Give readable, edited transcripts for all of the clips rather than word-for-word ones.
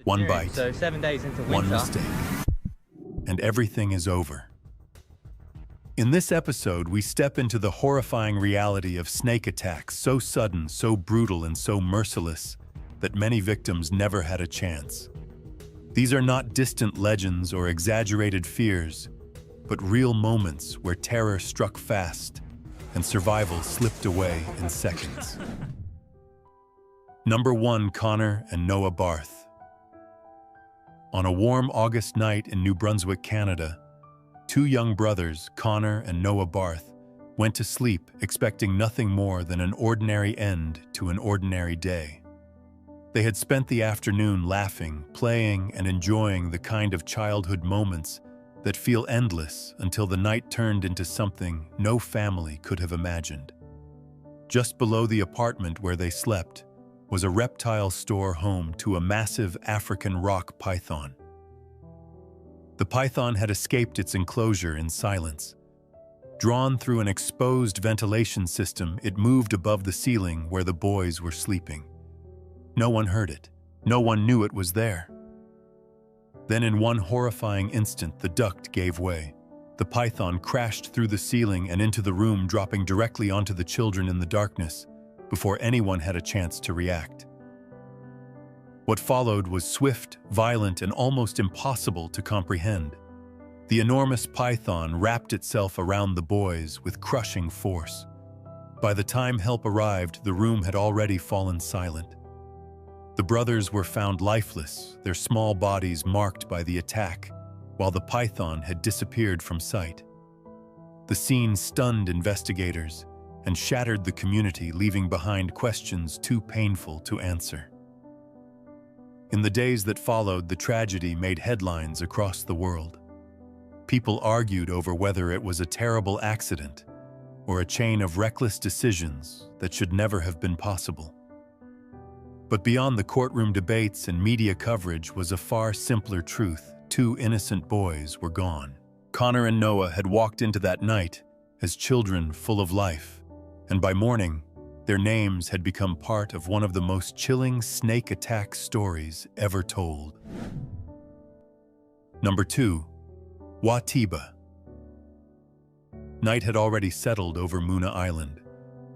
One bite, So 7 days into winter. one mistake, and everything is over. In this episode, we step into the horrifying reality of snake attacks, so sudden, so brutal, and so merciless that many victims never had a chance. These are not distant legends or exaggerated fears, but real moments where terror struck fast and survival slipped away in seconds. Number 1, Connor and Noah Barth. On a warm August night in New Brunswick, Canada, 2 young brothers, Connor and Noah Barth, went to sleep expecting nothing more than an ordinary end to an ordinary day. They had spent the afternoon laughing, playing, and enjoying the kind of childhood moments that feel endless until the night turned into something no family could have imagined. Just below the apartment where they slept was a reptile store home to a massive African rock python. The python had escaped its enclosure in silence. Drawn through an exposed ventilation system, it moved above the ceiling where the boys were sleeping. No one heard it. No one knew it was there. Then in one horrifying instant, the duct gave way. The python crashed through the ceiling and into the room, dropping directly onto the children in the darkness before anyone had a chance to react. What followed was swift, violent, and almost impossible to comprehend. The enormous python wrapped itself around the boys with crushing force. By the time help arrived, the room had already fallen silent. The brothers were found lifeless, their small bodies marked by the attack, while the python had disappeared from sight. The scene stunned investigators and shattered the community, leaving behind questions too painful to answer. In the days that followed, the tragedy made headlines across the world. People argued over whether it was a terrible accident or a chain of reckless decisions that should never have been possible. But beyond the courtroom debates and media coverage was a far simpler truth. 2 innocent boys were gone. Connor and Noah had walked into that night as children full of life, and by morning, their names had become part of one of the most chilling snake attack stories ever told. Number 2, Watiba. Night had already settled over Muna Island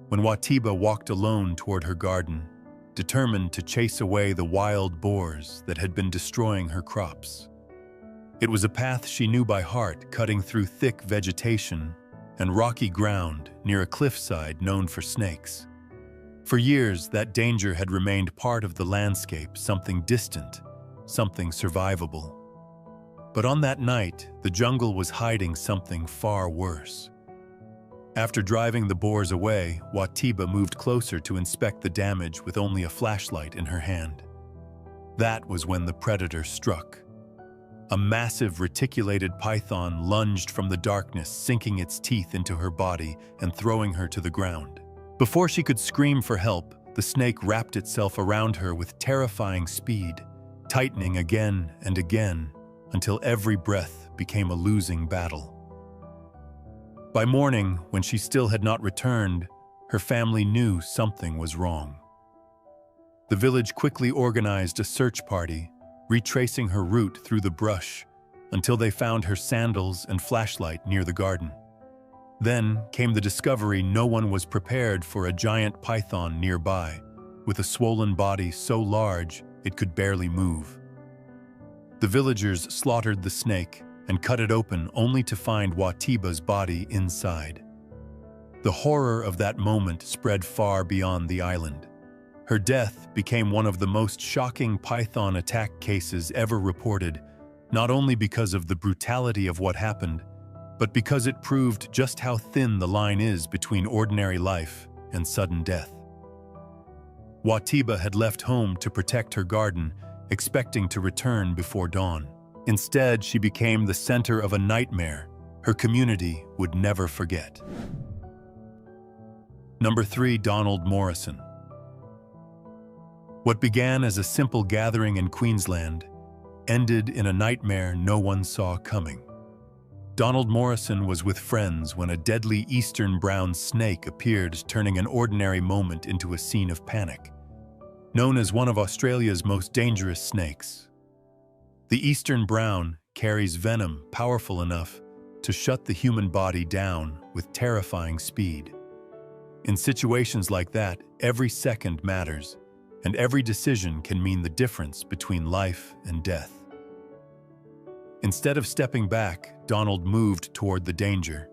when Watiba walked alone toward her garden, determined to chase away the wild boars that had been destroying her crops. It was a path she knew by heart, cutting through thick vegetation and rocky ground near a cliffside known for snakes. For years, that danger had remained part of the landscape, something distant, something survivable. But on that night, the jungle was hiding something far worse. After driving the boars away, Watiba moved closer to inspect the damage with only a flashlight in her hand. That was when the predator struck. A massive reticulated python lunged from the darkness, sinking its teeth into her body and throwing her to the ground. Before she could scream for help, the snake wrapped itself around her with terrifying speed, tightening again and again until every breath became a losing battle. By morning, when she still had not returned, her family knew something was wrong. The village quickly organized a search party, retracing her route through the brush until they found her sandals and flashlight near the garden. Then came the discovery no one was prepared for a giant python nearby, with a swollen body so large it could barely move. The villagers slaughtered the snake and cut it open only to find Watiba's body inside. The horror of that moment spread far beyond the island. Her death became one of the most shocking python attack cases ever reported, not only because of the brutality of what happened, but because it proved just how thin the line is between ordinary life and sudden death. Watiba had left home to protect her garden, expecting to return before dawn. Instead, she became the center of a nightmare her community would never forget. Number 3, Donald Morrison. What began as a simple gathering in Queensland ended in a nightmare no one saw coming. Donald Morrison was with friends when a deadly eastern brown snake appeared, turning an ordinary moment into a scene of panic. Known as one of Australia's most dangerous snakes, The eastern brown carries venom powerful enough to shut the human body down with terrifying speed. In situations like that, every second matters, and every decision can mean the difference between life and death. Instead of stepping back, Donald moved toward the danger.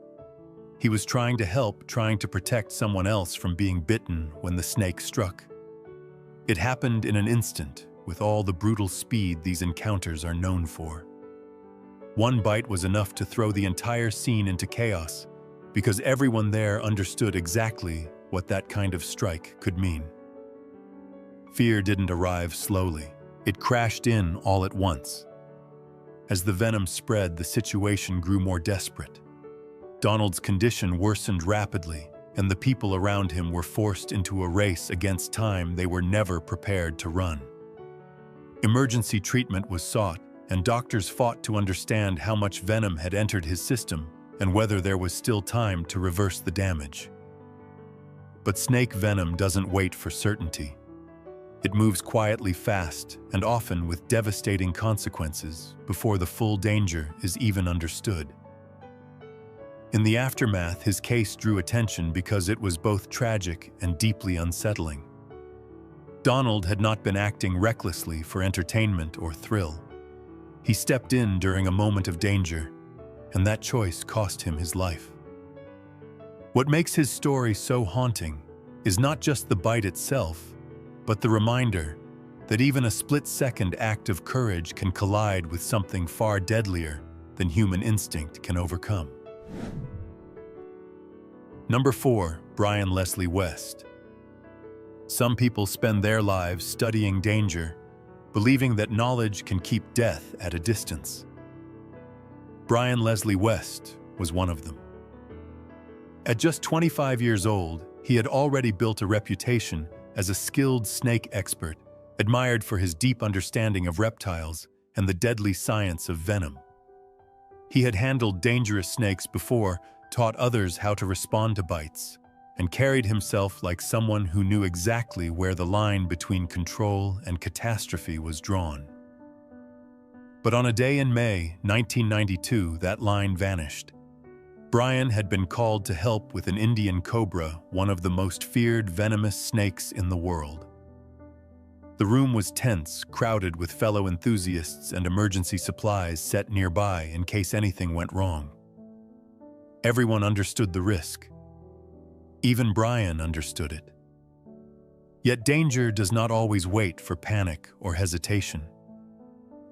He was trying to help, trying to protect someone else from being bitten when the snake struck. It happened in an instant, with all the brutal speed these encounters are known for. One bite was enough to throw the entire scene into chaos, because everyone there understood exactly what that kind of strike could mean. Fear didn't arrive slowly. It crashed in all at once. As the venom spread, the situation grew more desperate. Donald's condition worsened rapidly, and the people around him were forced into a race against time they were never prepared to run. Emergency treatment was sought, and doctors fought to understand how much venom had entered his system and whether there was still time to reverse the damage. But snake venom doesn't wait for certainty. It moves quietly fast and often with devastating consequences before the full danger is even understood. In the aftermath, his case drew attention because it was both tragic and deeply unsettling. Donald had not been acting recklessly for entertainment or thrill. He stepped in during a moment of danger, and that choice cost him his life. What makes his story so haunting is not just the bite itself, but the reminder that even a split-second act of courage can collide with something far deadlier than human instinct can overcome. Number 4, Brian Leslie West. Some people spend their lives studying danger, believing that knowledge can keep death at a distance. Brian Leslie West was one of them. At just 25 years old, he had already built a reputation as a skilled snake expert, admired for his deep understanding of reptiles and the deadly science of venom. He had handled dangerous snakes before, taught others how to respond to bites, and carried himself like someone who knew exactly where the line between control and catastrophe was drawn. But on a day in May 1992, that line vanished. Brian had been called to help with an Indian cobra, one of the most feared venomous snakes in the world. The room was tense, crowded with fellow enthusiasts and emergency supplies set nearby in case anything went wrong. Everyone understood the risk. Even Brian understood it. Yet danger does not always wait for panic or hesitation.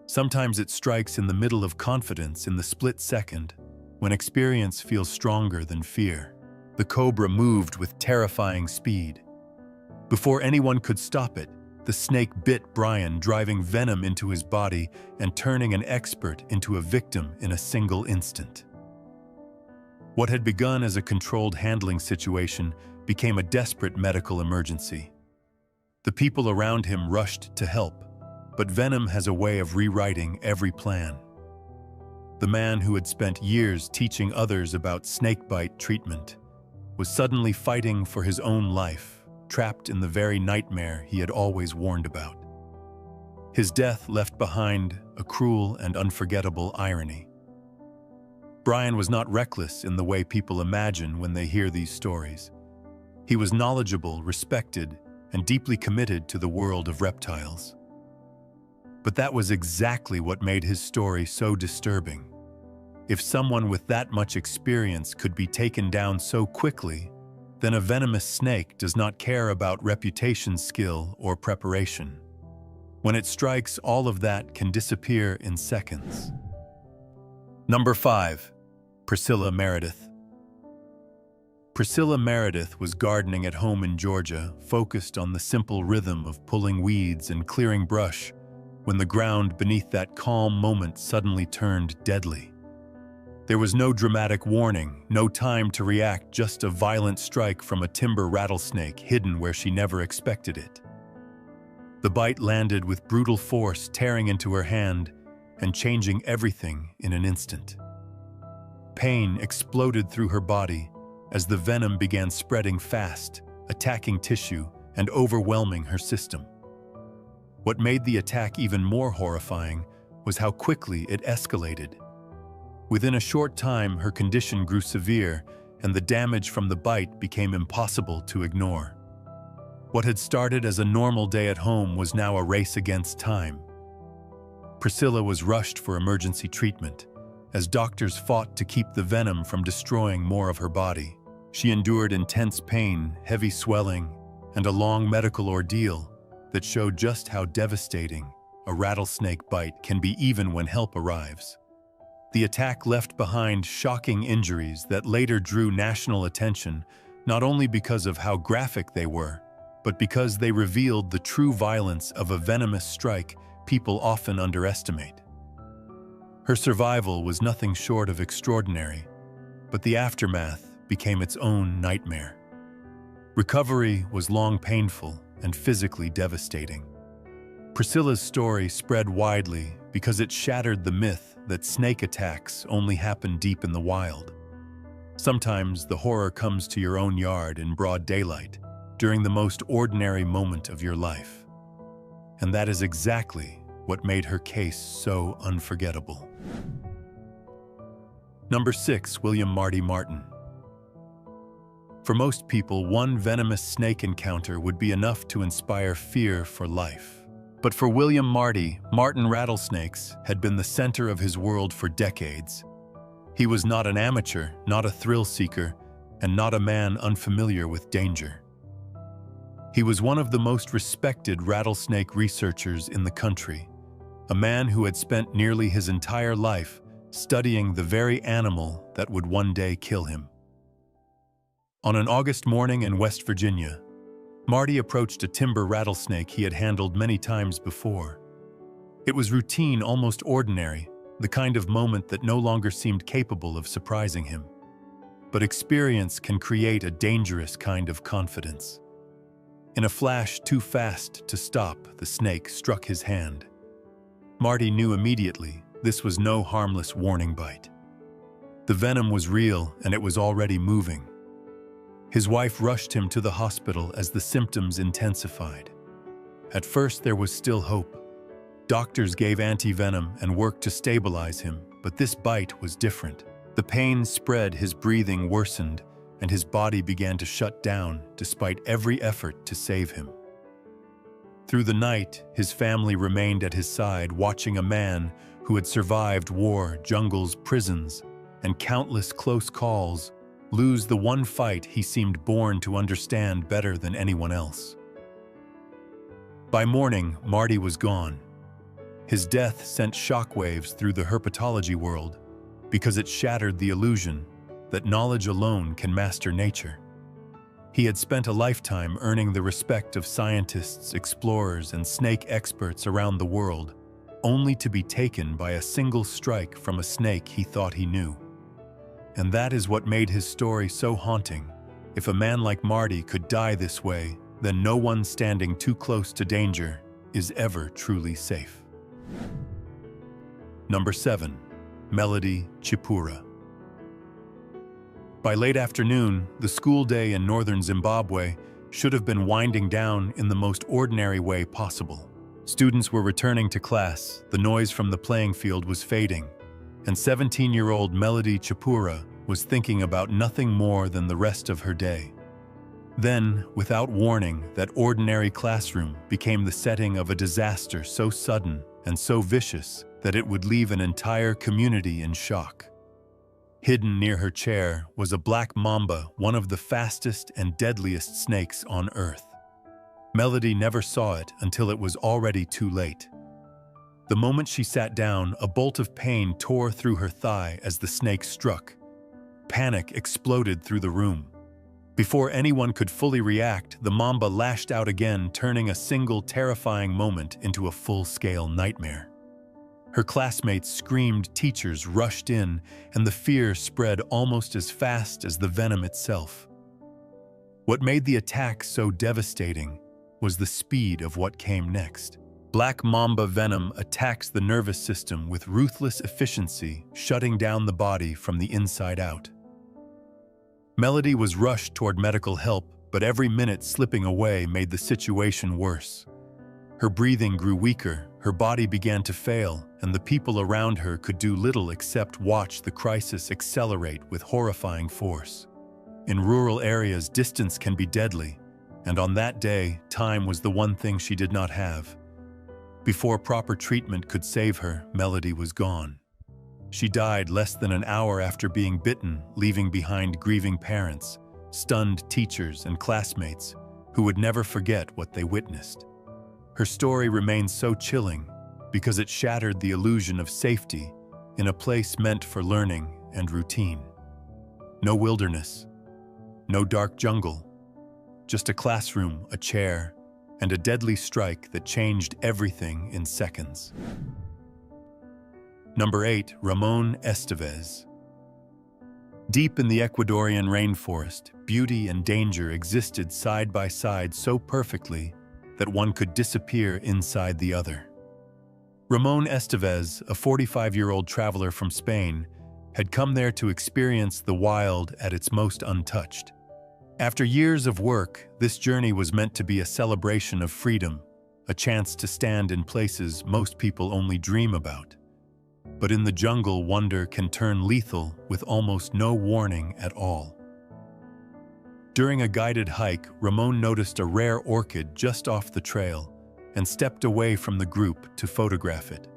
Sometimes it strikes in the middle of confidence in the split second, when experience feels stronger than fear. The cobra moved with terrifying speed. Before anyone could stop it, the snake bit Brian, driving venom into his body and turning an expert into a victim in a single instant. What had begun as a controlled handling situation became a desperate medical emergency. The people around him rushed to help, but venom has a way of rewriting every plan. The man who had spent years teaching others about snakebite treatment was suddenly fighting for his own life, trapped in the very nightmare he had always warned about. His death left behind a cruel and unforgettable irony. Brian was not reckless in the way people imagine when they hear these stories. He was knowledgeable, respected, and deeply committed to the world of reptiles. But that was exactly what made his story so disturbing. If someone with that much experience could be taken down so quickly, then a venomous snake does not care about reputation, skill, or preparation. When it strikes, all of that can disappear in seconds. Number 5. Priscilla Meredith. Priscilla Meredith was gardening at home in Georgia, focused on the simple rhythm of pulling weeds and clearing brush, when the ground beneath that calm moment suddenly turned deadly. There was no dramatic warning, no time to react, just a violent strike from a timber rattlesnake hidden where she never expected it. The bite landed with brutal force, tearing into her hand and changing everything in an instant. Pain exploded through her body as the venom began spreading fast, attacking tissue and overwhelming her system. What made the attack even more horrifying was how quickly it escalated. Within a short time, her condition grew severe, and the damage from the bite became impossible to ignore. What had started as a normal day at home was now a race against time. Priscilla was rushed for emergency treatment, as doctors fought to keep the venom from destroying more of her body. She endured intense pain, heavy swelling, and a long medical ordeal that showed just how devastating a rattlesnake bite can be even when help arrives. The attack left behind shocking injuries that later drew national attention, not only because of how graphic they were, but because they revealed the true violence of a venomous strike people often underestimate. Her survival was nothing short of extraordinary, but the aftermath became its own nightmare. Recovery was long painful and physically devastating. Priscilla's story spread widely because it shattered the myth that snake attacks only happen deep in the wild. Sometimes the horror comes to your own yard in broad daylight, during the most ordinary moment of your life. And that is exactly what made her case so unforgettable. Number 6. William Marty Martin. For most people, one venomous snake encounter would be enough to inspire fear for life. But for William Marty, Martin rattlesnakes had been the center of his world for decades. He was not an amateur, not a thrill seeker, and not a man unfamiliar with danger. He was one of the most respected rattlesnake researchers in the country, a man who had spent nearly his entire life studying the very animal that would one day kill him. On an August morning in West Virginia, Marty approached a timber rattlesnake he had handled many times before. It was routine, almost ordinary, the kind of moment that no longer seemed capable of surprising him. But experience can create a dangerous kind of confidence. In a flash too fast to stop, the snake struck his hand. Marty knew immediately this was no harmless warning bite. The venom was real, and it was already moving. His wife rushed him to the hospital as the symptoms intensified. At first, there was still hope. Doctors gave anti-venom and worked to stabilize him, but this bite was different. The pain spread, his breathing worsened, and his body began to shut down despite every effort to save him. Through the night, his family remained at his side, watching a man who had survived war, jungles, prisons, and countless close calls lose the one fight he seemed born to understand better than anyone else. By morning, Marty was gone. His death sent shockwaves through the herpetology world because it shattered the illusion that knowledge alone can master nature. He had spent a lifetime earning the respect of scientists, explorers, and snake experts around the world, only to be taken by a single strike from a snake he thought he knew. And that is what made his story so haunting. If a man like Marty could die this way, then no one standing too close to danger is ever truly safe. Number 7. Melody Chapura. By late afternoon, the school day in northern Zimbabwe should have been winding down in the most ordinary way possible. Students were returning to class, the noise from the playing field was fading, and 17-year-old Melody Chapura was thinking about nothing more than the rest of her day. Then, without warning, that ordinary classroom became the setting of a disaster so sudden and so vicious that it would leave an entire community in shock. Hidden near her chair was a black mamba, one of the fastest and deadliest snakes on Earth. Melody never saw it until it was already too late. The moment she sat down, a bolt of pain tore through her thigh as the snake struck. Panic exploded through the room. Before anyone could fully react, the mamba lashed out again, turning a single terrifying moment into a full-scale nightmare. Her classmates screamed, teachers rushed in, and the fear spread almost as fast as the venom itself. What made the attack so devastating was the speed of what came next. Black mamba venom attacks the nervous system with ruthless efficiency, shutting down the body from the inside out. Melody was rushed toward medical help, but every minute slipping away made the situation worse. Her breathing grew weaker, Her body began to fail, and the people around her could do little except watch the crisis accelerate with horrifying force. In rural areas, distance can be deadly, and on that day, time was the one thing she did not have. Before proper treatment could save her, Melody was gone. She died less than an hour after being bitten, leaving behind grieving parents, stunned teachers and classmates who would never forget what they witnessed. Her story remains so chilling because it shattered the illusion of safety in a place meant for learning and routine. No wilderness, no dark jungle, just a classroom, a chair, and a deadly strike that changed everything in seconds. Number 8, Ramon Estevez. Deep in the Ecuadorian rainforest, beauty and danger existed side by side so perfectly that one could disappear inside the other. Ramon Estevez, a 45-year-old traveler from Spain, had come there to experience the wild at its most untouched. After years of work, this journey was meant to be a celebration of freedom, a chance to stand in places most people only dream about. But in the jungle, wonder can turn lethal with almost no warning at all. During a guided hike, Ramon noticed a rare orchid just off the trail and stepped away from the group to photograph it.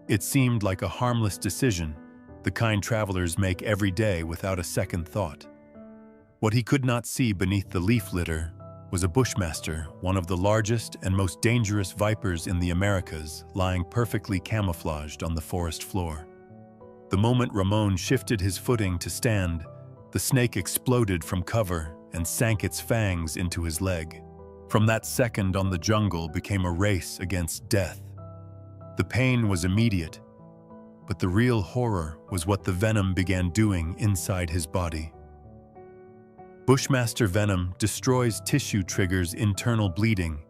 It seemed like a harmless decision, the kind travelers make every day without a second thought. What he could not see beneath the leaf litter was a Bushmaster, one of the largest and most dangerous vipers in the Americas, lying perfectly camouflaged on the forest floor. The moment Ramon shifted his footing to stand, the snake exploded from cover and sank its fangs into his leg. From that second on, the jungle became a race against death. The pain was immediate, but the real horror was what the venom began doing inside his body. Bushmaster venom destroys tissue, triggers internal bleeding,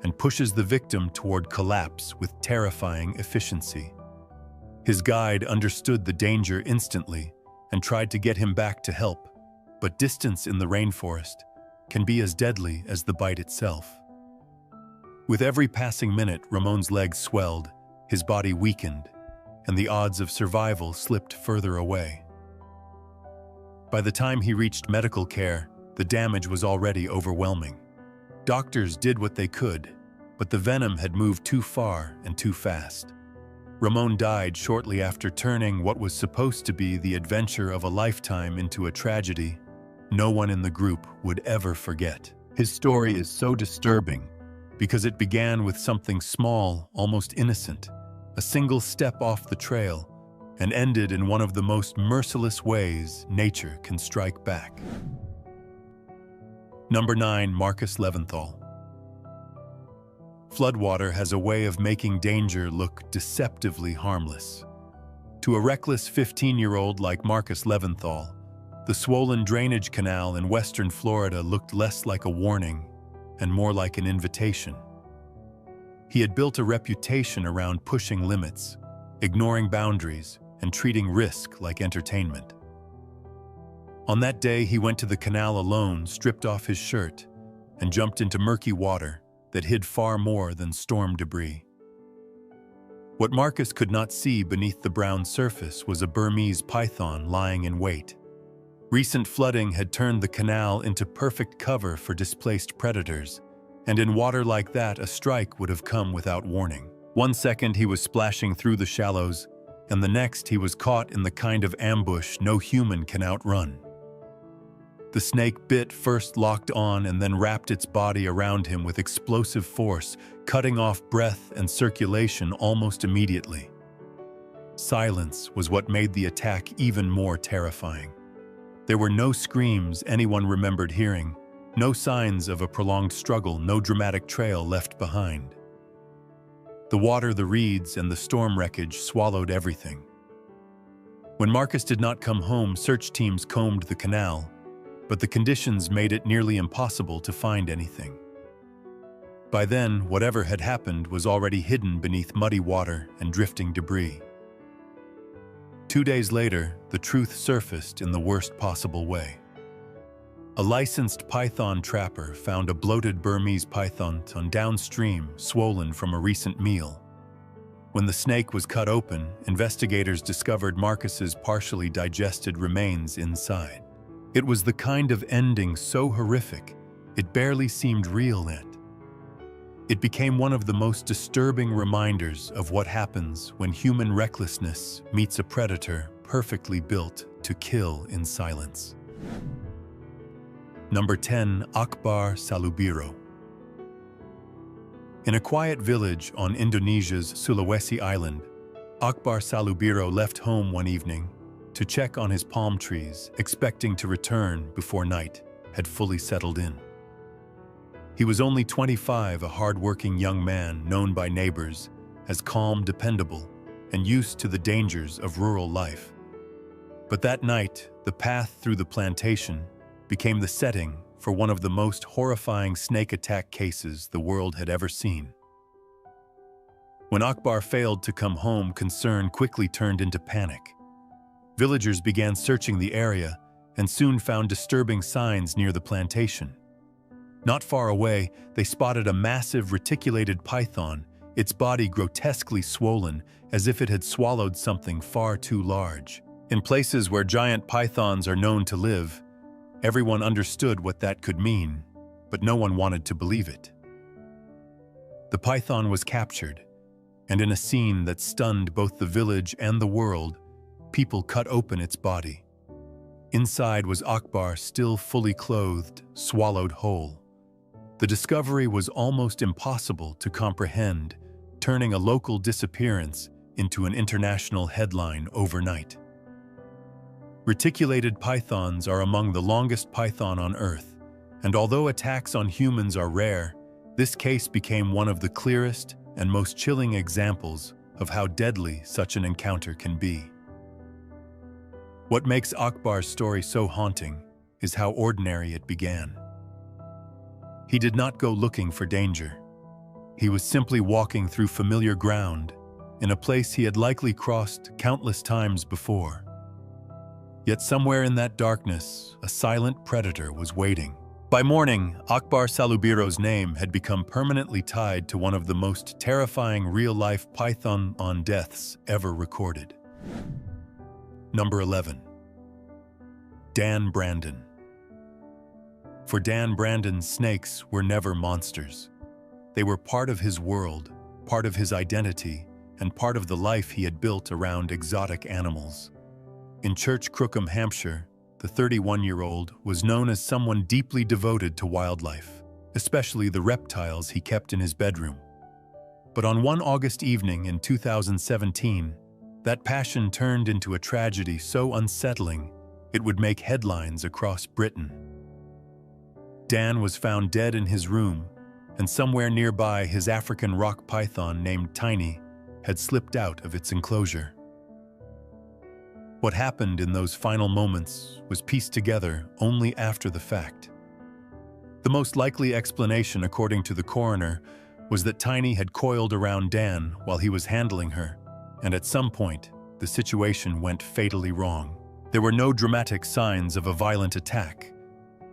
and pushes the victim toward collapse with terrifying efficiency. His guide understood the danger instantly and tried to get him back to help, but distance in the rainforest can be as deadly as the bite itself. With every passing minute, Ramon's legs swelled, his body weakened, and the odds of survival slipped further away. By the time he reached medical care, the damage was already overwhelming. Doctors did what they could, but the venom had moved too far and too fast. Ramon died shortly after turning what was supposed to be the adventure of a lifetime into a tragedy no one in the group would ever forget. His story is so disturbing because it began with something small, almost innocent, a single step off the trail, and ended in one of the most merciless ways nature can strike back. Number 9, Marcus Levventhal. Floodwater has a way of making danger look deceptively harmless. To a reckless 15-year-old like Marcus Levventhal, the swollen drainage canal in western Florida looked less like a warning and more like an invitation. He had built a reputation around pushing limits, ignoring boundaries, and treating risk like entertainment. On that day, he went to the canal alone, stripped off his shirt, and jumped into murky water that hid far more than storm debris. What Marcus could not see beneath the brown surface was a Burmese python lying in wait. Recent flooding had turned the canal into perfect cover for displaced predators, and in water like that, a strike would have come without warning. One second he was splashing through the shallows, and the next he was caught in the kind of ambush no human can outrun. The snake bit first locked on and then wrapped its body around him with explosive force, cutting off breath and circulation almost immediately. Silence was what made the attack even more terrifying. There were no screams anyone remembered hearing, no signs of a prolonged struggle, no dramatic trail left behind. The water, the reeds, and the storm wreckage swallowed everything. When Marcus did not come home, search teams combed the canal, but the conditions made it nearly impossible to find anything. By then, whatever had happened was already hidden beneath muddy water and drifting debris. 2 days later, the truth surfaced in the worst possible way. A licensed python trapper found a bloated Burmese python downstream, swollen from a recent meal. When the snake was cut open, investigators discovered Marcus's partially digested remains inside. It was the kind of ending so horrific, it barely seemed real yet. It became one of the most disturbing reminders of what happens when human recklessness meets a predator perfectly built to kill in silence. Number 10. Akbar Salubiro. In a quiet village on Indonesia's Sulawesi island, Akbar Salubiro left home one evening to check on his palm trees, expecting to return before night had fully settled in. He was only 25, a hard-working young man known by neighbors as calm, dependable, and used to the dangers of rural life. But that night, the path through the plantation became the setting for one of the most horrifying snake attack cases the world had ever seen. When Akbar failed to come home, concern quickly turned into panic. Villagers began searching the area and soon found disturbing signs near the plantation. Not far away, they spotted a massive reticulated python, its body grotesquely swollen as if it had swallowed something far too large. In places where giant pythons are known to live, everyone understood what that could mean, but no one wanted to believe it. The python was captured, and in a scene that stunned both the village and the world, people cut open its body. Inside was Akbar, still fully clothed, swallowed whole. The discovery was almost impossible to comprehend, turning a local disappearance into an international headline overnight. Reticulated pythons are among the longest python on Earth, and although attacks on humans are rare, this case became one of the clearest and most chilling examples of how deadly such an encounter can be. What makes Akbar's story so haunting is how ordinary it began. He did not go looking for danger. He was simply walking through familiar ground in a place he had likely crossed countless times before. Yet somewhere in that darkness, a silent predator was waiting. By morning, Akbar Salubiro's name had become permanently tied to one of the most terrifying real-life python deaths ever recorded. Number 11. Dan Brandon. For Dan Brandon, snakes were never monsters. They were part of his world, part of his identity, and part of the life he had built around exotic animals. In Church Crookham, Hampshire, the 31-year-old was known as someone deeply devoted to wildlife, especially the reptiles he kept in his bedroom. But on one August evening in 2017, that passion turned into a tragedy so unsettling it would make headlines across Britain. Dan was found dead in his room, and somewhere nearby his African rock python named Tiny had slipped out of its enclosure. What happened in those final moments was pieced together only after the fact. The most likely explanation, according to the coroner, was that Tiny had coiled around Dan while he was handling her, and at some point, the situation went fatally wrong. There were no dramatic signs of a violent attack,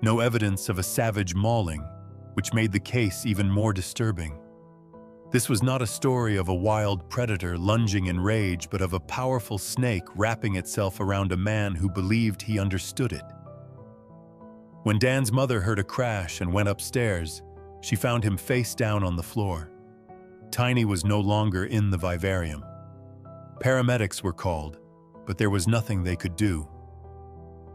no evidence of a savage mauling, which made the case even more disturbing. This was not a story of a wild predator lunging in rage, but of a powerful snake wrapping itself around a man who believed he understood it. When Dan's mother heard a crash and went upstairs, she found him face down on the floor. Tiny was no longer in the vivarium. Paramedics were called, but there was nothing they could do.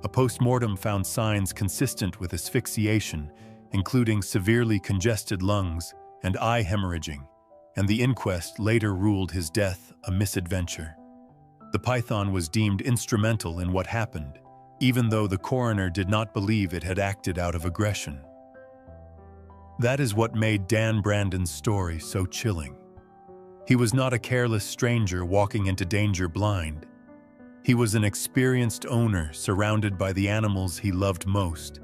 A post-mortem found signs consistent with asphyxiation, including severely congested lungs and eye hemorrhaging, and the inquest later ruled his death a misadventure. The python was deemed instrumental in what happened, even though the coroner did not believe it had acted out of aggression. That is what made Dan Brandon's story so chilling. He was not a careless stranger walking into danger blind. He was an experienced owner surrounded by the animals he loved most,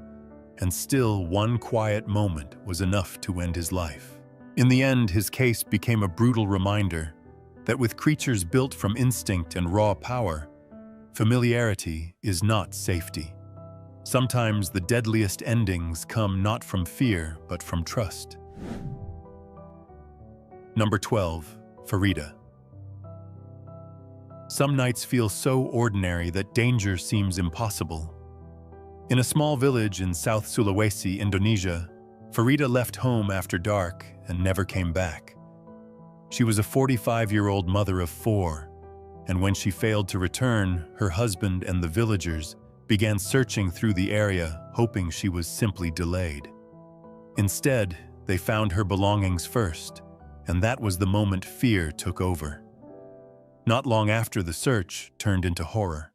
and still one quiet moment was enough to end his life. In the end, his case became a brutal reminder that with creatures built from instinct and raw power, familiarity is not safety. Sometimes the deadliest endings come not from fear, but from trust. Number 12. Farida. Some nights feel so ordinary that danger seems impossible. In a small village in South Sulawesi, Indonesia, Farida left home after dark and never came back. She was a 45-year-old mother of 4, and when she failed to return, her husband and the villagers began searching through the area, hoping she was simply delayed. Instead, they found her belongings first, and that was the moment fear took over. Not long after, the search turned into horror.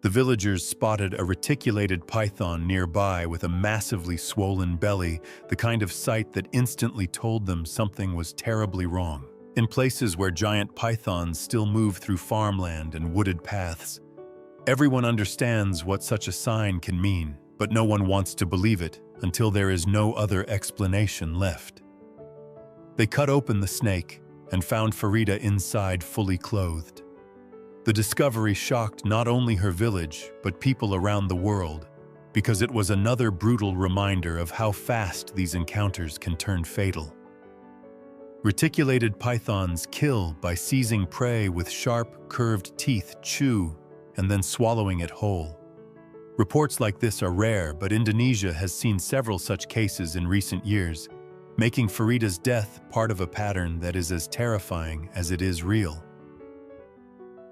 The villagers spotted a reticulated python nearby with a massively swollen belly, the kind of sight that instantly told them something was terribly wrong. In places where giant pythons still move through farmland and wooded paths, everyone understands what such a sign can mean, but no one wants to believe it until there is no other explanation left. They cut open the snake and found Farida inside, fully clothed. The discovery shocked not only her village, but people around the world, because it was another brutal reminder of how fast these encounters can turn fatal. Reticulated pythons kill by seizing prey with sharp, curved teeth, chew, and then swallowing it whole. Reports like this are rare, but Indonesia has seen several such cases in recent years, making Farida's death part of a pattern that is as terrifying as it is real.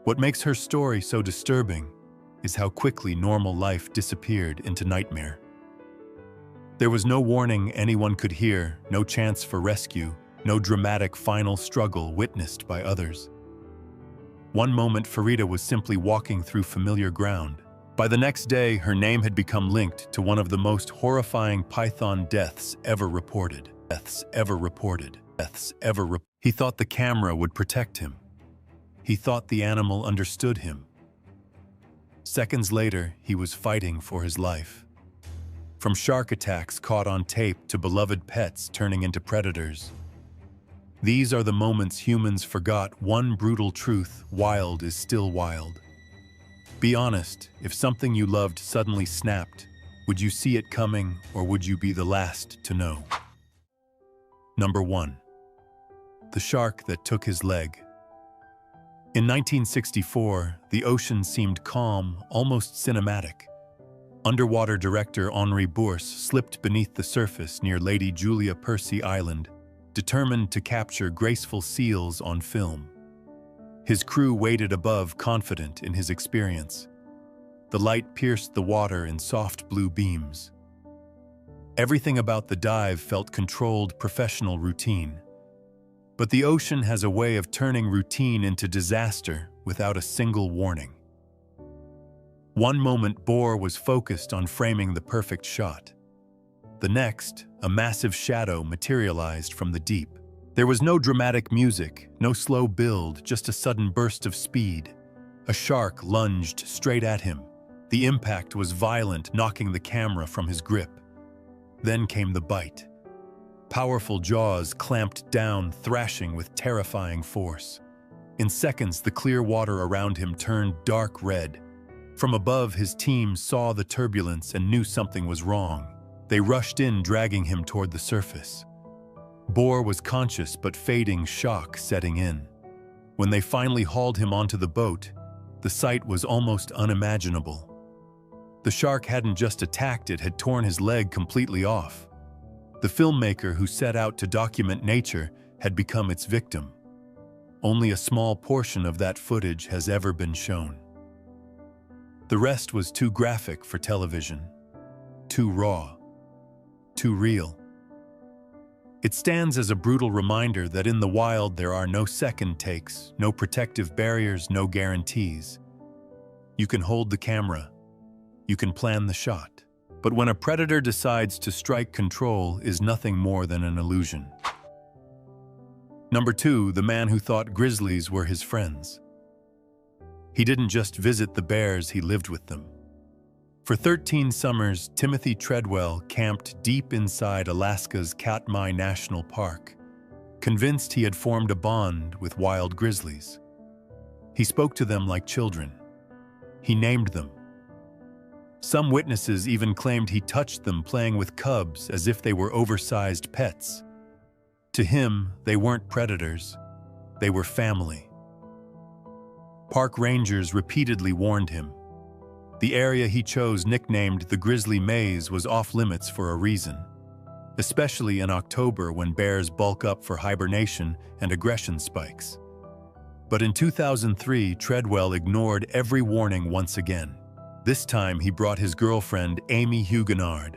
What makes her story so disturbing is how quickly normal life disappeared into nightmare. There was no warning anyone could hear, no chance for rescue, no dramatic final struggle witnessed by others. One moment, Farida was simply walking through familiar ground. By the next day, her name had become linked to one of the most horrifying python deaths ever reported. He thought the camera would protect him. He thought the animal understood him. Seconds later, he was fighting for his life. From shark attacks caught on tape to beloved pets turning into predators. These are the moments humans forgot one brutal truth: wild is still wild. Be honest, if something you loved suddenly snapped, would you see it coming, or would you be the last to know? Number 1. The shark that took his leg. In 1964, the ocean seemed calm, almost cinematic. Underwater director Henri Bourse slipped beneath the surface near Lady Julia Percy Island, determined to capture graceful seals on film. His crew waited above, confident in his experience. The light pierced the water in soft blue beams. Everything about the dive felt controlled, professional routine. But the ocean has a way of turning routine into disaster without a single warning. One moment, Bohr was focused on framing the perfect shot. The next, a massive shadow materialized from the deep. There was no dramatic music, no slow build, just a sudden burst of speed. A shark lunged straight at him. The impact was violent, knocking the camera from his grip. Then came the bite. Powerful jaws clamped down, thrashing with terrifying force. In seconds, the clear water around him turned dark red. From above, his team saw the turbulence and knew something was wrong. They rushed in, dragging him toward the surface. Bohr was conscious, but fading, shock setting in. When they finally hauled him onto the boat, the sight was almost unimaginable. The shark hadn't just attacked, it had torn his leg completely off. The filmmaker who set out to document nature had become its victim. Only a small portion of that footage has ever been shown. The rest was too graphic for television, too raw, too real. It stands as a brutal reminder that in the wild there are no second takes, no protective barriers, no guarantees. You can hold the camera, you can plan the shot, but when a predator decides to strike, control is nothing more than an illusion. Number 2, the man who thought grizzlies were his friends. He didn't just visit the bears, he lived with them. For 13 summers, Timothy Treadwell camped deep inside Alaska's Katmai National Park, convinced he had formed a bond with wild grizzlies. He spoke to them like children. He named them. Some witnesses even claimed he touched them, playing with cubs as if they were oversized pets. To him, they weren't predators, they were family. Park rangers repeatedly warned him. The area he chose, nicknamed the Grizzly Maze, was off-limits for a reason, especially in October when bears bulk up for hibernation and aggression spikes. But in 2003, Treadwell ignored every warning once again. This time he brought his girlfriend, Amy Huguenard.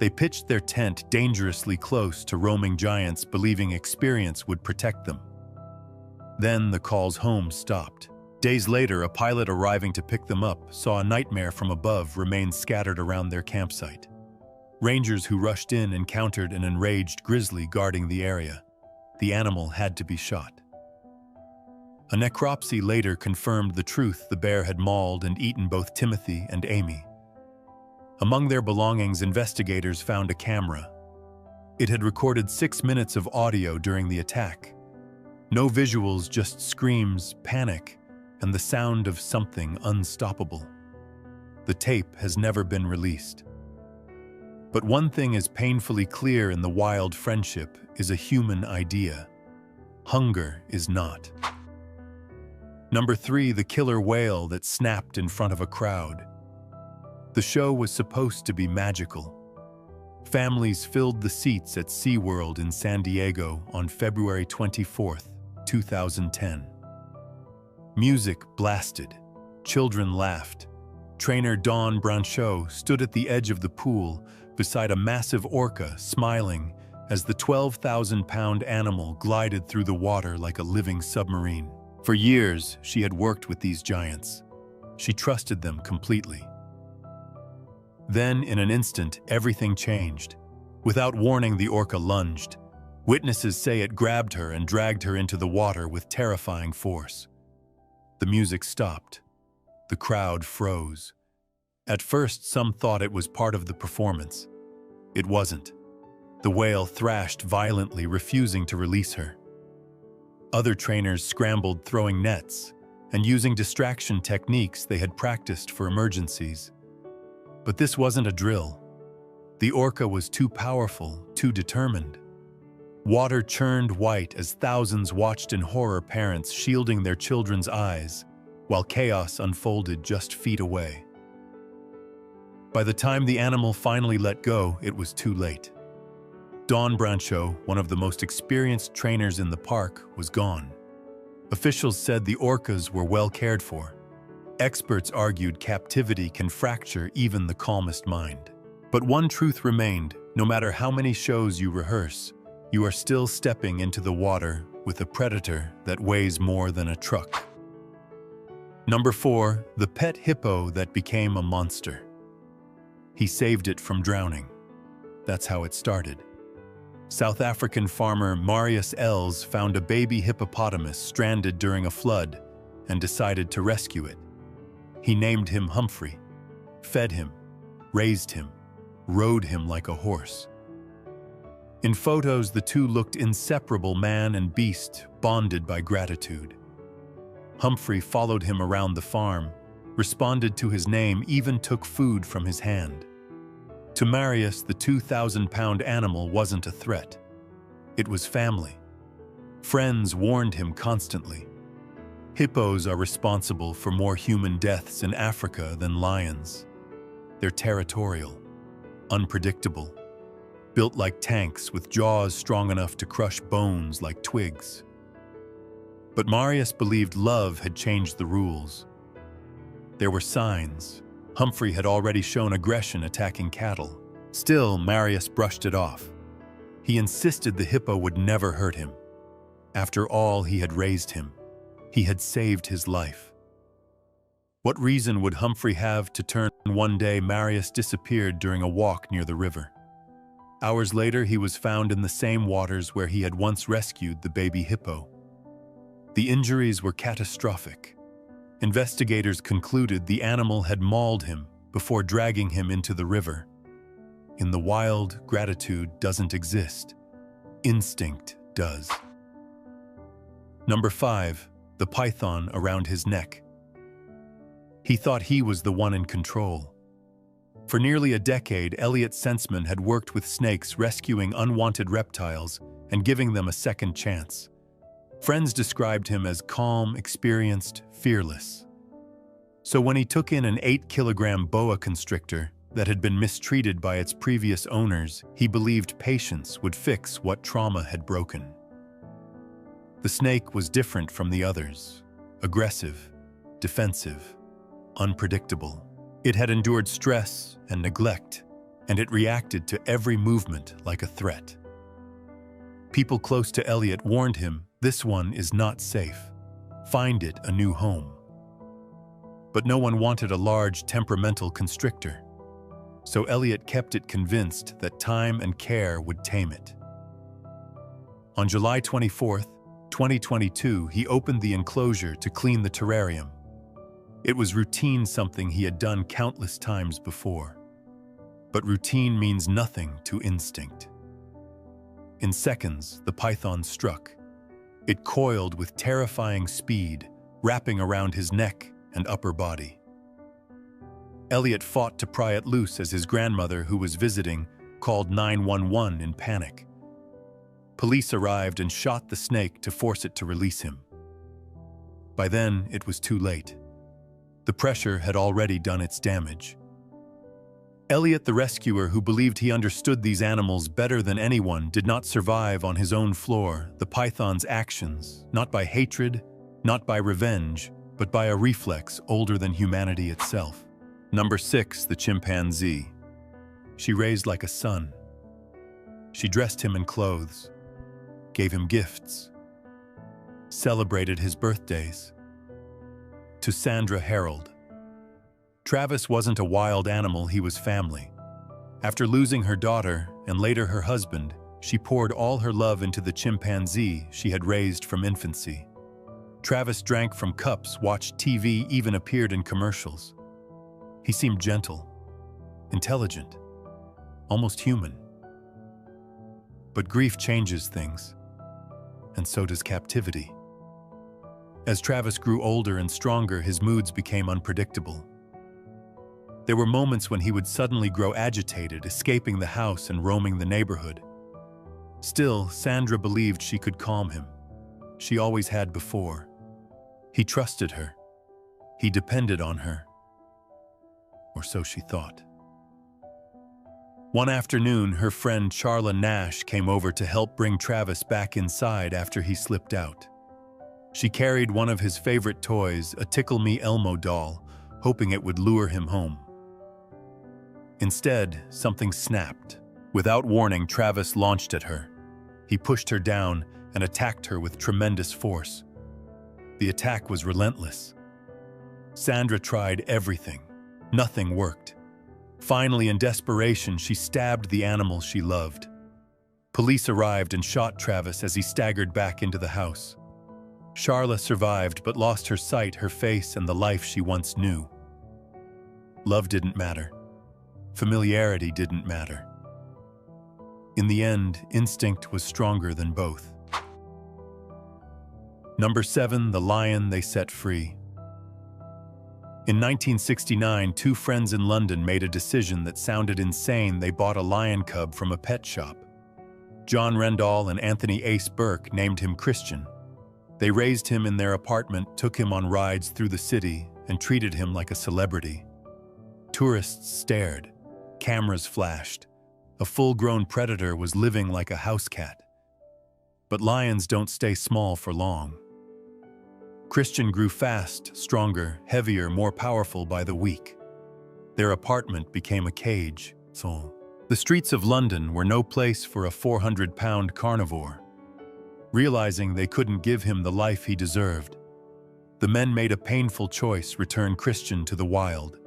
They pitched their tent dangerously close to roaming giants, believing experience would protect them. Then the calls home stopped. Days later, a pilot arriving to pick them up saw a nightmare from above remain scattered around their campsite. Rangers who rushed in encountered an enraged grizzly guarding the area. The animal had to be shot. A necropsy later confirmed the truth: the bear had mauled and eaten both Timothy and Amy. Among their belongings, investigators found a camera. It had recorded 6 minutes of audio during the attack. No visuals, just screams, panic, and the sound of something unstoppable. The tape has never been released. But one thing is painfully clear in the wild: friendship is a human idea. Hunger is not. Number 3, the killer whale that snapped in front of a crowd. The show was supposed to be magical. Families filled the seats at SeaWorld in San Diego on February 24, 2010. Music blasted. Children laughed. Trainer Denim Bradshaw stood at the edge of the pool beside a massive orca, smiling as the 12,000-pound animal glided through the water like a living submarine. For years, she had worked with these giants. She trusted them completely. Then, in an instant, everything changed. Without warning, the orca lunged. Witnesses say it grabbed her and dragged her into the water with terrifying force. The music stopped. The crowd froze. At first, some thought it was part of the performance. It wasn't. The whale thrashed violently, refusing to release her. Other trainers scrambled, throwing nets and using distraction techniques they had practiced for emergencies. But this wasn't a drill. The orca was too powerful, too determined. Water churned white as thousands watched in horror, parents shielding their children's eyes, while chaos unfolded just feet away. By the time the animal finally let go, it was too late. Denim Bradshaw, one of the most experienced trainers in the park, was gone. Officials said the orcas were well cared for. Experts argued captivity can fracture even the calmest mind. But one truth remained: no matter how many shows you rehearse, you are still stepping into the water with a predator that weighs more than a truck. Number 4, the pet hippo that became a monster. He saved it from drowning. That's how it started. South African farmer Marius Els found a baby hippopotamus stranded during a flood and decided to rescue it. He named him Humphrey, fed him, raised him, rode him like a horse. In photos, the two looked inseparable, man and beast, bonded by gratitude. Humphrey followed him around the farm, responded to his name, even took food from his hand. To Marius, the 2,000-pound animal wasn't a threat. It was family. Friends warned him constantly. Hippos are responsible for more human deaths in Africa than lions. They're territorial, unpredictable, built like tanks with jaws strong enough to crush bones like twigs. But Marius believed love had changed the rules. There were signs. Humphrey had already shown aggression attacking cattle. Still, Marius brushed it off. He insisted the hippo would never hurt him. After all, he had raised him. He had saved his life. What reason would Humphrey have to turn? One day, Marius disappeared during a walk near the river. Hours later, he was found in the same waters where he had once rescued the baby hippo. The injuries were catastrophic. Investigators concluded the animal had mauled him before dragging him into the river. In the wild, gratitude doesn't exist. Instinct does. Number 5, the python around his neck. He thought he was the one in control. For nearly a decade, Elliot Sensman had worked with snakes, rescuing unwanted reptiles and giving them a second chance. Friends described him as calm, experienced, fearless. So when he took in an 8-kilogram boa constrictor that had been mistreated by its previous owners, he believed patience would fix what trauma had broken. The snake was different from the others, aggressive, defensive, unpredictable. It had endured stress and neglect, and it reacted to every movement like a threat. People close to Elliot warned him, "This one is not safe. Find it a new home." But no one wanted a large, temperamental constrictor, so Elliot kept it convinced that time and care would tame it. On July 24, 2022, he opened the enclosure to clean the terrarium. It was routine, something he had done countless times before. But routine means nothing to instinct. In seconds, the python struck. It coiled with terrifying speed, wrapping around his neck and upper body. Elliot fought to pry it loose as his grandmother, who was visiting, called 911 in panic. Police arrived and shot the snake to force it to release him. By then, it was too late. The pressure had already done its damage. Elliot, the rescuer who believed he understood these animals better than anyone, did not survive on his own floor the python's actions, not by hatred, not by revenge, but by a reflex older than humanity itself. Number 6, the chimpanzee. She raised like a son. She dressed him in clothes, gave him gifts, celebrated his birthdays. To Sandra Harold. Travis wasn't a wild animal, he was family. After losing her daughter and later her husband, she poured all her love into the chimpanzee she had raised from infancy. Travis drank from cups, watched TV, even appeared in commercials. He seemed gentle, intelligent, almost human. But grief changes things, and so does captivity. As Travis grew older and stronger, his moods became unpredictable. There were moments when he would suddenly grow agitated, escaping the house and roaming the neighborhood. Still, Sandra believed she could calm him. She always had before. He trusted her. He depended on her. Or so she thought. One afternoon, her friend Charla Nash came over to help bring Travis back inside after he slipped out. She carried one of his favorite toys, a Tickle Me Elmo doll, hoping it would lure him home. Instead, something snapped. Without warning, Travis launched at her. He pushed her down and attacked her with tremendous force. The attack was relentless. Sandra tried everything. Nothing worked. Finally, in desperation, she stabbed the animal she loved. Police arrived and shot Travis as he staggered back into the house. Charla survived but lost her sight, her face, and the life she once knew. Love didn't matter. Familiarity didn't matter. In the end, instinct was stronger than both. Number 7, the lion they set free. In 1969, two friends in London made a decision that sounded insane. They bought a lion cub from a pet shop. John Rendall and Anthony Ace Burke named him Christian. They raised him in their apartment, took him on rides through the city, and treated him like a celebrity. Tourists stared. Cameras flashed. A full-grown predator was living like a house cat. But lions don't stay small for long. Christian grew fast, stronger, heavier, more powerful by the week. Their apartment became a cage. The streets of London were no place for a 400-pound carnivore. Realizing they couldn't give him the life he deserved, the men made a painful choice: return Christian to the wild.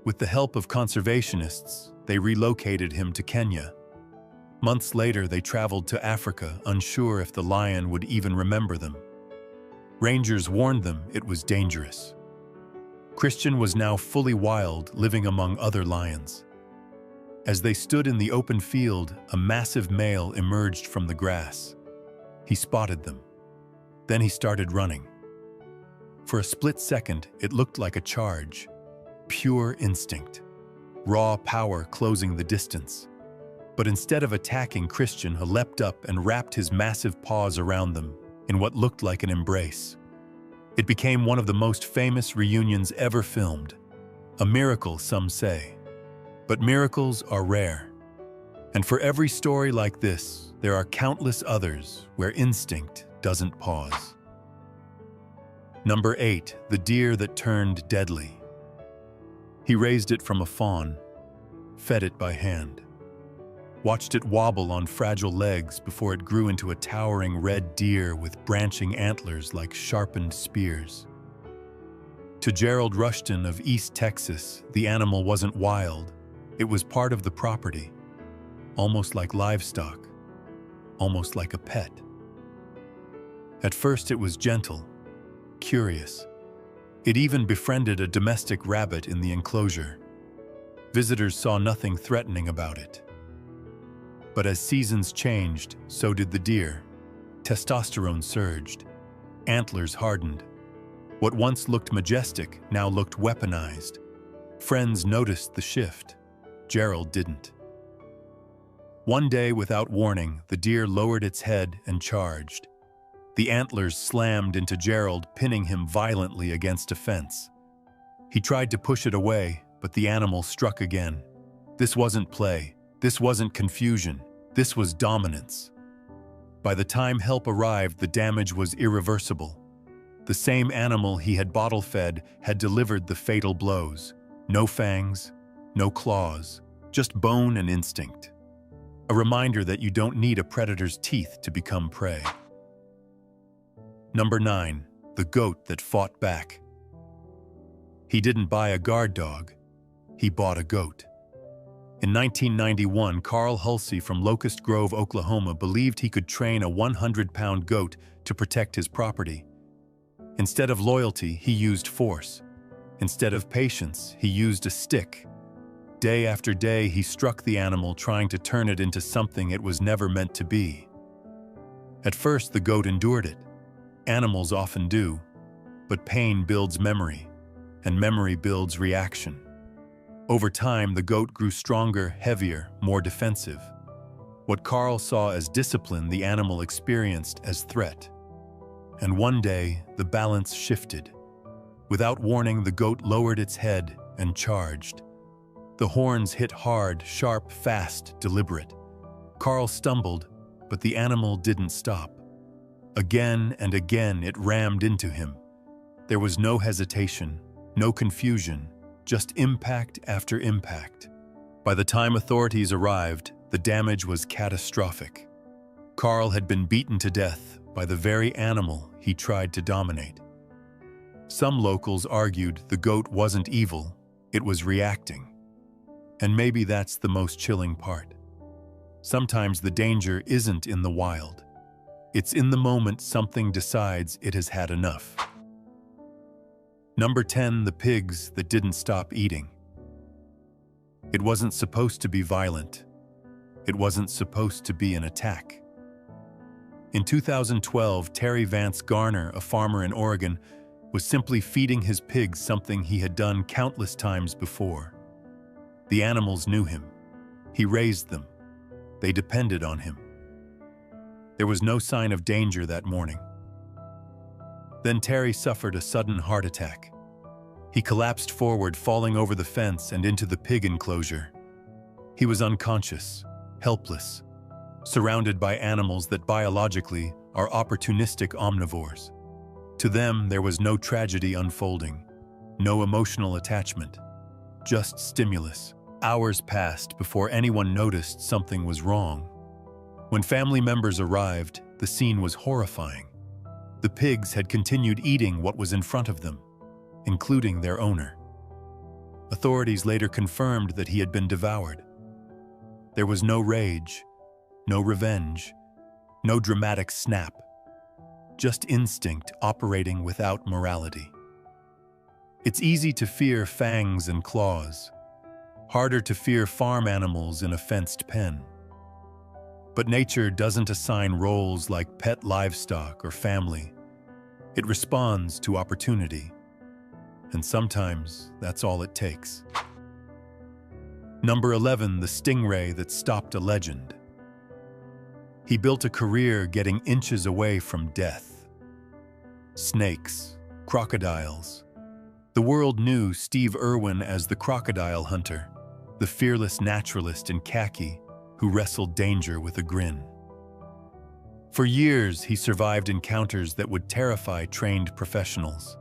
With the help of conservationists, they relocated him to Kenya. Months later, they traveled to Africa, unsure if the lion would even remember them. Rangers warned them it was dangerous. Christian was now fully wild, living among other lions. As they stood in the open field, a massive male emerged from the grass. He spotted them. Then he started running. For a split second, it looked like a charge. Pure instinct. Raw power closing the distance. But instead of attacking Christian, he leapt up and wrapped his massive paws around them. in what looked like an embrace. It became one of the most famous reunions ever filmed. A miracle, some say. But miracles are rare. And for every story like this, there are countless others where instinct doesn't pause. Number 8, the deer that turned deadly. He raised it from a fawn, fed it by hand, watched it wobble on fragile legs before it grew into a towering red deer with branching antlers like sharpened spears. To Gerald Rushton of East Texas, the animal wasn't wild. It was part of the property, almost like livestock, almost like a pet. At first it was gentle, curious. It even befriended a domestic rabbit in the enclosure. Visitors saw nothing threatening about it. But as seasons changed, so did the deer. Testosterone surged. Antlers hardened. What once looked majestic now looked weaponized. Friends noticed the shift. Gerald didn't. One day, without warning, the deer lowered its head and charged. The antlers slammed into Gerald, pinning him violently against a fence. He tried to push it away, but the animal struck again. This wasn't play. This wasn't confusion. This was dominance. By the time help arrived, the damage was irreversible. The same animal he had bottle-fed had delivered the fatal blows. No fangs, no claws, just bone and instinct. A reminder that you don't need a predator's teeth to become prey. Number 9, the goat that fought back. He didn't buy a guard dog. He bought a goat. In 1991, Carl Hulsey from Locust Grove, Oklahoma, believed he could train a 100-pound goat to protect his property. Instead of loyalty, he used force. Instead of patience, he used a stick. Day after day, he struck the animal, trying to turn it into something it was never meant to be. At first, the goat endured it. Animals often do. But pain builds memory, and memory builds reaction. Over time, the goat grew stronger, heavier, more defensive. What Carl saw as discipline, the animal experienced as threat. And one day, the balance shifted. Without warning, the goat lowered its head and charged. The horns hit hard, sharp, fast, deliberate. Carl stumbled, but the animal didn't stop. Again and again, it rammed into him. There was no hesitation, no confusion, just impact after impact. By the time authorities arrived, the damage was catastrophic. Carl had been beaten to death by the very animal he tried to dominate. Some locals argued the goat wasn't evil, it was reacting. And maybe that's the most chilling part. Sometimes the danger isn't in the wild. It's in the moment something decides it has had enough. Number 10, the pigs that didn't stop eating. It wasn't supposed to be violent. It wasn't supposed to be an attack. In 2012, Terry Vance Garner, a farmer in Oregon, was simply feeding his pigs something he had done countless times before. The animals knew him. He raised them. They depended on him. There was no sign of danger that morning. Then Terry suffered a sudden heart attack. He collapsed forward, falling over the fence and into the pig enclosure. He was unconscious, helpless, surrounded by animals that biologically are opportunistic omnivores. To them, there was no tragedy unfolding, no emotional attachment, just stimulus. Hours passed before anyone noticed something was wrong. When family members arrived, the scene was horrifying. The pigs had continued eating what was in front of them, including their owner. Authorities later confirmed that he had been devoured. There was no rage, no revenge, no dramatic snap, just instinct operating without morality. It's easy to fear fangs and claws, harder to fear farm animals in a fenced pen. But nature doesn't assign roles like pet livestock or family. It responds to opportunity. And sometimes that's all it takes. Number 11, the stingray that stopped a legend. He built a career getting inches away from death. Snakes, crocodiles. The world knew Steve Irwin as the crocodile hunter, the fearless naturalist in khaki who wrestled danger with a grin. For years, he survived encounters that would terrify trained professionals.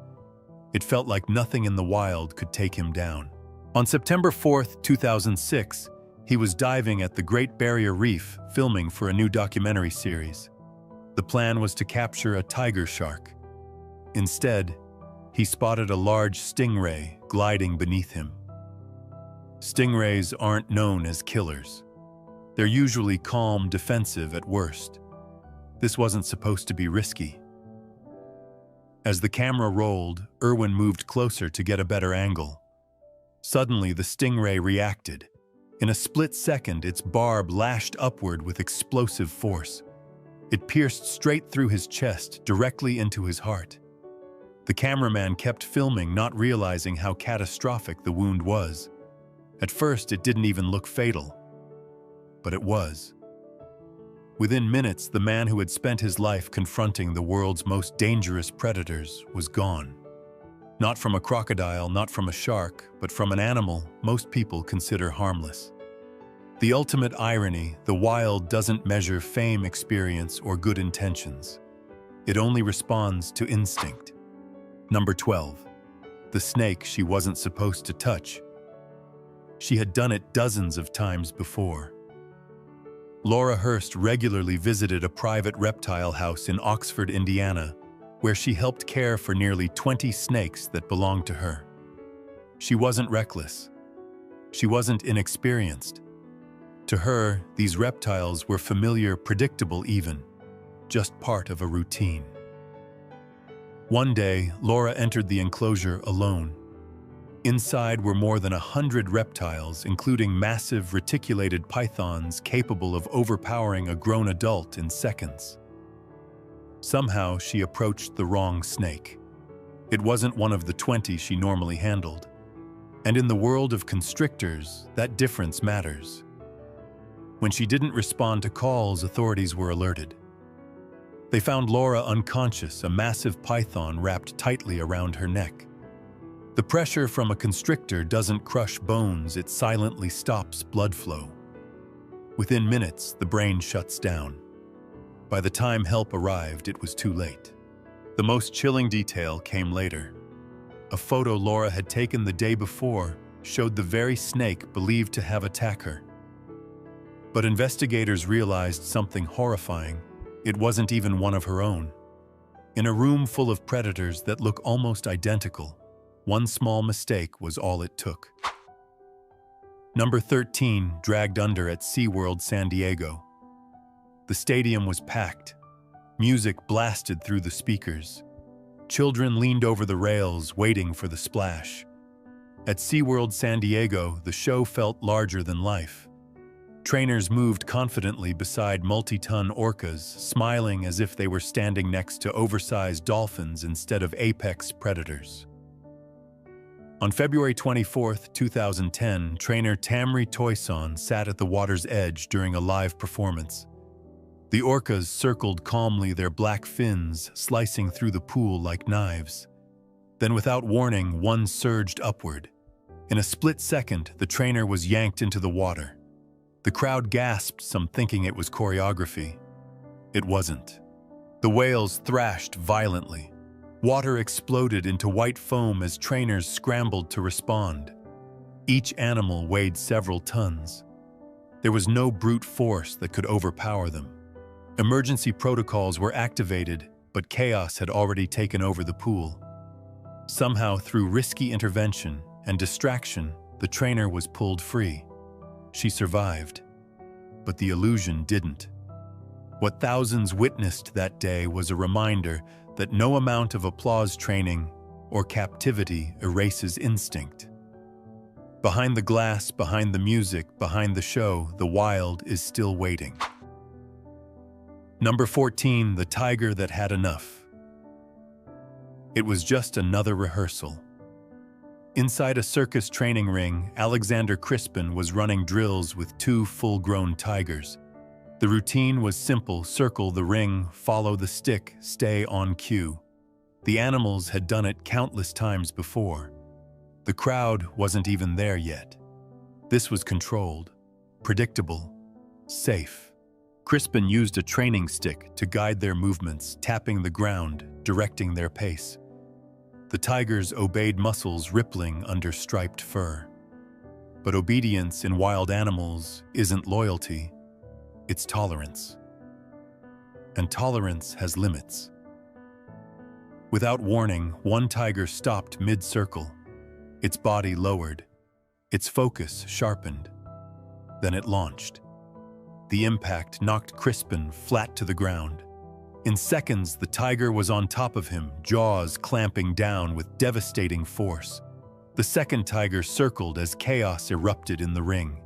It felt like nothing in the wild could take him down. On September 4, 2006, he was diving at the Great Barrier Reef, filming for a new documentary series. The plan was to capture a tiger shark. Instead, he spotted a large stingray gliding beneath him. Stingrays aren't known as killers. They're usually calm, defensive at worst. This wasn't supposed to be risky. As the camera rolled, Irwin moved closer to get a better angle. Suddenly, the stingray reacted. In a split second, its barb lashed upward with explosive force. It pierced straight through his chest, directly into his heart. The cameraman kept filming, not realizing how catastrophic the wound was. At first, it didn't even look fatal. But it was. Within minutes, the man who had spent his life confronting the world's most dangerous predators was gone. Not from a crocodile, not from a shark, but from an animal most people consider harmless. The ultimate irony, the wild doesn't measure fame, experience, or good intentions. It only responds to instinct. Number 12. The snake she wasn't supposed to touch. She had done it dozens of times before. Laura Hurst regularly visited a private reptile house in Oxford, Indiana, where she helped care for nearly 20 snakes that belonged to her. She wasn't reckless. She wasn't inexperienced. To her, these reptiles were familiar, predictable even, just part of a routine. One day, Laura entered the enclosure alone. Inside were more than 100 reptiles, including massive reticulated pythons capable of overpowering a grown adult in seconds. Somehow, she approached the wrong snake. It wasn't one of the 20 she normally handled. And in the world of constrictors, that difference matters. When she didn't respond to calls, authorities were alerted. They found Laura unconscious, a massive python wrapped tightly around her neck. The pressure from a constrictor doesn't crush bones, it silently stops blood flow. Within minutes, the brain shuts down. By the time help arrived, it was too late. The most chilling detail came later. A photo Laura had taken the day before showed the very snake believed to have attacked her. But investigators realized something horrifying. It wasn't even one of her own. In a room full of predators that look almost identical, one small mistake was all it took. Number 13 dragged under at SeaWorld San Diego. The stadium was packed. Music blasted through the speakers. Children leaned over the rails, waiting for the splash. At SeaWorld San Diego, the show felt larger than life. Trainers moved confidently beside multi-ton orcas, smiling as if they were standing next to oversized dolphins instead of apex predators. On February 24, 2010, trainer Tamri Toyson sat at the water's edge during a live performance. The orcas circled calmly, their black fins slicing through the pool like knives. Then, without warning, one surged upward. In a split second, the trainer was yanked into the water. The crowd gasped, some thinking it was choreography. It wasn't. The whales thrashed violently. Water exploded into white foam as trainers scrambled to respond. Each animal weighed several tons. There was no brute force that could overpower them. Emergency protocols were activated, but chaos had already taken over the pool. Somehow, through risky intervention and distraction, the trainer was pulled free. She survived, but the illusion didn't. What thousands witnessed that day was a reminder that no amount of applause training or captivity erases instinct. Behind the glass, behind the music, behind the show, the wild is still waiting. Number 14, the tiger that had enough. It was just another rehearsal. Inside a circus training ring, Alexander Crispin was running drills with 2 full-grown tigers. The routine was simple: circle the ring, follow the stick, stay on cue. The animals had done it countless times before. The crowd wasn't even there yet. This was controlled, predictable, safe. Crispin used a training stick to guide their movements, tapping the ground, directing their pace. The tigers obeyed, muscles rippling under striped fur. But obedience in wild animals isn't loyalty, it's tolerance. And tolerance has limits. Without warning, one tiger stopped mid-circle. Its body lowered, its focus sharpened. Then it launched. The impact knocked Crispin flat to the ground. In seconds, the tiger was on top of him, jaws clamping down with devastating force. The second tiger circled as chaos erupted in the ring.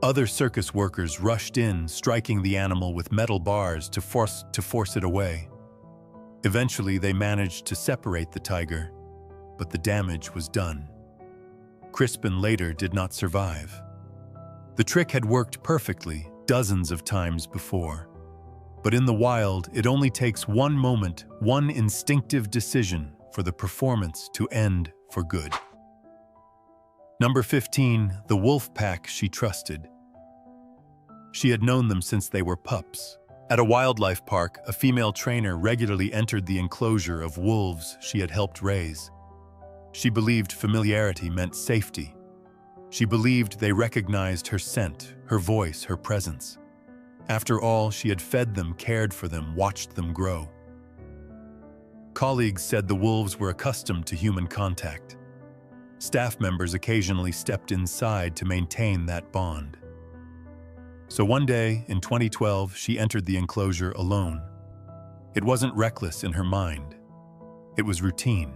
Other circus workers rushed in, striking the animal with metal bars to force it away. Eventually, they managed to separate the tiger, but the damage was done. Crispin later did not survive. The trick had worked perfectly dozens of times before. But in the wild, it only takes one moment, one instinctive decision for the performance to end for good. Number 15, the wolf pack she trusted. She had known them since they were pups. At a wildlife park, a female trainer regularly entered the enclosure of wolves she had helped raise. She believed familiarity meant safety. She believed they recognized her scent, her voice, her presence. After all, she had fed them, cared for them, watched them grow. Colleagues said the wolves were accustomed to human contact. Staff members occasionally stepped inside to maintain that bond. So one day, in 2012, she entered the enclosure alone. It wasn't reckless in her mind. It was routine.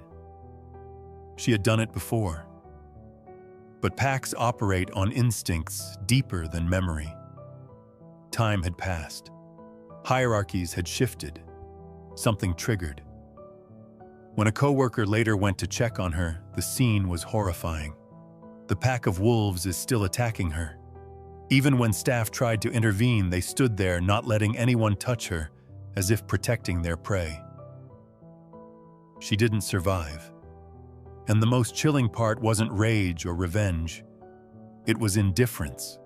She had done it before. But packs operate on instincts deeper than memory. Time had passed. Hierarchies had shifted. Something triggered. When a coworker later went to check on her, the scene was horrifying. The pack of wolves is still attacking her. Even when staff tried to intervene, they stood there, not letting anyone touch her, as if protecting their prey. She didn't survive. And the most chilling part wasn't rage or revenge. It was indifference.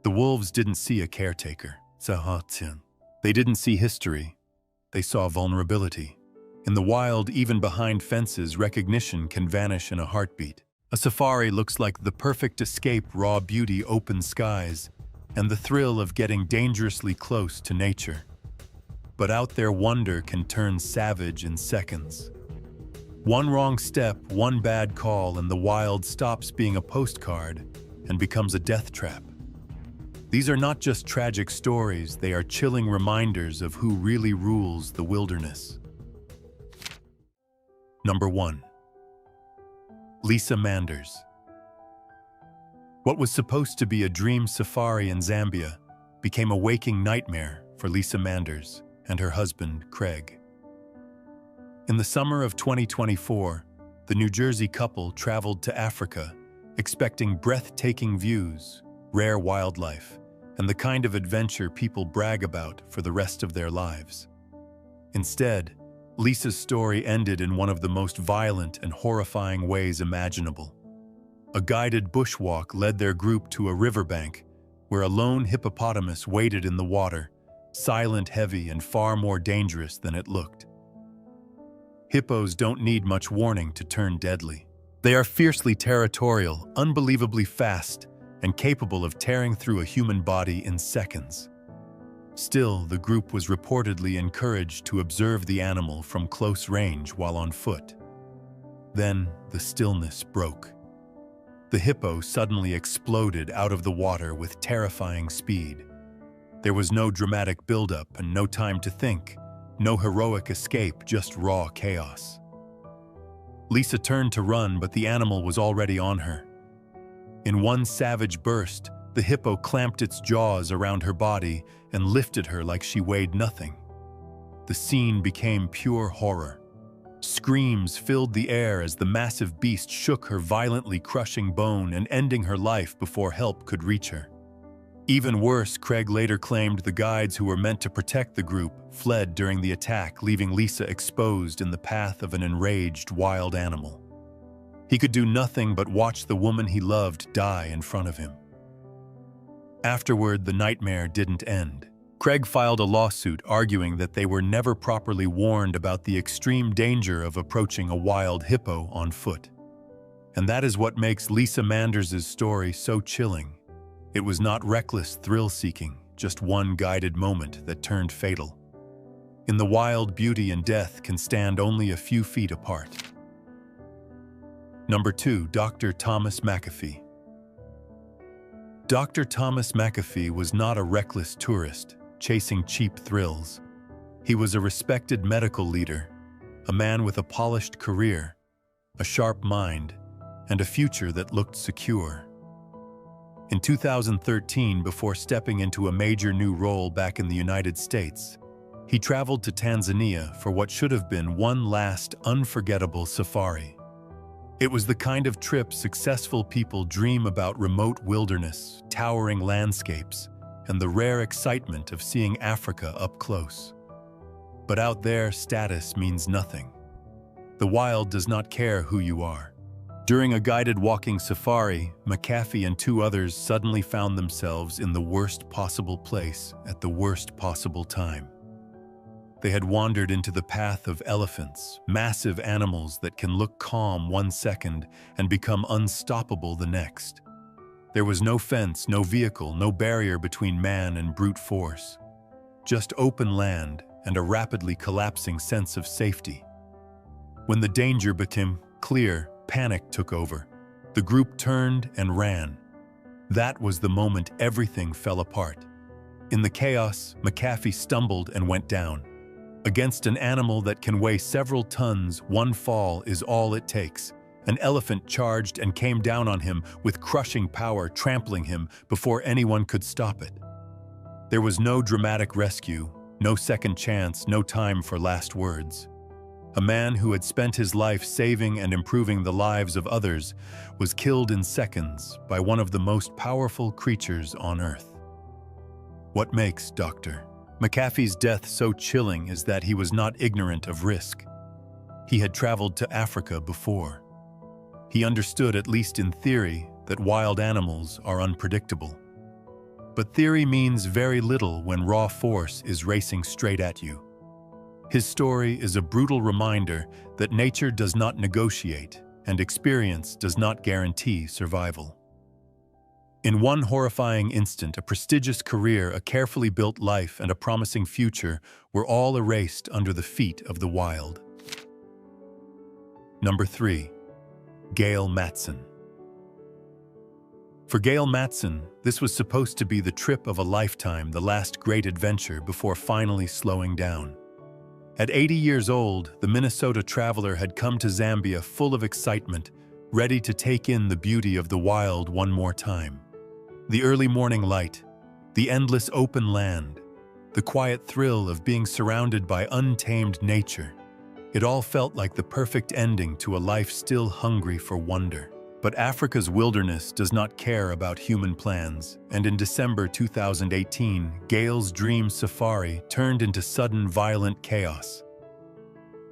The wolves didn't see a caretaker. They didn't see history. They saw vulnerability. In the wild, even behind fences, recognition can vanish in a heartbeat. A safari looks like the perfect escape, raw beauty, open skies, and the thrill of getting dangerously close to nature. But out there, wonder can turn savage in seconds. One wrong step, one bad call, and the wild stops being a postcard and becomes a death trap. These are not just tragic stories, they are chilling reminders of who really rules the wilderness. Number 1. Lisa Manders. What was supposed to be a dream safari in Zambia became a waking nightmare for Lisa Manders and her husband, Craig. In the summer of 2024, the New Jersey couple traveled to Africa, expecting breathtaking views, rare wildlife, and the kind of adventure people brag about for the rest of their lives. Instead, Lisa's story ended in one of the most violent and horrifying ways imaginable. A guided bushwalk led their group to a riverbank where a lone hippopotamus waded in the water, silent, heavy, and far more dangerous than it looked. Hippos don't need much warning to turn deadly. They are fiercely territorial, unbelievably fast, and capable of tearing through a human body in seconds. Still, the group was reportedly encouraged to observe the animal from close range while on foot. Then, the stillness broke. The hippo suddenly exploded out of the water with terrifying speed. There was no dramatic buildup and no time to think, no heroic escape, just raw chaos. Lisa turned to run, but the animal was already on her. In one savage burst, the hippo clamped its jaws around her body and lifted her like she weighed nothing. The scene became pure horror. Screams filled the air as the massive beast shook her, violently crushing bone and ending her life before help could reach her. Even worse, Craig later claimed the guides who were meant to protect the group fled during the attack, leaving Lisa exposed in the path of an enraged wild animal. He could do nothing but watch the woman he loved die in front of him. Afterward, the nightmare didn't end. Craig filed a lawsuit arguing that they were never properly warned about the extreme danger of approaching a wild hippo on foot. And that is what makes Lisa Manders' story so chilling. It was not reckless thrill-seeking, just one guided moment that turned fatal. In the wild, beauty and death can stand only a few feet apart. Number 2, Dr. Thomas McAfee. Dr. Thomas McAfee was not a reckless tourist chasing cheap thrills. He was a respected medical leader, a man with a polished career, a sharp mind, and a future that looked secure. In 2013, before stepping into a major new role back in the United States, he traveled to Tanzania for what should have been one last unforgettable safari. It was the kind of trip successful people dream about: remote wilderness, towering landscapes, and the rare excitement of seeing Africa up close. But out there, status means nothing. The wild does not care who you are. During a guided walking safari, McAfee and 2 others suddenly found themselves in the worst possible place at the worst possible time. They had wandered into the path of elephants, massive animals that can look calm one second and become unstoppable the next. There was no fence, no vehicle, no barrier between man and brute force. Just open land and a rapidly collapsing sense of safety. When the danger became clear, panic took over. The group turned and ran. That was the moment everything fell apart. In the chaos, McAfee stumbled and went down. Against an animal that can weigh several tons, one fall is all it takes. An elephant charged and came down on him with crushing power, trampling him before anyone could stop it. There was no dramatic rescue, no second chance, no time for last words. A man who had spent his life saving and improving the lives of others was killed in seconds by one of the most powerful creatures on Earth. What makes Dr. McAfee's death so chilling is that he was not ignorant of risk. He had traveled to Africa before. He understood, at least in theory, that wild animals are unpredictable. But theory means very little when raw force is racing straight at you. His story is a brutal reminder that nature does not negotiate and experience does not guarantee survival. In one horrifying instant, a prestigious career, a carefully built life, and a promising future were all erased under the feet of the wild. Number 3. Gail Matson. For Gail Matson, this was supposed to be the trip of a lifetime, the last great adventure before finally slowing down. At 80 years old, the Minnesota traveler had come to Zambia full of excitement, ready to take in the beauty of the wild one more time. The early morning light, the endless open land, the quiet thrill of being surrounded by untamed nature. It all felt like the perfect ending to a life still hungry for wonder. But Africa's wilderness does not care about human plans, and in December 2018, Gail's dream safari turned into sudden violent chaos.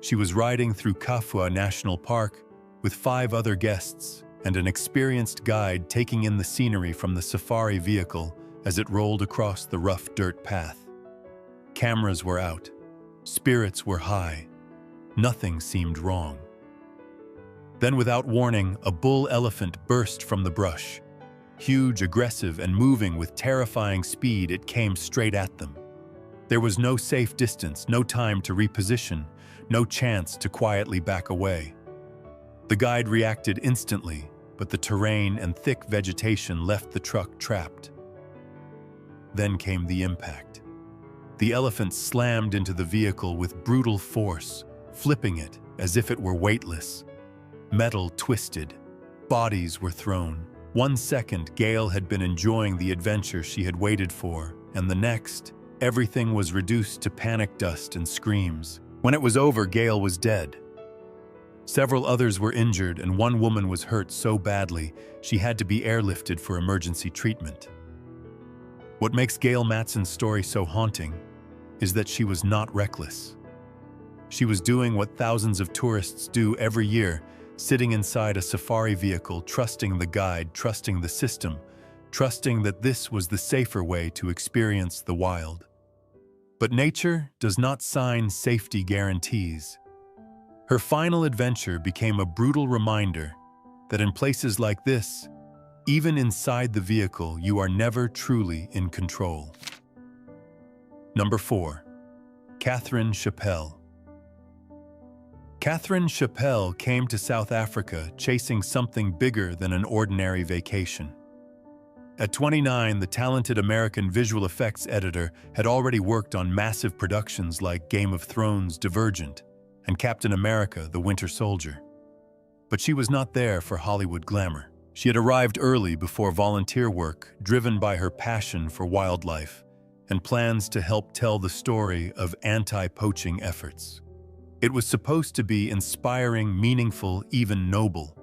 She was riding through Kafua National Park with 5 other guests and an experienced guide taking in the scenery from the safari vehicle as it rolled across the rough dirt path. Cameras were out. Spirits were high. Nothing seemed wrong. Then, without warning, a bull elephant burst from the brush. Huge, aggressive, and moving with terrifying speed, it came straight at them. There was no safe distance, no time to reposition, no chance to quietly back away. The guide reacted instantly, but the terrain and thick vegetation left the truck trapped. Then came the impact. The elephant slammed into the vehicle with brutal force, flipping it as if it were weightless. Metal twisted. Bodies were thrown. 1 second, Gail had been enjoying the adventure she had waited for, and the next, everything was reduced to panic dust and screams. When it was over, Gail was dead. Several others were injured, and one woman was hurt so badly she had to be airlifted for emergency treatment. What makes Gail Matson's story so haunting is that she was not reckless. She was doing what thousands of tourists do every year, sitting inside a safari vehicle, trusting the guide, trusting the system, trusting that this was the safer way to experience the wild. But nature does not sign safety guarantees. Her final adventure became a brutal reminder that in places like this, even inside the vehicle, you are never truly in control. Number 4. Catherine Chappell. Catherine Chappell came to South Africa chasing something bigger than an ordinary vacation. At 29, the talented American visual effects editor had already worked on massive productions like Game of Thrones, Divergent, and Captain America, the Winter Soldier. But she was not there for Hollywood glamour. She had arrived early before volunteer work, driven by her passion for wildlife and plans to help tell the story of anti-poaching efforts. It was supposed to be inspiring, meaningful, even noble.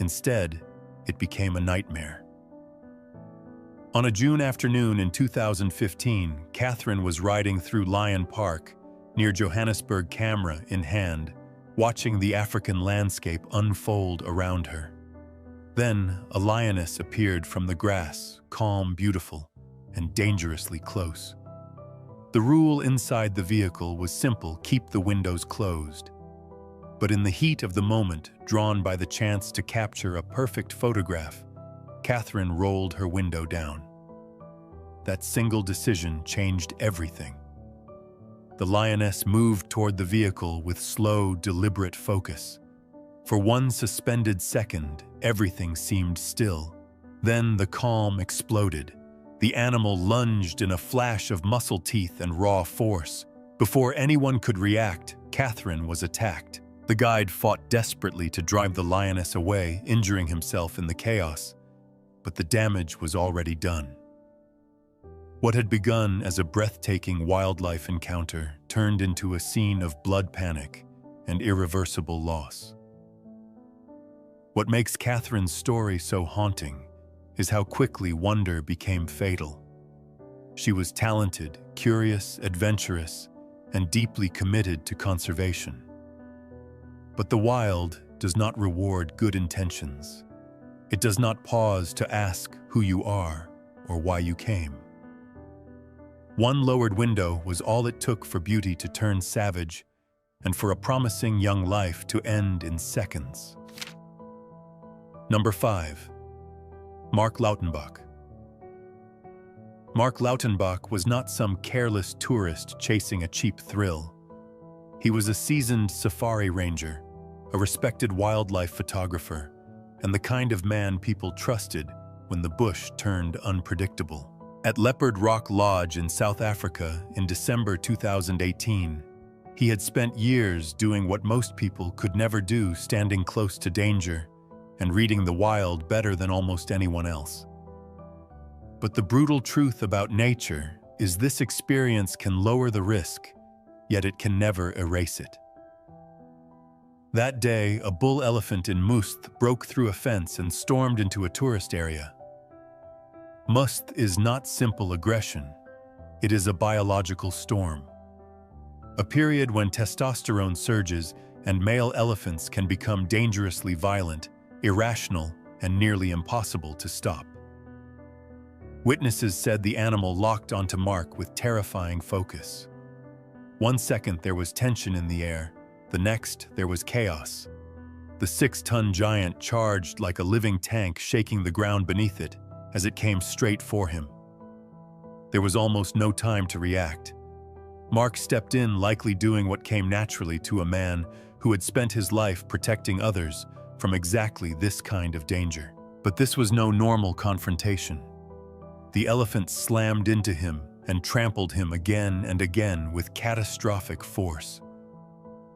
Instead, it became a nightmare. On a June afternoon in 2015, Catherine was riding through Lion Park, near Johannesburg, camera in hand, watching the African landscape unfold around her. Then, a lioness appeared from the grass, calm, beautiful, and dangerously close. The rule inside the vehicle was simple: keep the windows closed. But in the heat of the moment, drawn by the chance to capture a perfect photograph, Catherine rolled her window down. That single decision changed everything. The lioness moved toward the vehicle with slow, deliberate focus. For one suspended second, everything seemed still. Then the calm exploded. The animal lunged in a flash of muscle teeth and raw force. Before anyone could react, Catherine was attacked. The guide fought desperately to drive the lioness away, injuring himself in the chaos. But the damage was already done. What had begun as a breathtaking wildlife encounter turned into a scene of blood panic and irreversible loss. What makes Catherine's story so haunting is how quickly wonder became fatal. She was talented, curious, adventurous, and deeply committed to conservation. But the wild does not reward good intentions. It does not pause to ask who you are or why you came. One lowered window was all it took for beauty to turn savage and for a promising young life to end in seconds. Number 5. Mark Lautenbach. Mark Lautenbach was not some careless tourist chasing a cheap thrill. He was a seasoned safari ranger, a respected wildlife photographer, and the kind of man people trusted when the bush turned unpredictable. At Leopard Rock Lodge in South Africa in December 2018, he had spent years doing what most people could never do, standing close to danger and reading the wild better than almost anyone else. But the brutal truth about nature is this experience can lower the risk, yet it can never erase it. That day, a bull elephant in Must broke through a fence and stormed into a tourist area. Must is not simple aggression. It is a biological storm. A period when testosterone surges and male elephants can become dangerously violent, irrational, and nearly impossible to stop. Witnesses said the animal locked onto Mark with terrifying focus. One second there was tension in the air, the next there was chaos. The 6-ton giant charged like a living tank, shaking the ground beneath it as it came straight for him. There was almost no time to react. Mark stepped in, likely doing what came naturally to a man who had spent his life protecting others from exactly this kind of danger. But this was no normal confrontation. The elephant slammed into him and trampled him again and again with catastrophic force.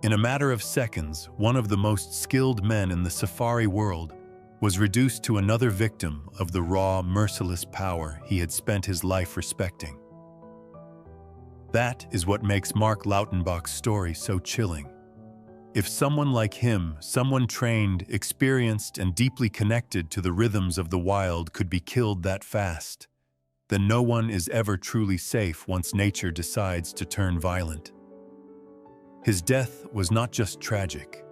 In a matter of seconds, one of the most skilled men in the safari world was reduced to another victim of the raw, merciless power he had spent his life respecting. That is what makes Mark Lautenbach's story so chilling. If someone like him, someone trained, experienced, and deeply connected to the rhythms of the wild, could be killed that fast, then no one is ever truly safe once nature decides to turn violent. His death was not just tragic.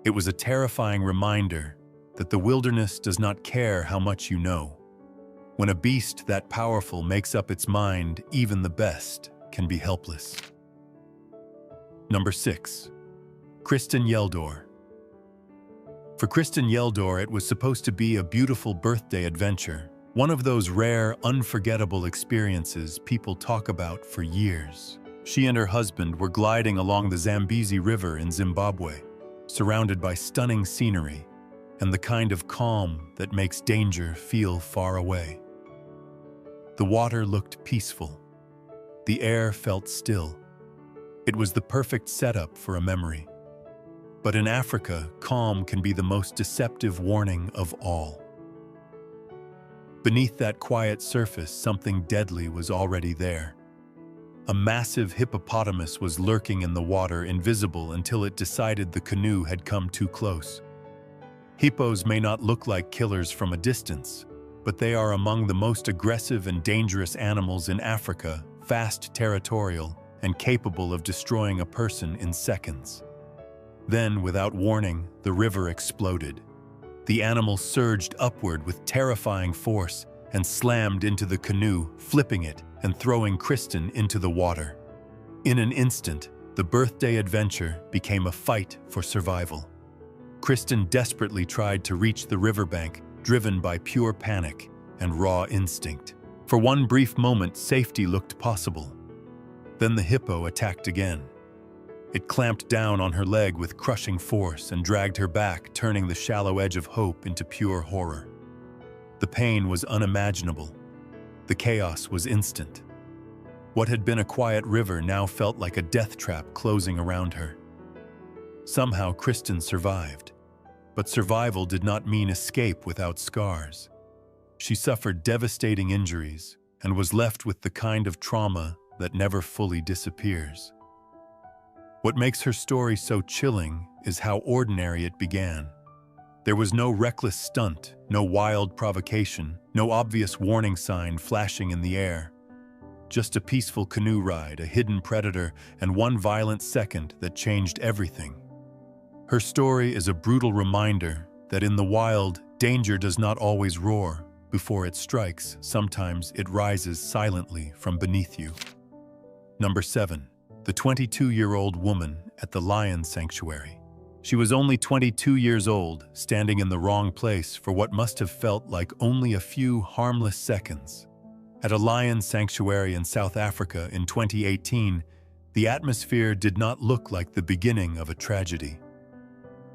It was a terrifying reminder that the wilderness does not care how much you know. When a beast that powerful makes up its mind, even the best can be helpless. Number 6. Kristen Yeldor. For Kristen Yeldor, it was supposed to be a beautiful birthday adventure, one of those rare, unforgettable experiences people talk about for years. She and her husband were gliding along the Zambezi River in Zimbabwe, surrounded by stunning scenery and the kind of calm that makes danger feel far away. The water looked peaceful. The air felt still. It was the perfect setup for a memory. But in Africa, calm can be the most deceptive warning of all. Beneath that quiet surface, something deadly was already there. A massive hippopotamus was lurking in the water, invisible until it decided the canoe had come too close. Hippos may not look like killers from a distance, but they are among the most aggressive and dangerous animals in Africa, fast, territorial, and capable of destroying a person in seconds. Then, without warning, the river exploded. The animal surged upward with terrifying force and slammed into the canoe, flipping it and throwing Kristen into the water. In an instant, the birthday adventure became a fight for survival. Kristen desperately tried to reach the riverbank, driven by pure panic and raw instinct. For one brief moment, safety looked possible. Then the hippo attacked again. It clamped down on her leg with crushing force and dragged her back, turning the shallow edge of hope into pure horror. The pain was unimaginable. The chaos was instant. What had been a quiet river now felt like a death trap closing around her. Somehow Kristen survived, but survival did not mean escape without scars. She suffered devastating injuries and was left with the kind of trauma that never fully disappears. What makes her story so chilling is how ordinary it began. There was no reckless stunt, no wild provocation, no obvious warning sign flashing in the air. Just a peaceful canoe ride, a hidden predator, and one violent second that changed everything. Her story is a brutal reminder that in the wild, danger does not always roar. Before it strikes, sometimes it rises silently from beneath you. Number 7. The 22-year-old woman at the lion sanctuary. She was only 22 years old, standing in the wrong place for what must have felt like only a few harmless seconds. At a lion sanctuary in South Africa in 2018, the atmosphere did not look like the beginning of a tragedy.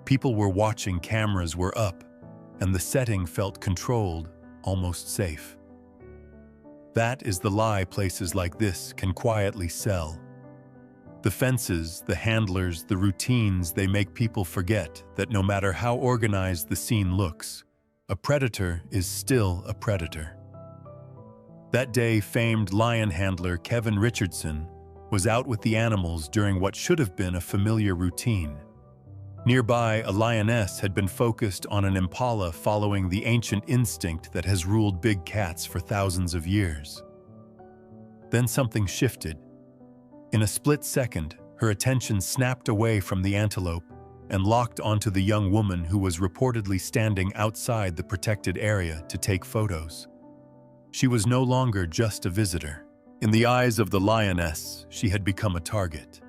People were watching, cameras were up, and the setting felt controlled, almost safe. That is the lie places like this can quietly sell. The fences, the handlers, the routines, they make people forget that no matter how organized the scene looks, a predator is still a predator. That day, famed lion handler Kevin Richardson was out with the animals during what should have been a familiar routine. Nearby, a lioness had been focused on an impala, following the ancient instinct that has ruled big cats for thousands of years. Then something shifted. In a split second, her attention snapped away from the antelope and locked onto the young woman who was reportedly standing outside the protected area to take photos. She was no longer just a visitor. In the eyes of the lioness, she had become a target.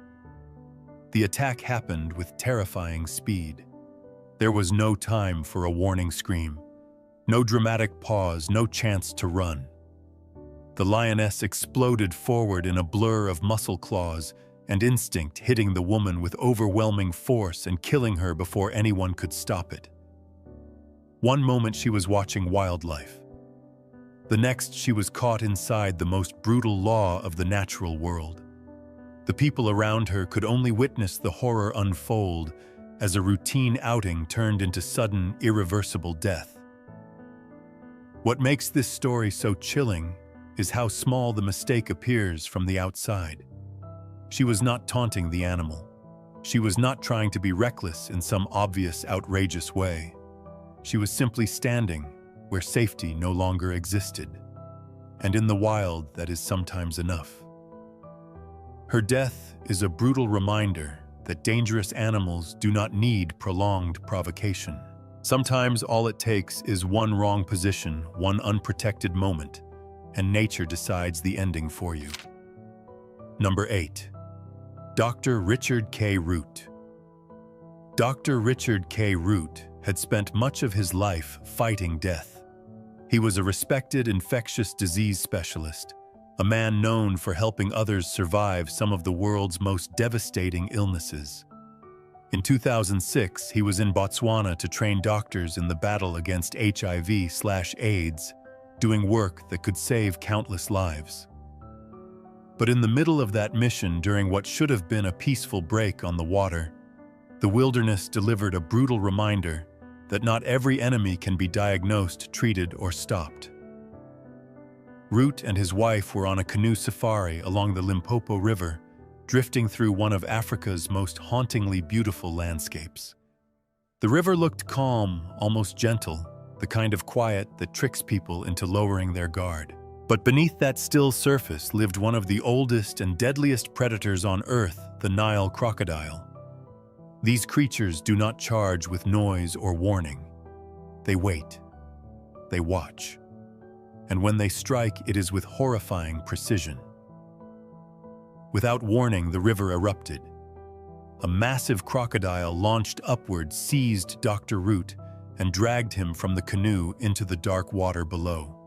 The attack happened with terrifying speed. There was no time for a warning scream, no dramatic pause, no chance to run. The lioness exploded forward in a blur of muscle claws and instinct, hitting the woman with overwhelming force and killing her before anyone could stop it. One moment she was watching wildlife. The next she was caught inside the most brutal law of the natural world. The people around her could only witness the horror unfold as a routine outing turned into sudden, irreversible death. What makes this story so chilling is how small the mistake appears from the outside. She was not taunting the animal. She was not trying to be reckless in some obvious, outrageous way. She was simply standing where safety no longer existed. and in the wild that is sometimes enough. Her death is a brutal reminder that dangerous animals do not need prolonged provocation. Sometimes all it takes is one wrong position, one unprotected moment, and nature decides the ending for you. Number 8. Dr. Richard K. Root. Dr. Richard K. Root had spent much of his life fighting death. He was a respected infectious disease specialist, a man known for helping others survive some of the world's most devastating illnesses. In 2006, he was in Botswana to train doctors in the battle against HIV/AIDS, doing work that could save countless lives. But in the middle of that mission, during what should have been a peaceful break on the water, the wilderness delivered a brutal reminder that not every enemy can be diagnosed, treated, or stopped. Root and his wife were on a canoe safari along the Limpopo River, drifting through one of Africa's most hauntingly beautiful landscapes. The river looked calm, almost gentle, the kind of quiet that tricks people into lowering their guard. But beneath that still surface lived one of the oldest and deadliest predators on Earth, the Nile crocodile. These creatures do not charge with noise or warning. They wait. They watch. And when they strike, it is with horrifying precision. Without warning, the river erupted. A massive crocodile launched upward, seized Dr. Root, and dragged him from the canoe into the dark water below.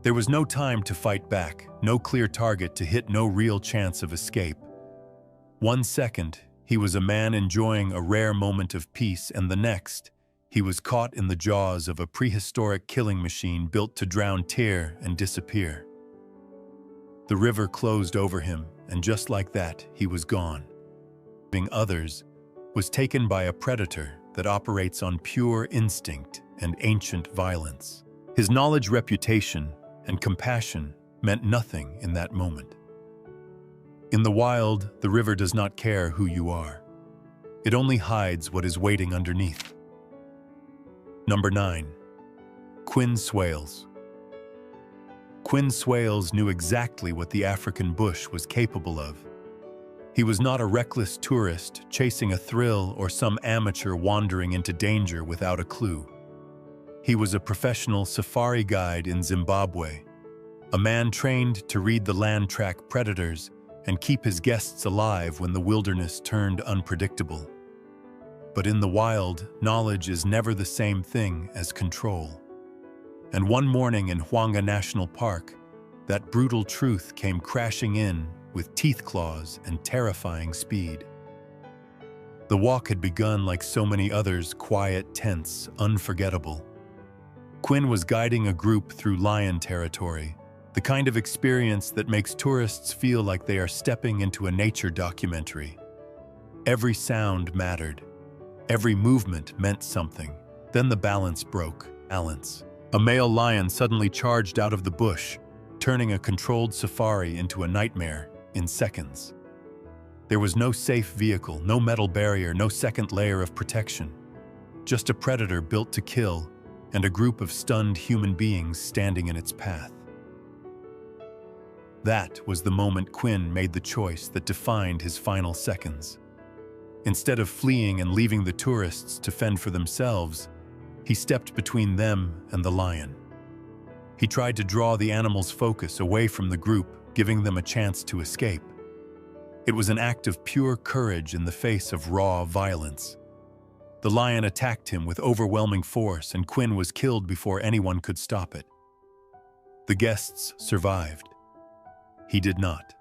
There was no time to fight back, no clear target to hit, no real chance of escape. 1 second, he was a man enjoying a rare moment of peace, and the next, he was caught in the jaws of a prehistoric killing machine built to drown, tear, and disappear. The river closed over him, and just like that, he was gone. Saving others was taken by a predator that operates on pure instinct and ancient violence. His knowledge, reputation, and compassion meant nothing in that moment. In the wild, the river does not care who you are. It only hides what is waiting underneath. Number 9. Quinn Swales. Quinn Swales knew exactly what the African bush was capable of. He was not a reckless tourist chasing a thrill or some amateur wandering into danger without a clue. He was a professional safari guide in Zimbabwe, a man trained to read the land, track predators, and keep his guests alive when the wilderness turned unpredictable. But in the wild, knowledge is never the same thing as control. And one morning in Hwanga National Park, that brutal truth came crashing in with teeth claws and terrifying speed. The walk had begun like so many others, quiet, tense, unforgettable. Quinn was guiding a group through lion territory, the kind of experience that makes tourists feel like they are stepping into a nature documentary. Every sound mattered. Every movement meant something. Then the balance broke. Balance. A male lion suddenly charged out of the bush, turning a controlled safari into a nightmare in seconds. There was no safe vehicle, no metal barrier, no second layer of protection. Just a predator built to kill and a group of stunned human beings standing in its path. That was the moment Quinn made the choice that defined his final seconds. Instead of fleeing and leaving the tourists to fend for themselves, he stepped between them and the lion. He tried to draw the animal's focus away from the group, giving them a chance to escape. It was an act of pure courage in the face of raw violence. The lion attacked him with overwhelming force, and Quinn was killed before anyone could stop it. The guests survived. He did not.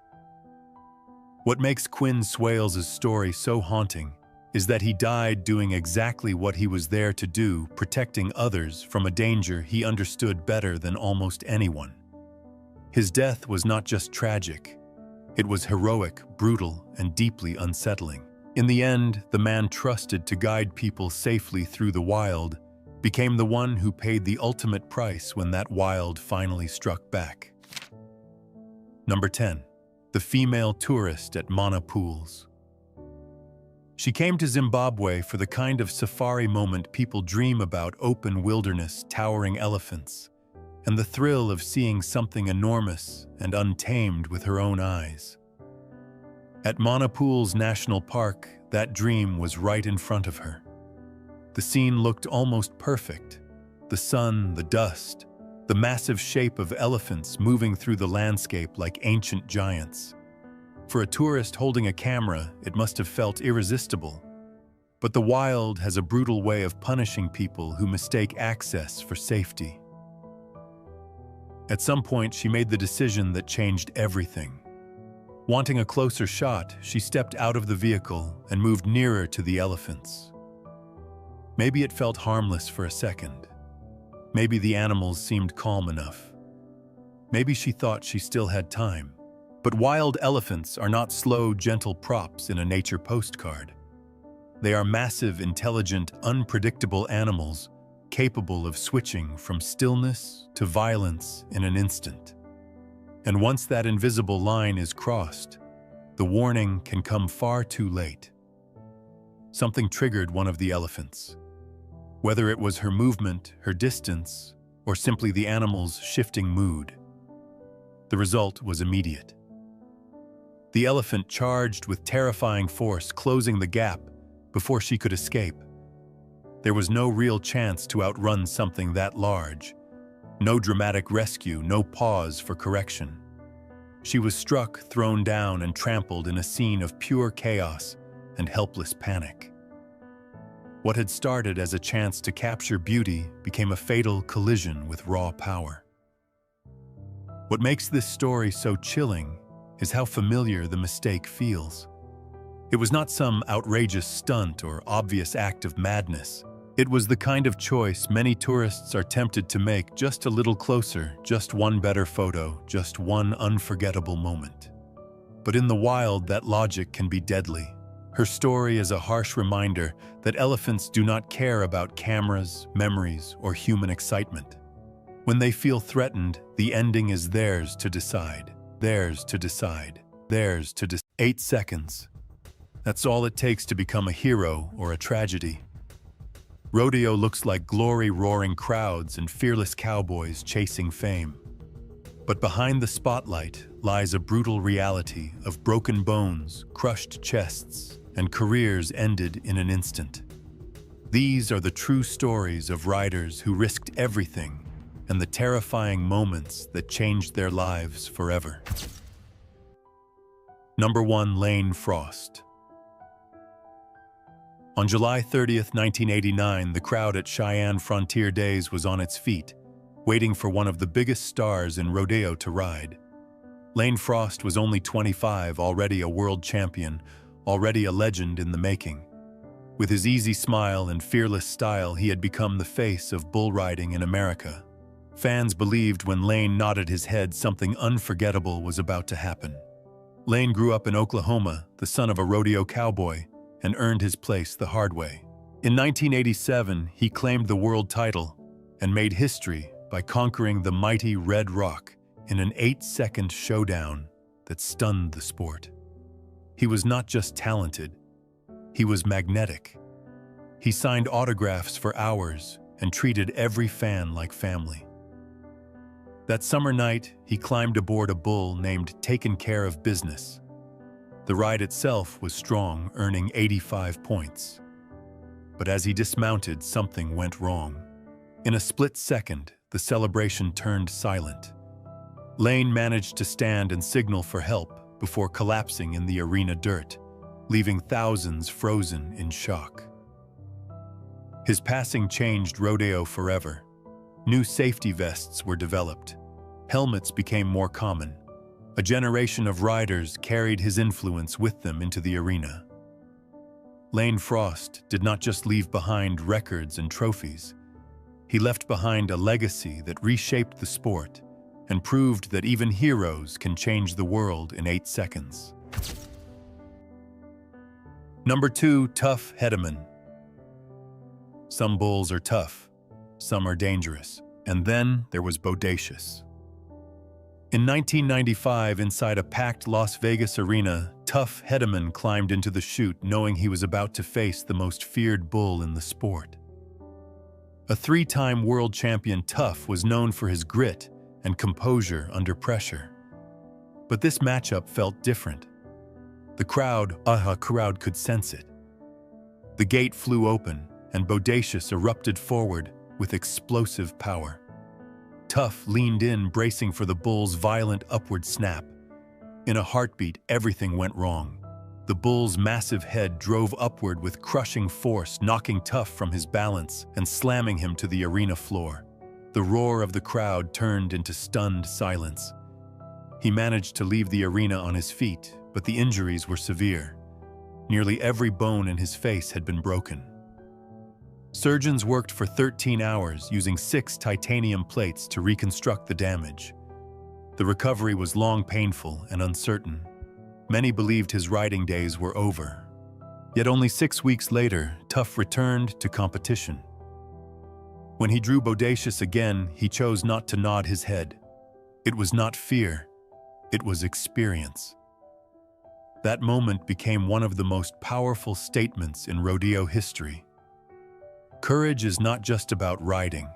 What makes Quinn Swales' story so haunting is that he died doing exactly what he was there to do, protecting others from a danger he understood better than almost anyone. His death was not just tragic. It was heroic, brutal, and deeply unsettling. In the end, the man trusted to guide people safely through the wild became the one who paid the ultimate price when that wild finally struck back. Number 10. The female tourist at Mana Pools. She came to Zimbabwe for the kind of safari moment people dream about: open wilderness, towering elephants, and the thrill of seeing something enormous and untamed with her own eyes. At Monopools National Park, that dream was right in front of her. The scene looked almost perfect. The sun, the dust, the massive shape of elephants moving through the landscape like ancient giants. For a tourist holding a camera, it must have felt irresistible. But the wild has a brutal way of punishing people who mistake access for safety. At some point, she made the decision that changed everything. Wanting a closer shot, she stepped out of the vehicle and moved nearer to the elephants. Maybe it felt harmless for a second. Maybe the animals seemed calm enough. Maybe she thought she still had time. But wild elephants are not slow, gentle props in a nature postcard. They are massive, intelligent, unpredictable animals capable of switching from stillness to violence in an instant. And once that invisible line is crossed, the warning can come far too late. Something triggered one of the elephants. Whether it was her movement, her distance, or simply the animal's shifting mood, the result was immediate. The elephant charged with terrifying force, closing the gap before she could escape. There was no real chance to outrun something that large. No dramatic rescue, no pause for correction. She was struck, thrown down, and trampled in a scene of pure chaos and helpless panic. What had started as a chance to capture beauty became a fatal collision with raw power. What makes this story so chilling is how familiar the mistake feels. It was not some outrageous stunt or obvious act of madness. It was the kind of choice many tourists are tempted to make, just a little closer, just one better photo, just one unforgettable moment. But in the wild, that logic can be deadly. Her story is a harsh reminder that elephants do not care about cameras, memories, or human excitement. When they feel threatened, the ending is theirs to decide. Theirs to decide. Theirs to decide. 8 seconds. That's all it takes to become a hero or a tragedy. Rodeo looks like glory-roaring crowds and fearless cowboys chasing fame. But behind the spotlight lies a brutal reality of broken bones, crushed chests, and careers ended in an instant. These are the true stories of riders who risked everything and the terrifying moments that changed their lives forever. Number 1. Lane Frost. On July 30th, 1989, the crowd at Cheyenne Frontier Days was on its feet, waiting for one of the biggest stars in rodeo to ride. Lane Frost was only 25, already a world champion, already a legend in the making. With his easy smile and fearless style, he had become the face of bull riding in America. Fans believed when Lane nodded his head something unforgettable was about to happen. Lane grew up in Oklahoma, the son of a rodeo cowboy, and earned his place the hard way. In 1987, he claimed the world title and made history by conquering the mighty Red Rock in an 8-second showdown that stunned the sport. He was not just talented, he was magnetic. He signed autographs for hours and treated every fan like family. That summer night, he climbed aboard a bull named Taken Care of Business. The ride itself was strong, earning 85 points. But as he dismounted, something went wrong. In a split second, the celebration turned silent. Lane managed to stand and signal for help before collapsing in the arena dirt, leaving thousands frozen in shock. His passing changed rodeo forever. New safety vests were developed. Helmets became more common. A generation of riders carried his influence with them into the arena. Lane Frost did not just leave behind records and trophies. He left behind a legacy that reshaped the sport and proved that even heroes can change the world in 8 seconds. Number 2. Tough Hedeman. Some bulls are tough, some are dangerous, and then there was Bodacious. In 1995, inside a packed Las Vegas arena, Tough Hedeman climbed into the chute knowing he was about to face the most feared bull in the sport. A three-time world champion, Tough was known for his grit and composure under pressure. But this matchup felt different. The crowd could sense it. The gate flew open, and Bodacious erupted forward with explosive power. Tough leaned in, bracing for the bull's violent upward snap. In a heartbeat, everything went wrong. The bull's massive head drove upward with crushing force, knocking Tough from his balance and slamming him to the arena floor. The roar of the crowd turned into stunned silence. He managed to leave the arena on his feet, but the injuries were severe. Nearly every bone in his face had been broken. Surgeons worked for 13 hours using 6 titanium plates to reconstruct the damage. The recovery was long, painful, and uncertain. Many believed his riding days were over. Yet only 6 weeks later, Tough returned to competition. When he drew Bodacious again, he chose not to nod his head. It was not fear, it was experience. That moment became one of the most powerful statements in rodeo history. Courage is not just about riding.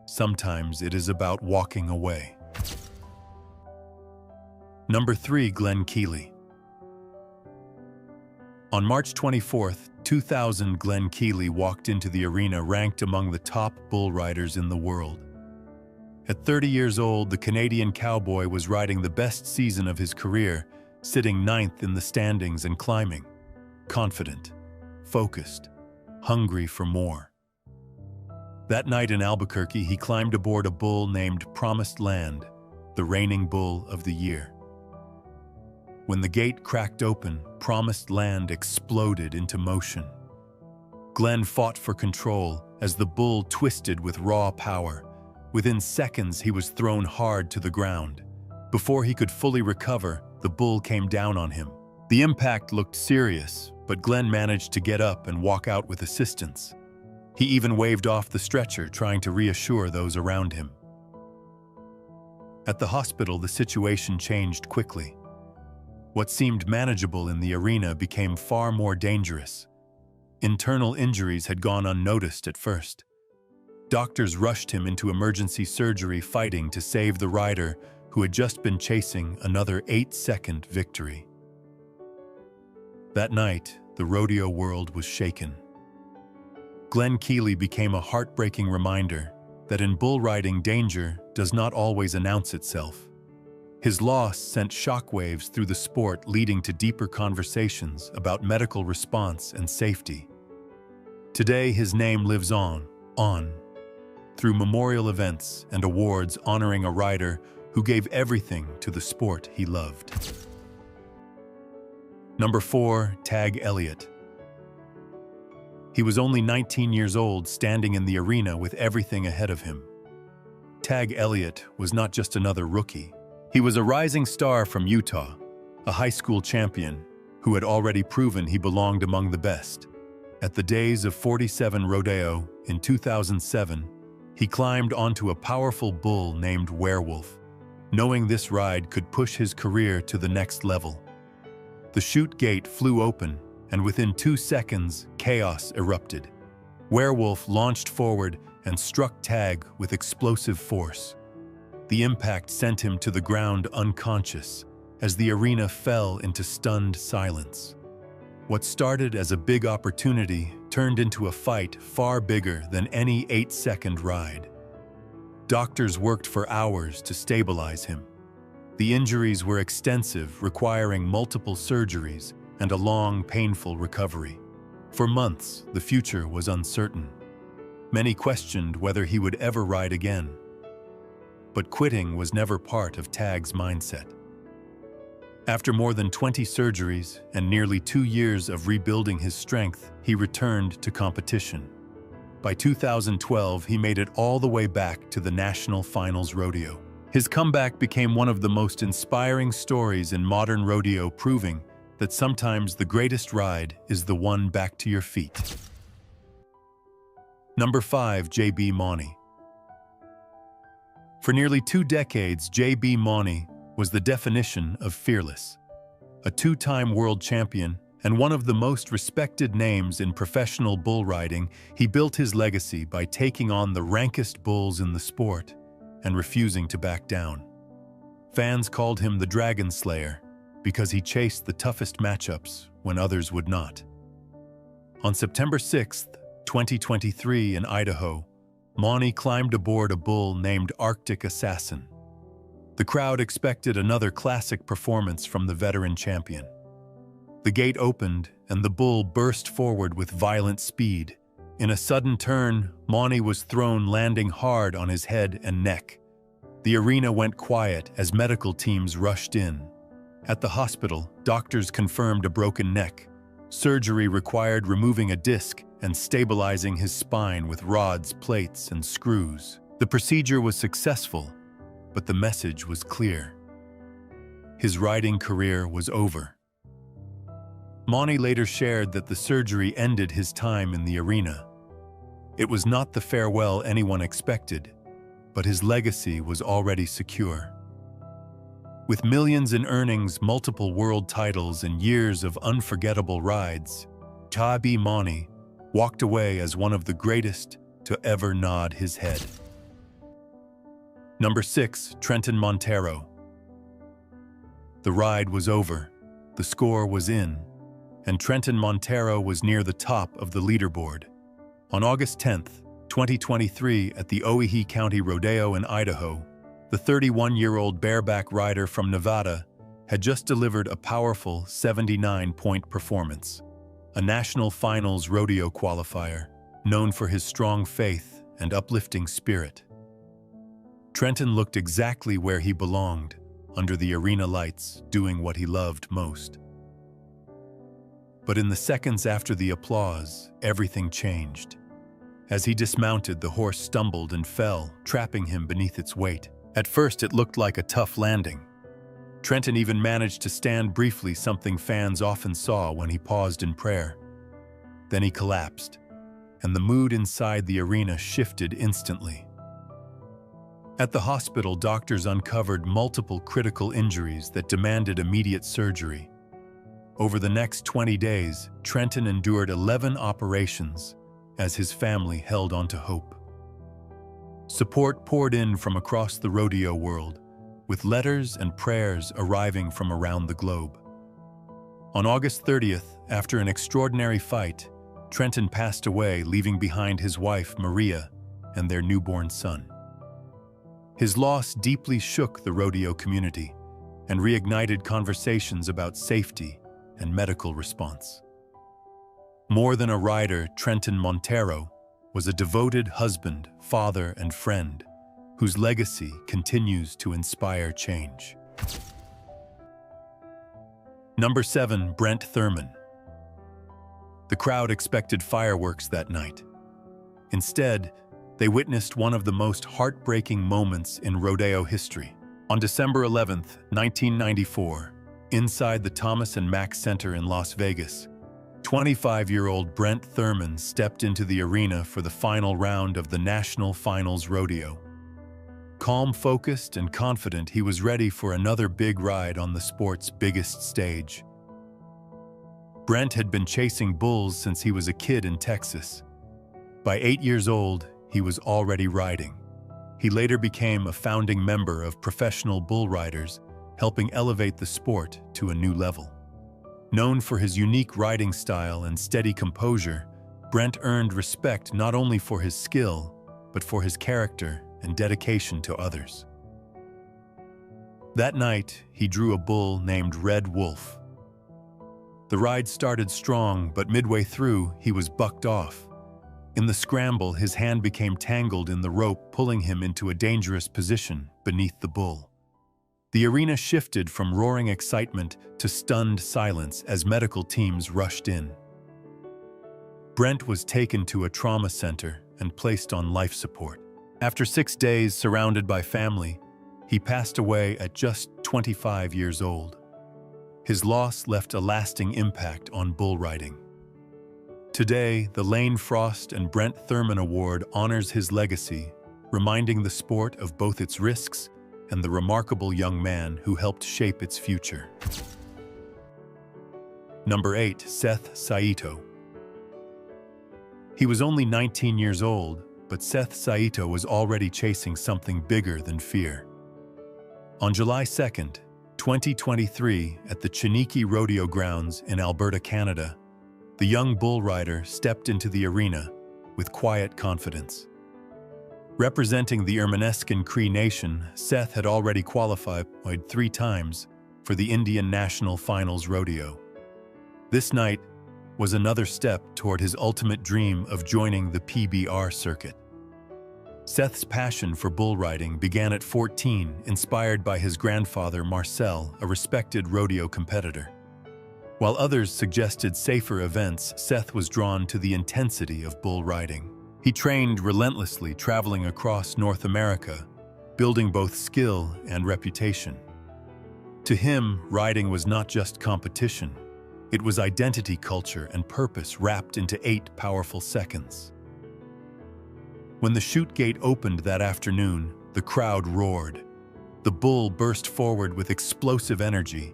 Sometimes it is about walking away. Number 3, Glenn Keeley. On March 24, 2000, Glenn Keeley walked into the arena ranked among the top bull riders in the world. At 30 years old, the Canadian cowboy was riding the best season of his career, sitting 9th in the standings and climbing. Confident, focused, hungry for more. That night in Albuquerque, he climbed aboard a bull named Promised Land, the reigning bull of the year. When the gate cracked open, Promised Land exploded into motion. Glenn fought for control as the bull twisted with raw power. Within seconds, he was thrown hard to the ground. Before he could fully recover, the bull came down on him. The impact looked serious, but Glenn managed to get up and walk out with assistance. He even waved off the stretcher, trying to reassure those around him. At the hospital, the situation changed quickly. What seemed manageable in the arena became far more dangerous. Internal injuries had gone unnoticed at first. Doctors rushed him into emergency surgery, fighting to save the rider who had just been chasing another 8-second victory. That night, the rodeo world was shaken. Glenn Keeley became a heartbreaking reminder that in bull riding, danger does not always announce itself. His loss sent shockwaves through the sport, leading to deeper conversations about medical response and safety. Today, his name lives on, through memorial events and awards honoring a rider who gave everything to the sport he loved. Number 4, Tag Elliott. He was only 19 years old, standing in the arena with everything ahead of him. Tag Elliott was not just another rookie. He was a rising star from Utah, a high school champion who had already proven he belonged among the best. At the Days of 47 Rodeo in 2007, he climbed onto a powerful bull named Werewolf, knowing this ride could push his career to the next level. The chute gate flew open, and within 2 seconds, chaos erupted. Werewolf launched forward and struck Tag with explosive force. The impact sent him to the ground unconscious as the arena fell into stunned silence. What started as a big opportunity turned into a fight far bigger than any 8-second ride. Doctors worked for hours to stabilize him. The injuries were extensive, requiring multiple surgeries and a long, painful recovery. For months, the future was uncertain. Many questioned whether he would ever ride again. But quitting was never part of Tag's mindset. After more than 20 surgeries and nearly 2 years of rebuilding his strength, he returned to competition. By 2012, he made it all the way back to the National Finals Rodeo. His comeback became one of the most inspiring stories in modern rodeo, proving that sometimes the greatest ride is the one back to your feet. Number 5, J.B. Mauney. For nearly 2 decades, J.B. Mauney was the definition of fearless. A 2-time world champion And one of the most respected names in professional bull riding, he built his legacy by taking on the rankest bulls in the sport and refusing to back down. Fans called him the Dragon Slayer because he chased the toughest matchups when others would not. On September 6, 2023 in Idaho, Monty climbed aboard a bull named Arctic Assassin. The crowd expected another classic performance from the veteran champion. The gate opened and the bull burst forward with violent speed. In a sudden turn, Monty was thrown, landing hard on his head and neck. The arena went quiet as medical teams rushed in. At the hospital, doctors confirmed a broken neck. Surgery required removing a disc and stabilizing his spine with rods, plates, and screws. The procedure was successful, but the message was clear. His riding career was over. Monty later shared that the surgery ended his time in the arena. It was not the farewell anyone expected, but his legacy was already secure. With millions in earnings, multiple world titles, and years of unforgettable rides, Tai Pubon walked away as one of the greatest to ever nod his head. Number 6, Trenton Montero. The ride was over, the score was in, and Trenton Montero was near the top of the leaderboard. On August 10, 2023, at the Owyhee County Rodeo in Idaho, the 31-year-old bareback rider from Nevada had just delivered a powerful 79-point performance, a national finals rodeo qualifier known for his strong faith and uplifting spirit. Trenton looked exactly where he belonged, under the arena lights, doing what he loved most. But in the seconds after the applause, everything changed. As he dismounted, the horse stumbled and fell, trapping him beneath its weight. At first, it looked like a tough landing. Trenton even managed to stand briefly, something fans often saw when he paused in prayer. Then he collapsed, and the mood inside the arena shifted instantly. At the hospital, doctors uncovered multiple critical injuries that demanded immediate surgery. Over the next 20 days, Trenton endured 11 operations as his family held on to hope. Support poured in from across the rodeo world, with letters and prayers arriving from around the globe. On August 30th, after an extraordinary fight, Trenton passed away, leaving behind his wife, Maria, and their newborn son. His loss deeply shook the rodeo community and reignited conversations about safety and medical response. More than a rider, Trenton Montero was a devoted husband, father, and friend whose legacy continues to inspire change. Number 7, Brent Thurman. The crowd expected fireworks that night. Instead, they witnessed one of the most heartbreaking moments in rodeo history. On December 11, 1994, inside the Thomas and Mack Center in Las Vegas, 25-year-old Brent Thurman stepped into the arena for the final round of the National Finals Rodeo. Calm, focused, and confident, he was ready for another big ride on the sport's biggest stage. Brent had been chasing bulls since he was a kid in Texas. By 8 years old, he was already riding. He later became a founding member of Professional Bull Riders, helping elevate the sport to a new level. Known for his unique riding style and steady composure, Brent earned respect not only for his skill, but for his character and dedication to others. That night, he drew a bull named Red Wolf. The ride started strong, but midway through, he was bucked off. In the scramble, his hand became tangled in the rope, pulling him into a dangerous position beneath the bull. The arena shifted from roaring excitement to stunned silence as medical teams rushed in. Brent was taken to a trauma center and placed on life support. After 6 days surrounded by family, he passed away at just 25 years old. His loss left a lasting impact on bull riding. Today, the Lane Frost and Brent Thurman Award honors his legacy, reminding the sport of both its risks and the remarkable young man who helped shape its future. Number 8. Seth Sai. He was only 19 years old, but Seth Sai was already chasing something bigger than fear. On July 2nd, 2023, at the Chiniki Rodeo Grounds in Alberta, Canada, the young bull rider stepped into the arena with quiet confidence. Representing the Erminescan Cree Nation, Seth had already qualified 3 times for the Indian National Finals Rodeo. This night was another step toward his ultimate dream of joining the PBR circuit. Seth's passion for bull riding began at 14, inspired by his grandfather Marcel, a respected rodeo competitor. While others suggested safer events, Seth was drawn to the intensity of bull riding. He trained relentlessly, traveling across North America, building both skill and reputation. To him, riding was not just competition. It was identity, culture, and purpose wrapped into 8 powerful seconds. When the chute gate opened that afternoon, the crowd roared. The bull burst forward with explosive energy.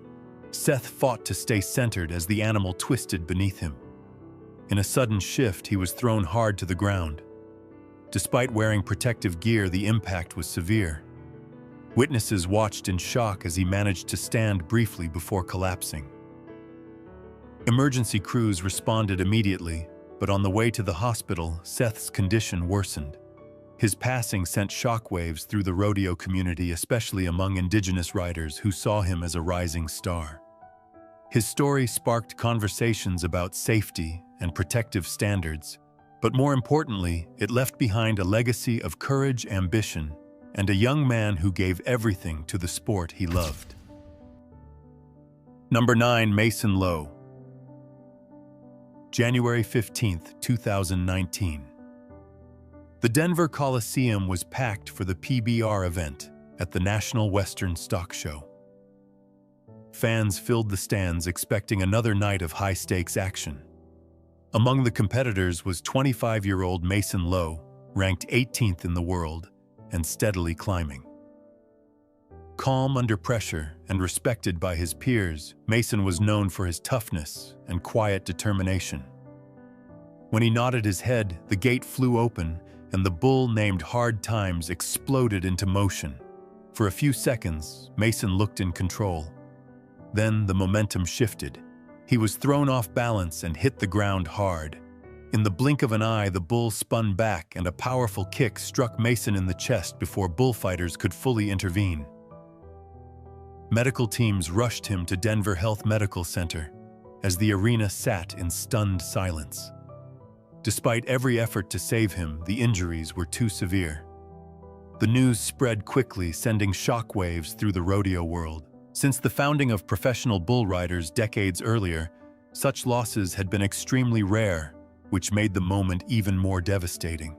Seth fought to stay centered as the animal twisted beneath him. In a sudden shift, he was thrown hard to the ground. Despite wearing protective gear, the impact was severe. Witnesses watched in shock as he managed to stand briefly before collapsing. Emergency crews responded immediately, but on the way to the hospital, Seth's condition worsened. His passing sent shockwaves through the rodeo community, especially among Indigenous riders who saw him as a rising star. His story sparked conversations about safety and protective standards, but more importantly, it left behind a legacy of courage, ambition, and a young man who gave everything to the sport he loved. Number 9. Mason Lowe. January 15, 2019. The Denver Coliseum was packed for the PBR event at the National Western Stock Show. Fans filled the stands expecting another night of high-stakes action. Among the competitors was 25-year-old Mason Lowe, ranked 18th in the world and steadily climbing. Calm under pressure and respected by his peers, Mason was known for his toughness and quiet determination. When he nodded his head, the gate flew open and the bull named Hard Times exploded into motion. For a few seconds, Mason looked in control. Then the momentum shifted. He was thrown off balance and hit the ground hard. In the blink of an eye, the bull spun back and a powerful kick struck Mason in the chest before bullfighters could fully intervene. Medical teams rushed him to Denver Health Medical Center as the arena sat in stunned silence. Despite every effort to save him, the injuries were too severe. The news spread quickly, sending shockwaves through the rodeo world. Since the founding of professional bull riders decades earlier, such losses had been extremely rare, which made the moment even more devastating.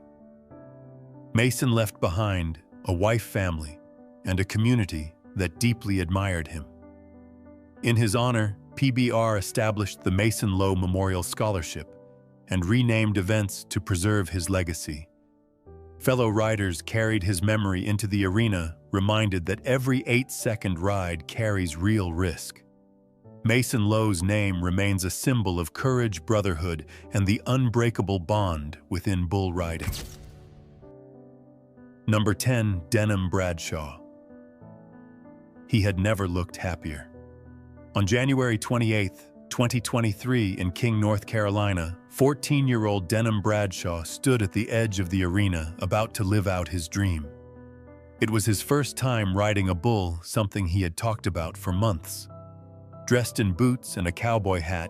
Mason left behind a wife, family, and a community that deeply admired him. In his honor, PBR established the Mason Lowe Memorial Scholarship and renamed events to preserve his legacy. Fellow riders carried his memory into the arena, reminded that every 8-second ride carries real risk. Mason Lowe's name remains a symbol of courage, brotherhood, and the unbreakable bond within bull riding. Number 10. Denim Bradshaw. He had never looked happier. On January 28, 2023, in King, North Carolina, 14-year-old Denim Bradshaw stood at the edge of the arena, about to live out his dream. It was his first time riding a bull, something he had talked about for months. Dressed in boots and a cowboy hat,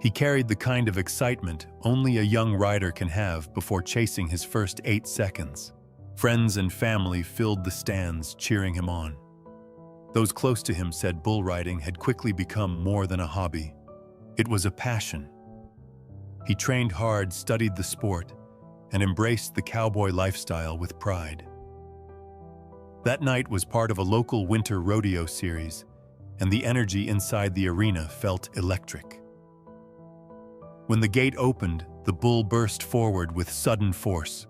he carried the kind of excitement only a young rider can have before chasing his first 8 seconds. Friends and family filled the stands, cheering him on. Those close to him said bull riding had quickly become more than a hobby. It was a passion. He trained hard, studied the sport, and embraced the cowboy lifestyle with pride. That night was part of a local winter rodeo series, and the energy inside the arena felt electric. When the gate opened, the bull burst forward with sudden force.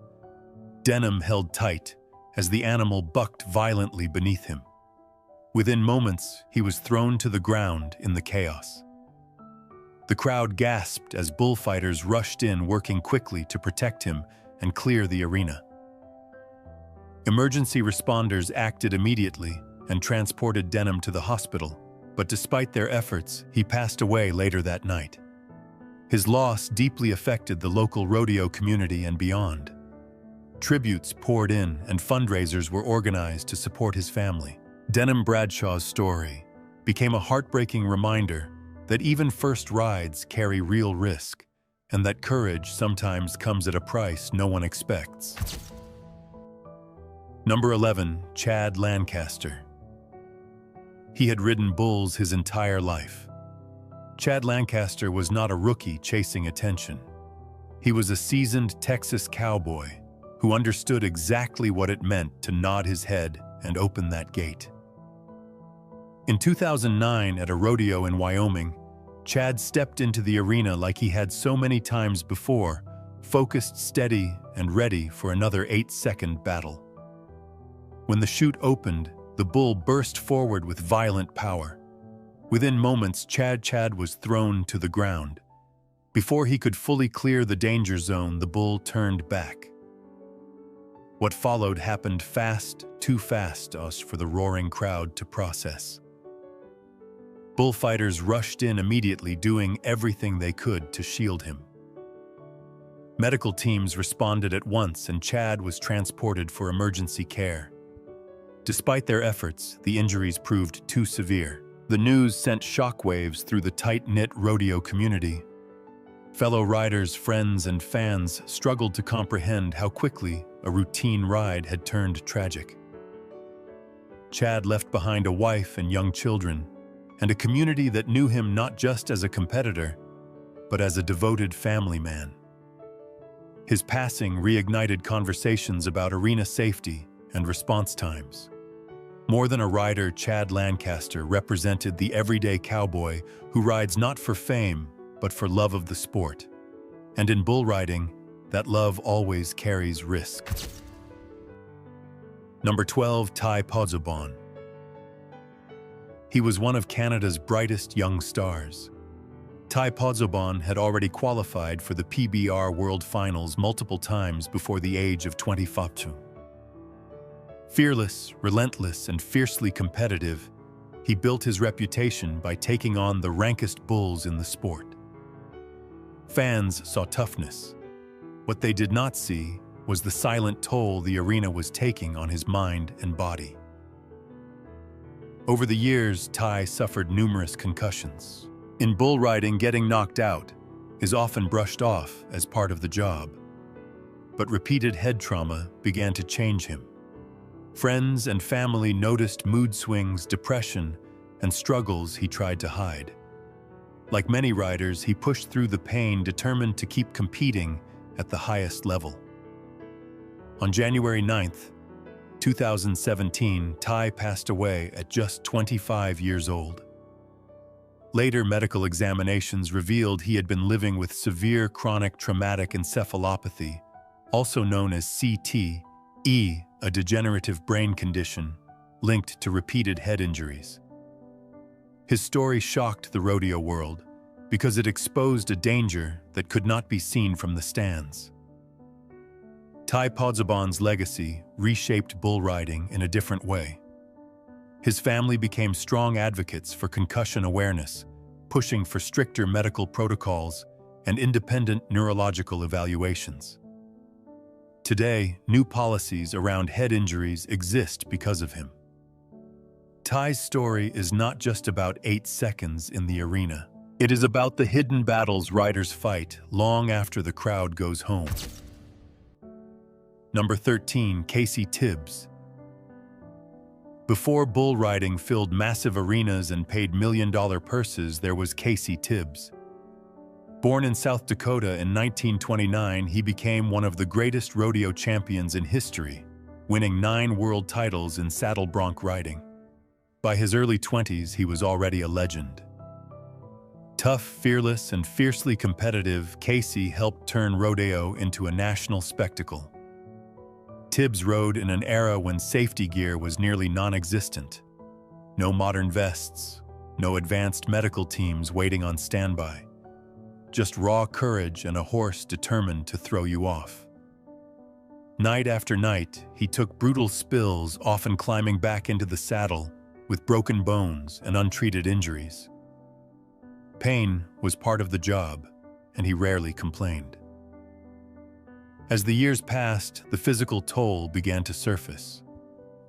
Denim held tight as the animal bucked violently beneath him. Within moments, he was thrown to the ground in the chaos. The crowd gasped as bullfighters rushed in, working quickly to protect him and clear the arena. Emergency responders acted immediately and transported Denim to the hospital, but despite their efforts, he passed away later that night. His loss deeply affected the local rodeo community and beyond. Tributes poured in and fundraisers were organized to support his family. Denim Bradshaw's story became a heartbreaking reminder that even first rides carry real risk, and that courage sometimes comes at a price no one expects. Number 11, Chad Lancaster. He had ridden bulls his entire life. Chad Lancaster was not a rookie chasing attention. He was a seasoned Texas cowboy who understood exactly what it meant to nod his head and open that gate. In 2009, at a rodeo in Wyoming, Chad stepped into the arena like he had so many times before, focused, steady, and ready for another 8-second battle. When the chute opened, the bull burst forward with violent power. Within moments, Chad was thrown to the ground. Before he could fully clear the danger zone, the bull turned back. What followed happened fast, too fast for the roaring crowd to process. Bullfighters rushed in immediately, doing everything they could to shield him. Medical teams responded at once, and Chad was transported for emergency care. Despite their efforts, the injuries proved too severe. The news sent shockwaves through the tight-knit rodeo community. Fellow riders, friends, and fans struggled to comprehend how quickly a routine ride had turned tragic. Chad left behind a wife and young children, and a community that knew him not just as a competitor, but as a devoted family man. His passing reignited conversations about arena safety and response times. More than a rider, Chad Lancaster represented the everyday cowboy who rides not for fame, but for love of the sport. And in bull riding, that love always carries risk. Number 12, Tai Pubon. He was one of Canada's brightest young stars. Tai Pubon had already qualified for the PBR World Finals multiple times before the age of 25. Fearless, relentless, and fiercely competitive, he built his reputation by taking on the rankest bulls in the sport. Fans saw toughness. What they did not see was the silent toll the arena was taking on his mind and body. Over the years, Tai suffered numerous concussions. In bull riding, getting knocked out is often brushed off as part of the job. But repeated head trauma began to change him. Friends and family noticed mood swings, depression, and struggles he tried to hide. Like many riders, he pushed through the pain, determined to keep competing at the highest level. On January 9th, 2017, Tai passed away at just 25 years old. Later medical examinations revealed he had been living with severe chronic traumatic encephalopathy, also known as CTE, a degenerative brain condition linked to repeated head injuries. His story shocked the rodeo world because it exposed a danger that could not be seen from the stands. Tai Pubon's legacy reshaped bull riding in a different way. His family became strong advocates for concussion awareness, pushing for stricter medical protocols and independent neurological evaluations. Today, new policies around head injuries exist because of him. Tai's story is not just about 8 seconds in the arena. It is about the hidden battles riders fight long after the crowd goes home. Number 13, Casey Tibbs. Before bull riding filled massive arenas and paid million-dollar purses, there was Casey Tibbs. Born in South Dakota in 1929, he became one of the greatest rodeo champions in history, winning 9 world titles in saddle bronc riding. By his early 20s, he was already a legend. Tough, fearless, and fiercely competitive, Casey helped turn rodeo into a national spectacle. Tibbs rode in an era when safety gear was nearly non-existent. No modern vests, no advanced medical teams waiting on standby. just raw courage and a horse determined to throw you off. Night after night, he took brutal spills, often climbing back into the saddle with broken bones and untreated injuries. Pain was part of the job, and he rarely complained. As the years passed, the physical toll began to surface.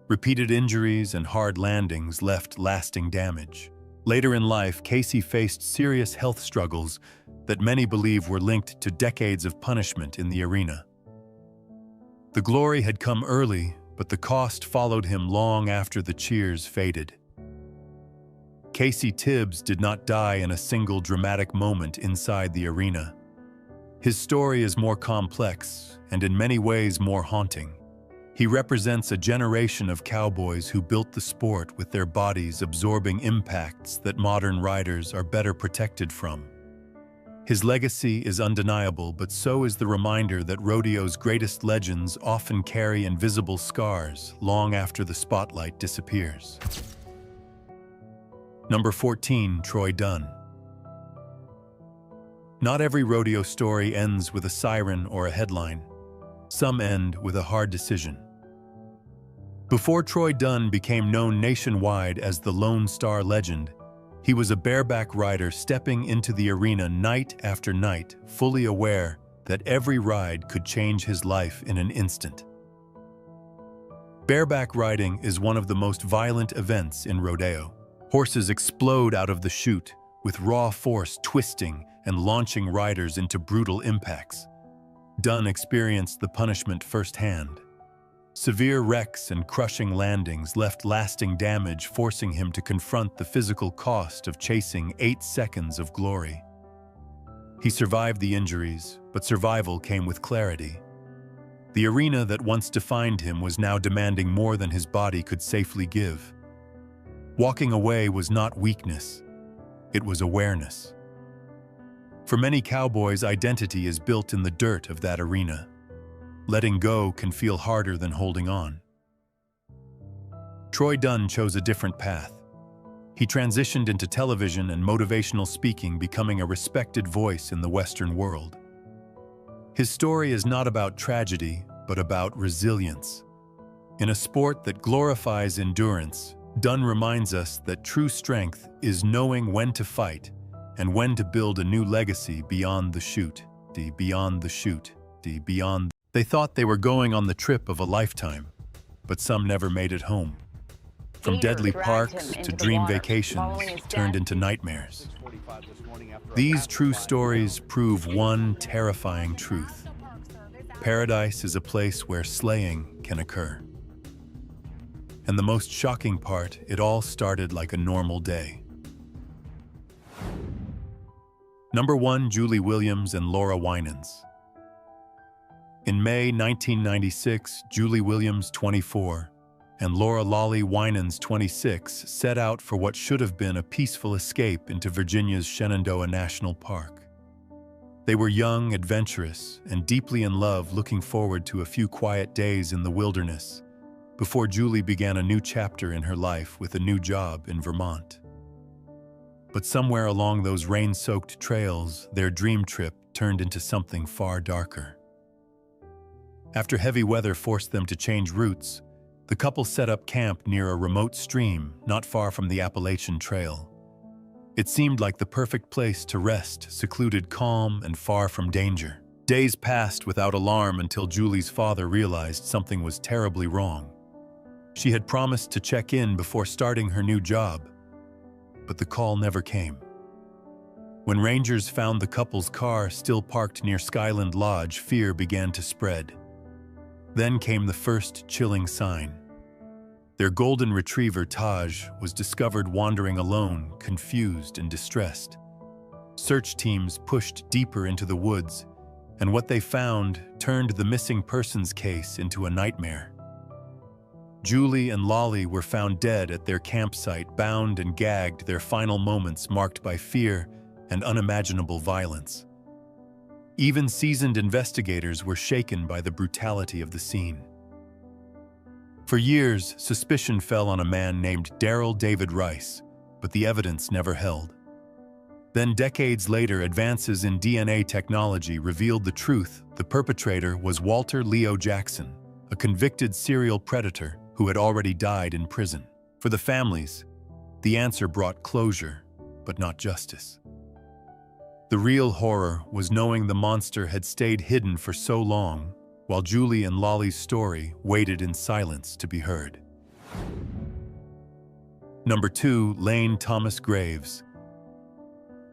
Repeated injuries and hard landings left lasting damage. Later in life, Casey faced serious health struggles that many believe were linked to decades of punishment in the arena. The glory had come early, but the cost followed him long after the cheers faded. Casey Tibbs did not die in a single dramatic moment inside the arena. His story is more complex and in many ways more haunting. He represents a generation of cowboys who built the sport with their bodies absorbing impacts that modern riders are better protected from. His legacy is undeniable, but so is the reminder that rodeo's greatest legends often carry invisible scars long after the spotlight disappears. Number 14, Troy Dunn. Not every rodeo story ends with a siren or a headline. Some end with a hard decision. Before Troy Dunn became known nationwide as the Lone Star Legend, he was a bareback rider stepping into the arena night after night, fully aware that every ride could change his life in an instant. Bareback riding is one of the most violent events in rodeo. Horses explode out of the chute, with raw force twisting and launching riders into brutal impacts. Dunn experienced the punishment firsthand. Severe wrecks and crushing landings left lasting damage, forcing him to confront the physical cost of chasing 8 seconds of glory. He survived the injuries, but survival came with clarity. The arena that once defined him was now demanding more than his body could safely give. Walking away was not weakness, it was awareness. For many cowboys, identity is built in the dirt of that arena. Letting go can feel harder than holding on. Troy Dunn chose a different path. He transitioned into television and motivational speaking, becoming a respected voice in the Western world. His story is not about tragedy, but about resilience. In a sport that glorifies endurance, Dunn reminds us that true strength is knowing when to fight and when to build a new legacy beyond the chute, beyond the chute, beyond. They thought they were going on the trip of a lifetime, but some never made it home. From deadly parks to dream vacations turned into nightmares. These true stories prove one terrifying truth. Paradise is a place where slaying can occur. And the most shocking part, it all started like a normal day. Number 1, Julie Williams and Laura Winans. In May 1996, Julie Williams, 24, and Laura Lolly Winans, 26, set out for what should have been a peaceful escape into Virginia's Shenandoah National Park. They were young, adventurous, and deeply in love, looking forward to a few quiet days in the wilderness before Julie began a new chapter in her life with a new job in Vermont. But somewhere along those rain-soaked trails, their dream trip turned into something far darker. After heavy weather forced them to change routes, the couple set up camp near a remote stream not far from the Appalachian Trail. It seemed like the perfect place to rest, secluded, calm, and far from danger. Days passed without alarm until Julie's father realized something was terribly wrong. She had promised to check in before starting her new job, but the call never came. When rangers found the couple's car still parked near Skyland Lodge, fear began to spread. Then came the first chilling sign. Their golden retriever, Taj, was discovered wandering alone, confused and distressed. Search teams pushed deeper into the woods, and what they found turned the missing persons case into a nightmare. Julie and Lolly were found dead at their campsite, bound and gagged, their final moments marked by fear and unimaginable violence. Even seasoned investigators were shaken by the brutality of the scene. For years, suspicion fell on a man named Darrell David Rice, but the evidence never held. Then decades later, advances in DNA technology revealed the truth. The perpetrator was Walter Leo Jackson, a convicted serial predator who had already died in prison. For the families, the answer brought closure, but not justice. The real horror was knowing the monster had stayed hidden for so long, while Julie and Lolly's story waited in silence to be heard. Number 2, Lane Thomas Graves.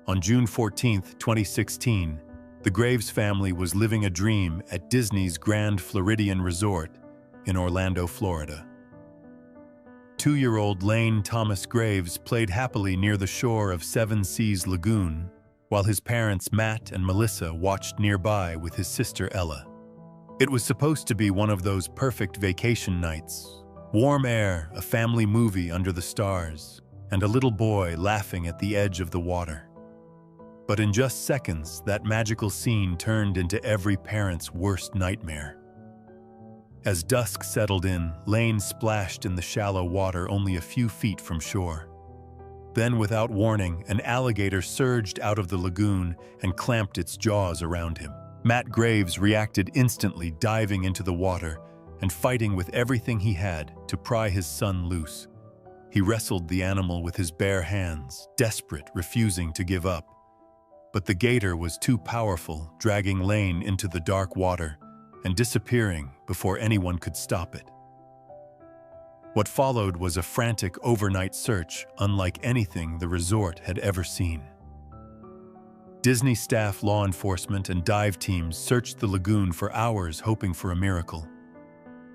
On June 14, 2016, the Graves family was living a dream at Disney's Grand Floridian Resort in Orlando, Florida. 2-year-old Lane Thomas Graves played happily near the shore of Seven Seas Lagoon, while his parents Matt and Melissa watched nearby with his sister Ella. It was supposed to be one of those perfect vacation nights. Warm air, a family movie under the stars, and a little boy laughing at the edge of the water. But in just seconds, that magical scene turned into every parent's worst nightmare. As dusk settled in, Lane splashed in the shallow water only a few feet from shore. Then, without warning, an alligator surged out of the lagoon and clamped its jaws around him. Matt Graves reacted instantly, diving into the water and fighting with everything he had to pry his son loose. He wrestled the animal with his bare hands, desperate, refusing to give up. But the gator was too powerful, dragging Lane into the dark water and disappearing before anyone could stop it. What followed was a frantic overnight search unlike anything the resort had ever seen. Disney staff, law enforcement, and dive teams searched the lagoon for hours, hoping for a miracle.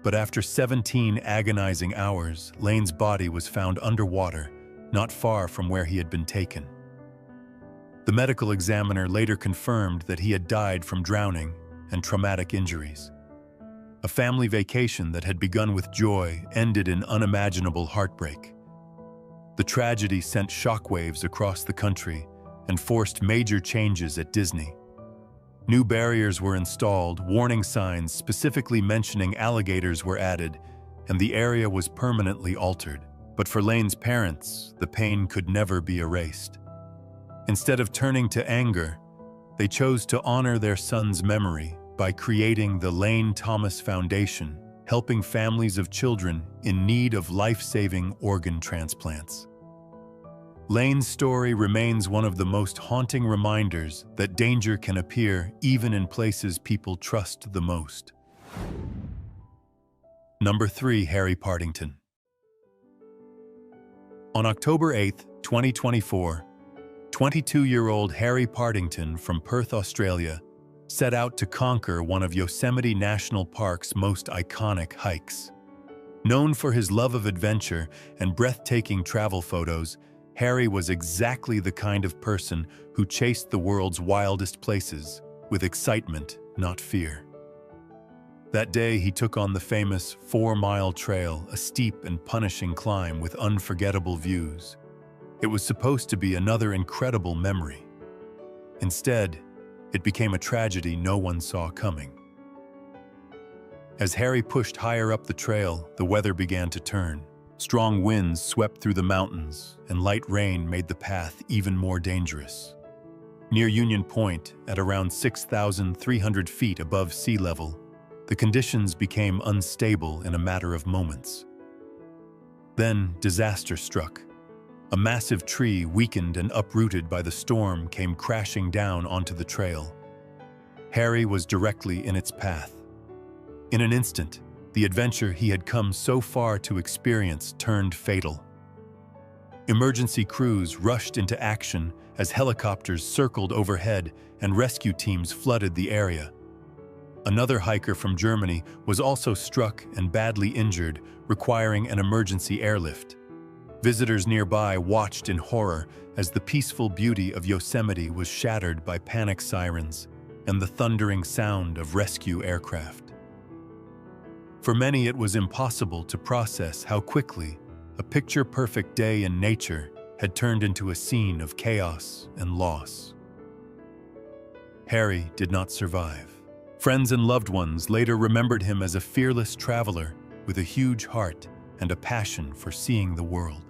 But after 17 agonizing hours, Lane's body was found underwater, not far from where he had been taken. The medical examiner later confirmed that he had died from drowning and traumatic injuries. A family vacation that had begun with joy ended in unimaginable heartbreak. The tragedy sent shockwaves across the country and forced major changes at Disney. New barriers were installed, warning signs specifically mentioning alligators were added, and the area was permanently altered. But for Lane's parents, the pain could never be erased. Instead of turning to anger, they chose to honor their son's memory by creating the Lane Thomas Foundation, helping families of children in need of life-saving organ transplants. Lane's story remains one of the most haunting reminders that danger can appear even in places people trust the most. Number 3, Harry Partington. On October 8, 2024, 22-year-old Harry Partington from Perth, Australia, set out to conquer one of Yosemite National Park's most iconic hikes. Known for his love of adventure and breathtaking travel photos, Harry was exactly the kind of person who chased the world's wildest places with excitement, not fear. That day, he took on the famous 4-mile trail, a steep and punishing climb with unforgettable views. It was supposed to be another incredible memory. Instead, it became a tragedy no one saw coming. As Harry pushed higher up the trail, the weather began to turn. Strong winds swept through the mountains, and light rain made the path even more dangerous. Near Union Point, at around 6,300 feet above sea level, the conditions became unstable in a matter of moments. Then disaster struck. A massive tree, weakened and uprooted by the storm, came crashing down onto the trail. Harry was directly in its path. In an instant, the adventure he had come so far to experience turned fatal. Emergency crews rushed into action as helicopters circled overhead and rescue teams flooded the area. Another hiker from Germany was also struck and badly injured, requiring an emergency airlift. Visitors nearby watched in horror as the peaceful beauty of Yosemite was shattered by panic sirens and the thundering sound of rescue aircraft. For many, it was impossible to process how quickly a picture-perfect day in nature had turned into a scene of chaos and loss. Harry did not survive. Friends and loved ones later remembered him as a fearless traveler with a huge heart and a passion for seeing the world.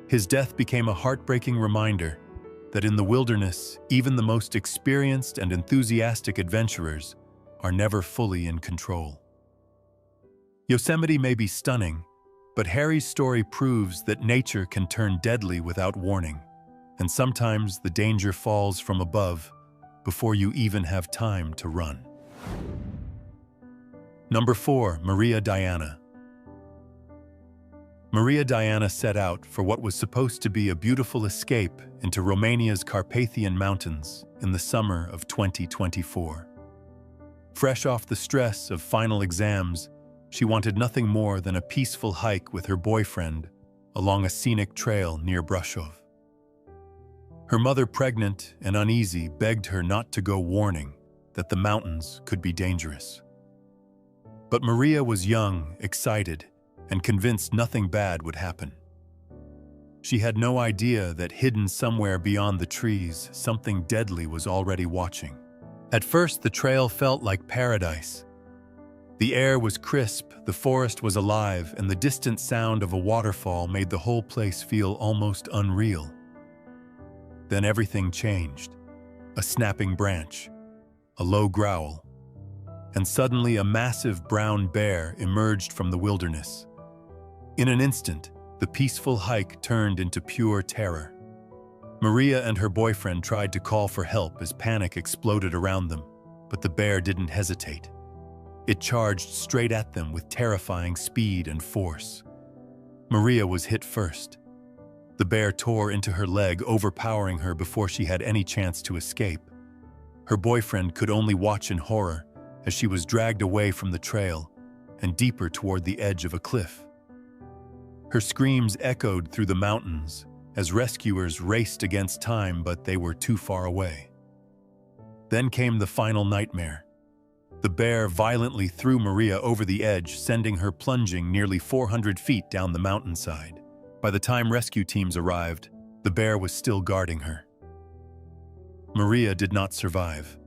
His death became a heartbreaking reminder that in the wilderness, even the most experienced and enthusiastic adventurers are never fully in control. Yosemite may be stunning, but Harry's story proves that nature can turn deadly without warning, and sometimes the danger falls from above before you even have time to run. Number 4, Maria Diana. Maria Diana set out for what was supposed to be a beautiful escape into Romania's Carpathian Mountains in the summer of 2024. Fresh off the stress of final exams, she wanted nothing more than a peaceful hike with her boyfriend along a scenic trail near Brașov. Her mother, pregnant and uneasy, begged her not to go, warning that the mountains could be dangerous. But Maria was young, excited, and convinced nothing bad would happen. She had no idea that hidden somewhere beyond the trees, something deadly was already watching. At first, the trail felt like paradise. The air was crisp, the forest was alive, and the distant sound of a waterfall made the whole place feel almost unreal. Then everything changed. A snapping branch, a low growl, and suddenly a massive brown bear emerged from the wilderness. In an instant, the peaceful hike turned into pure terror. Maria and her boyfriend tried to call for help as panic exploded around them, but the bear didn't hesitate. It charged straight at them with terrifying speed and force. Maria was hit first. The bear tore into her leg, overpowering her before she had any chance to escape. Her boyfriend could only watch in horror as she was dragged away from the trail and deeper toward the edge of a cliff. Her screams echoed through the mountains as rescuers raced against time, but they were too far away. Then came the final nightmare. The bear violently threw Maria over the edge, sending her plunging nearly 400 feet down the mountainside. By the time rescue teams arrived, the bear was still guarding her. Maria did not survive.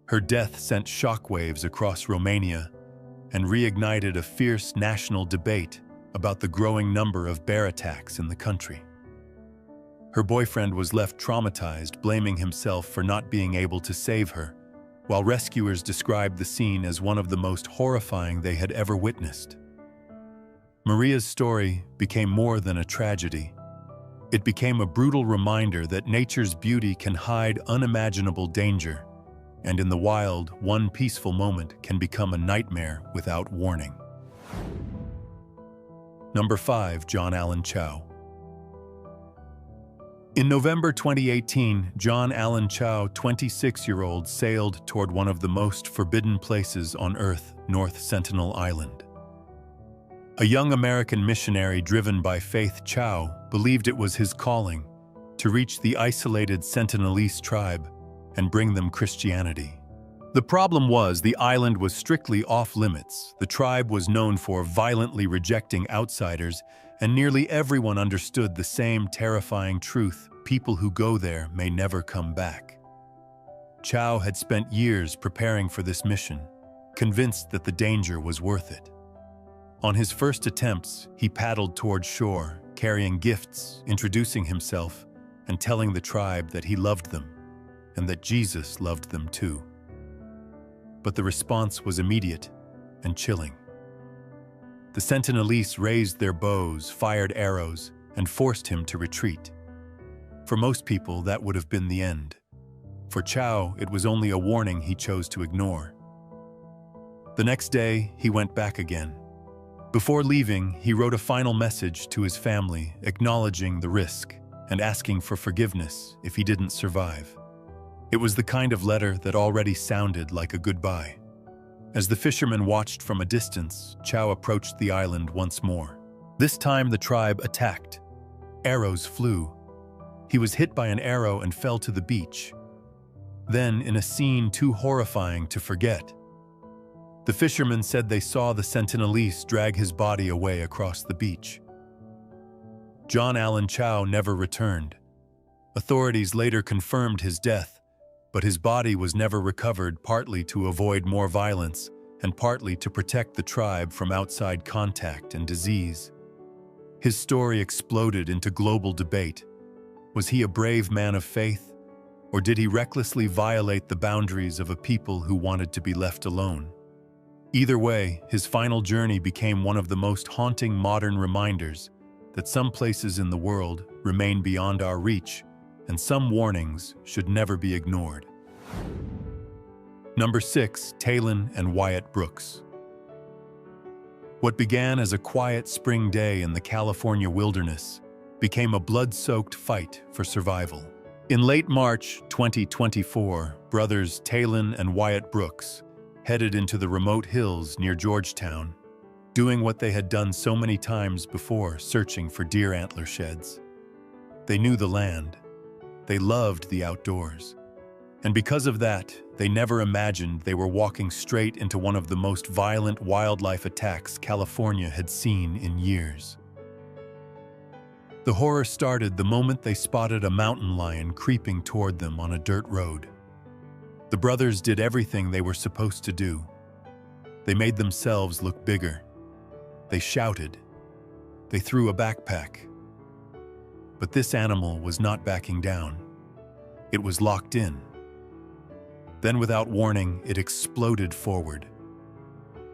Her death sent shockwaves across Romania and reignited a fierce national debate about the growing number of bear attacks in the country. Her boyfriend was left traumatized, blaming himself for not being able to save her, while rescuers described the scene as one of the most horrifying they had ever witnessed. Maria's story became more than a tragedy. It became a brutal reminder that nature's beauty can hide unimaginable danger, and in the wild, one peaceful moment can become a nightmare without warning. Number 5, John Allen Chow. In November 2018, John Allen Chow, 26-year-old, sailed toward one of the most forbidden places on Earth, North Sentinel Island. A young American missionary driven by faith, Chow believed it was his calling to reach the isolated Sentinelese tribe and bring them Christianity. The problem was the island was strictly off-limits. The tribe was known for violently rejecting outsiders, and nearly everyone understood the same terrifying truth: people who go there may never come back. Chow had spent years preparing for this mission, convinced that the danger was worth it. On his first attempts, he paddled toward shore, carrying gifts, introducing himself, and telling the tribe that he loved them, and that Jesus loved them too. But the response was immediate and chilling. The Sentinelese raised their bows, fired arrows, and forced him to retreat. For most people, that would have been the end. For Chow, it was only a warning he chose to ignore. The next day, he went back again. Before leaving, he wrote a final message to his family, acknowledging the risk and asking for forgiveness if he didn't survive. It was the kind of letter that already sounded like a goodbye. As the fishermen watched from a distance, Chow approached the island once more. This time the tribe attacked. Arrows flew. He was hit by an arrow and fell to the beach. Then, in a scene too horrifying to forget, the fishermen said they saw the Sentinelese drag his body away across the beach. John Allen Chow never returned. Authorities later confirmed his death, but his body was never recovered, partly to avoid more violence and partly to protect the tribe from outside contact and disease. His story exploded into global debate, Was he a brave man of faith, or did he recklessly violate the boundaries of a people who wanted to be left alone? Either way, his final journey became one of the most haunting modern reminders that some places in the world remain beyond our reach, and some warnings should never be ignored. Number 6. Talon and Wyatt Brooks. What began as a quiet spring day in the California wilderness became a blood-soaked fight for survival. In late March 2024, brothers Talon and Wyatt Brooks headed into the remote hills near Georgetown, doing what they had done so many times before, searching for deer antler sheds. They knew the land. They loved the outdoors. And because of that, they never imagined they were walking straight into one of the most violent wildlife attacks California had seen in years. The horror started the moment they spotted a mountain lion creeping toward them on a dirt road. The brothers did everything they were supposed to do. They made themselves look bigger. They shouted. They threw a backpack. But this animal was not backing down. It was locked in. Then, without warning, it exploded forward.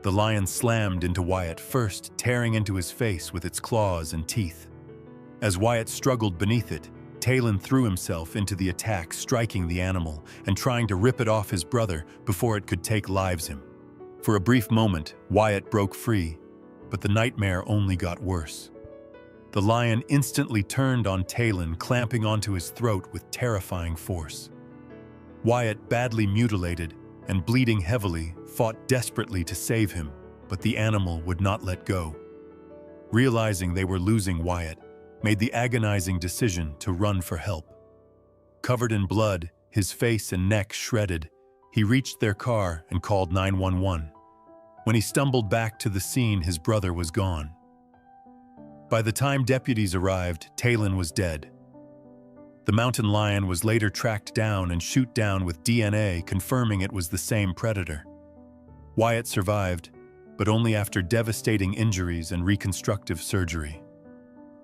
The lion slammed into Wyatt first, tearing into his face with its claws and teeth. As Wyatt struggled beneath it, Talon threw himself into the attack, striking the animal and trying to rip it off his brother before it could take lives him. For a brief moment, Wyatt broke free, but the nightmare only got worse. The lion instantly turned on Talon, clamping onto his throat with terrifying force. Wyatt, badly mutilated and bleeding heavily, fought desperately to save him, but the animal would not let go. Realizing they were losing, Wyatt made the agonizing decision to run for help. Covered in blood, his face and neck shredded, he reached their car and called 911. When he stumbled back to the scene, his brother was gone. By the time deputies arrived, Talon was dead. The mountain lion was later tracked down and shot down with DNA, confirming it was the same predator. Wyatt survived, but only after devastating injuries and reconstructive surgery.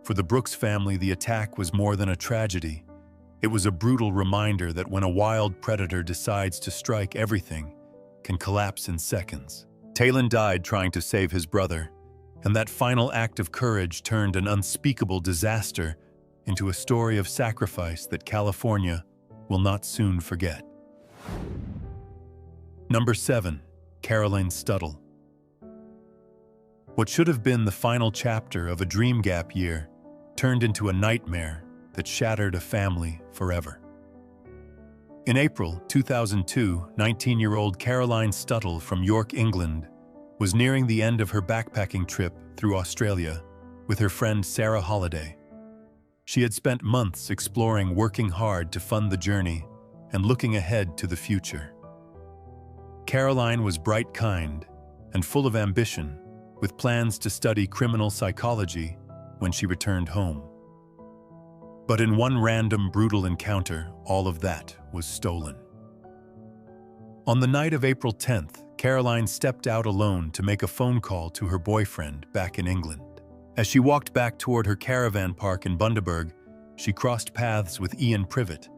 For the Brooks family, the attack was more than a tragedy. It was a brutal reminder that when a wild predator decides to strike, everything can collapse in seconds. Talon died trying to save his brother, and that final act of courage turned an unspeakable disaster into a story of sacrifice that California will not soon forget. Number 7. Caroline Stuttle. What should have been the final chapter of a dream gap year turned into a nightmare that shattered a family forever. In April 2002, 19-year-old Caroline Stuttle from York, England, was nearing the end of her backpacking trip through Australia with her friend Sarah Holliday. She had spent months exploring, working hard to fund the journey, and looking ahead to the future. Caroline was bright, kind, and full of ambition, with plans to study criminal psychology when she returned home. But in one random, brutal encounter, all of that was stolen. On the night of April 10th, Caroline stepped out alone to make a phone call to her boyfriend back in England. As she walked back toward her caravan park in Bundaberg, she crossed paths with Ian Privet,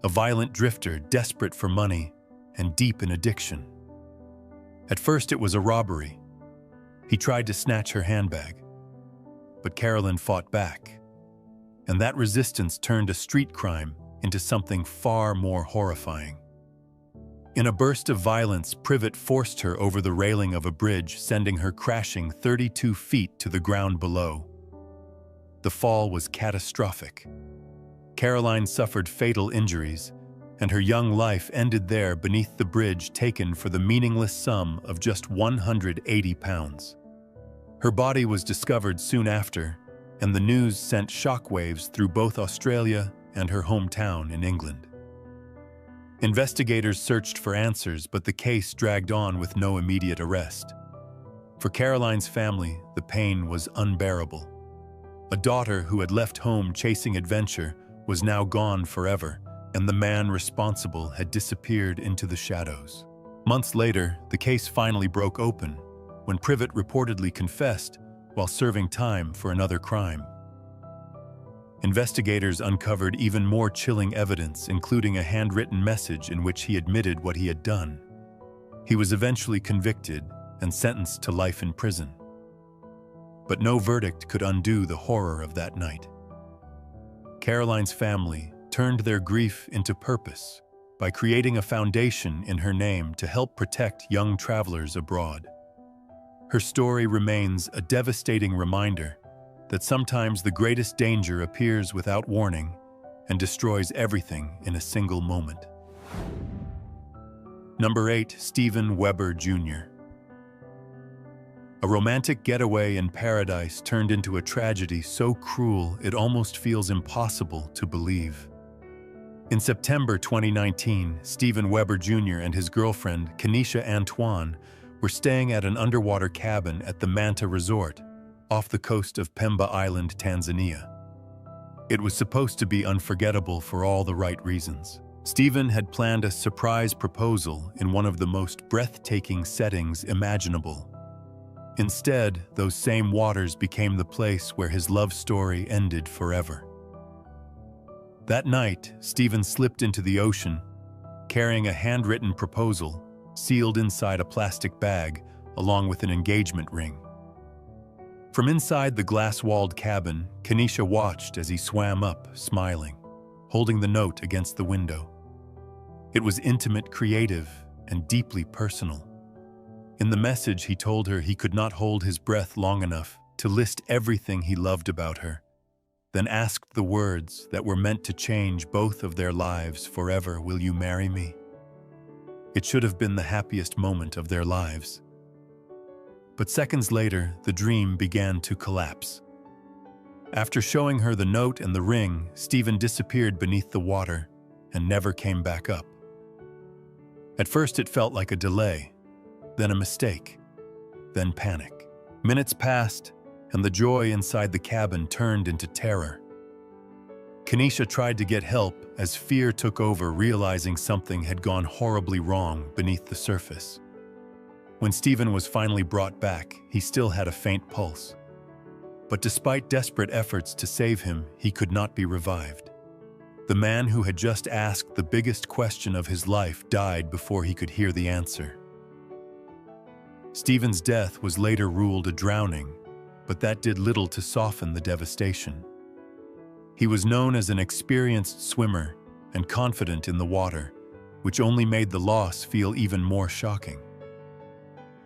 a violent drifter desperate for money and deep in addiction. At first, it was a robbery. He tried to snatch her handbag, but Caroline fought back, and that resistance turned a street crime into something far more horrifying. In a burst of violence, Privet forced her over the railing of a bridge, sending her crashing 32 feet to the ground below. The fall was catastrophic. Caroline suffered fatal injuries, and her young life ended there beneath the bridge, taken for the meaningless sum of just £180. Her body was discovered soon after, and the news sent shockwaves through both Australia and her hometown in England. Investigators searched for answers, but the case dragged on with no immediate arrest. For Caroline's family, the pain was unbearable. A daughter who had left home chasing adventure was now gone forever, and the man responsible had disappeared into the shadows. Months later, the case finally broke open, when Privet reportedly confessed while serving time for another crime. Investigators uncovered even more chilling evidence, including a handwritten message in which he admitted what he had done. He was eventually convicted and sentenced to life in prison. But no verdict could undo the horror of that night. Caroline's family turned their grief into purpose by creating a foundation in her name to help protect young travelers abroad. Her story remains a devastating reminder that sometimes the greatest danger appears without warning and destroys everything in a single moment. Number 8. Steven Weber Jr. A romantic getaway in paradise turned into a tragedy so cruel it almost feels impossible to believe. In September 2019, Steven Weber Jr. and his girlfriend, Kenesha Antoine, were staying at an underwater cabin at the Manta Resort, off the coast of Pemba Island, Tanzania. It was supposed to be unforgettable for all the right reasons. Steven had planned a surprise proposal in one of the most breathtaking settings imaginable. Instead, those same waters became the place where his love story ended forever. That night, Steven slipped into the ocean, carrying a handwritten proposal sealed inside a plastic bag along with an engagement ring. From inside the glass-walled cabin, Kenesha watched as he swam up, smiling, holding the note against the window. It was intimate, creative, and deeply personal. In the message, he told her he could not hold his breath long enough to list everything he loved about her, then asked the words that were meant to change both of their lives forever. Will you marry me? It should have been the happiest moment of their lives. But seconds later, the dream began to collapse. After showing her the note and the ring, Steven disappeared beneath the water and never came back up. At first, it felt like a delay, then a mistake, then panic. Minutes passed, and the joy inside the cabin turned into terror. Kenesha tried to get help as fear took over, realizing something had gone horribly wrong beneath the surface. When Steven was finally brought back, he still had a faint pulse. But despite desperate efforts to save him, he could not be revived. The man who had just asked the biggest question of his life died before he could hear the answer. Steven's death was later ruled a drowning, but that did little to soften the devastation. He was known as an experienced swimmer and confident in the water, which only made the loss feel even more shocking.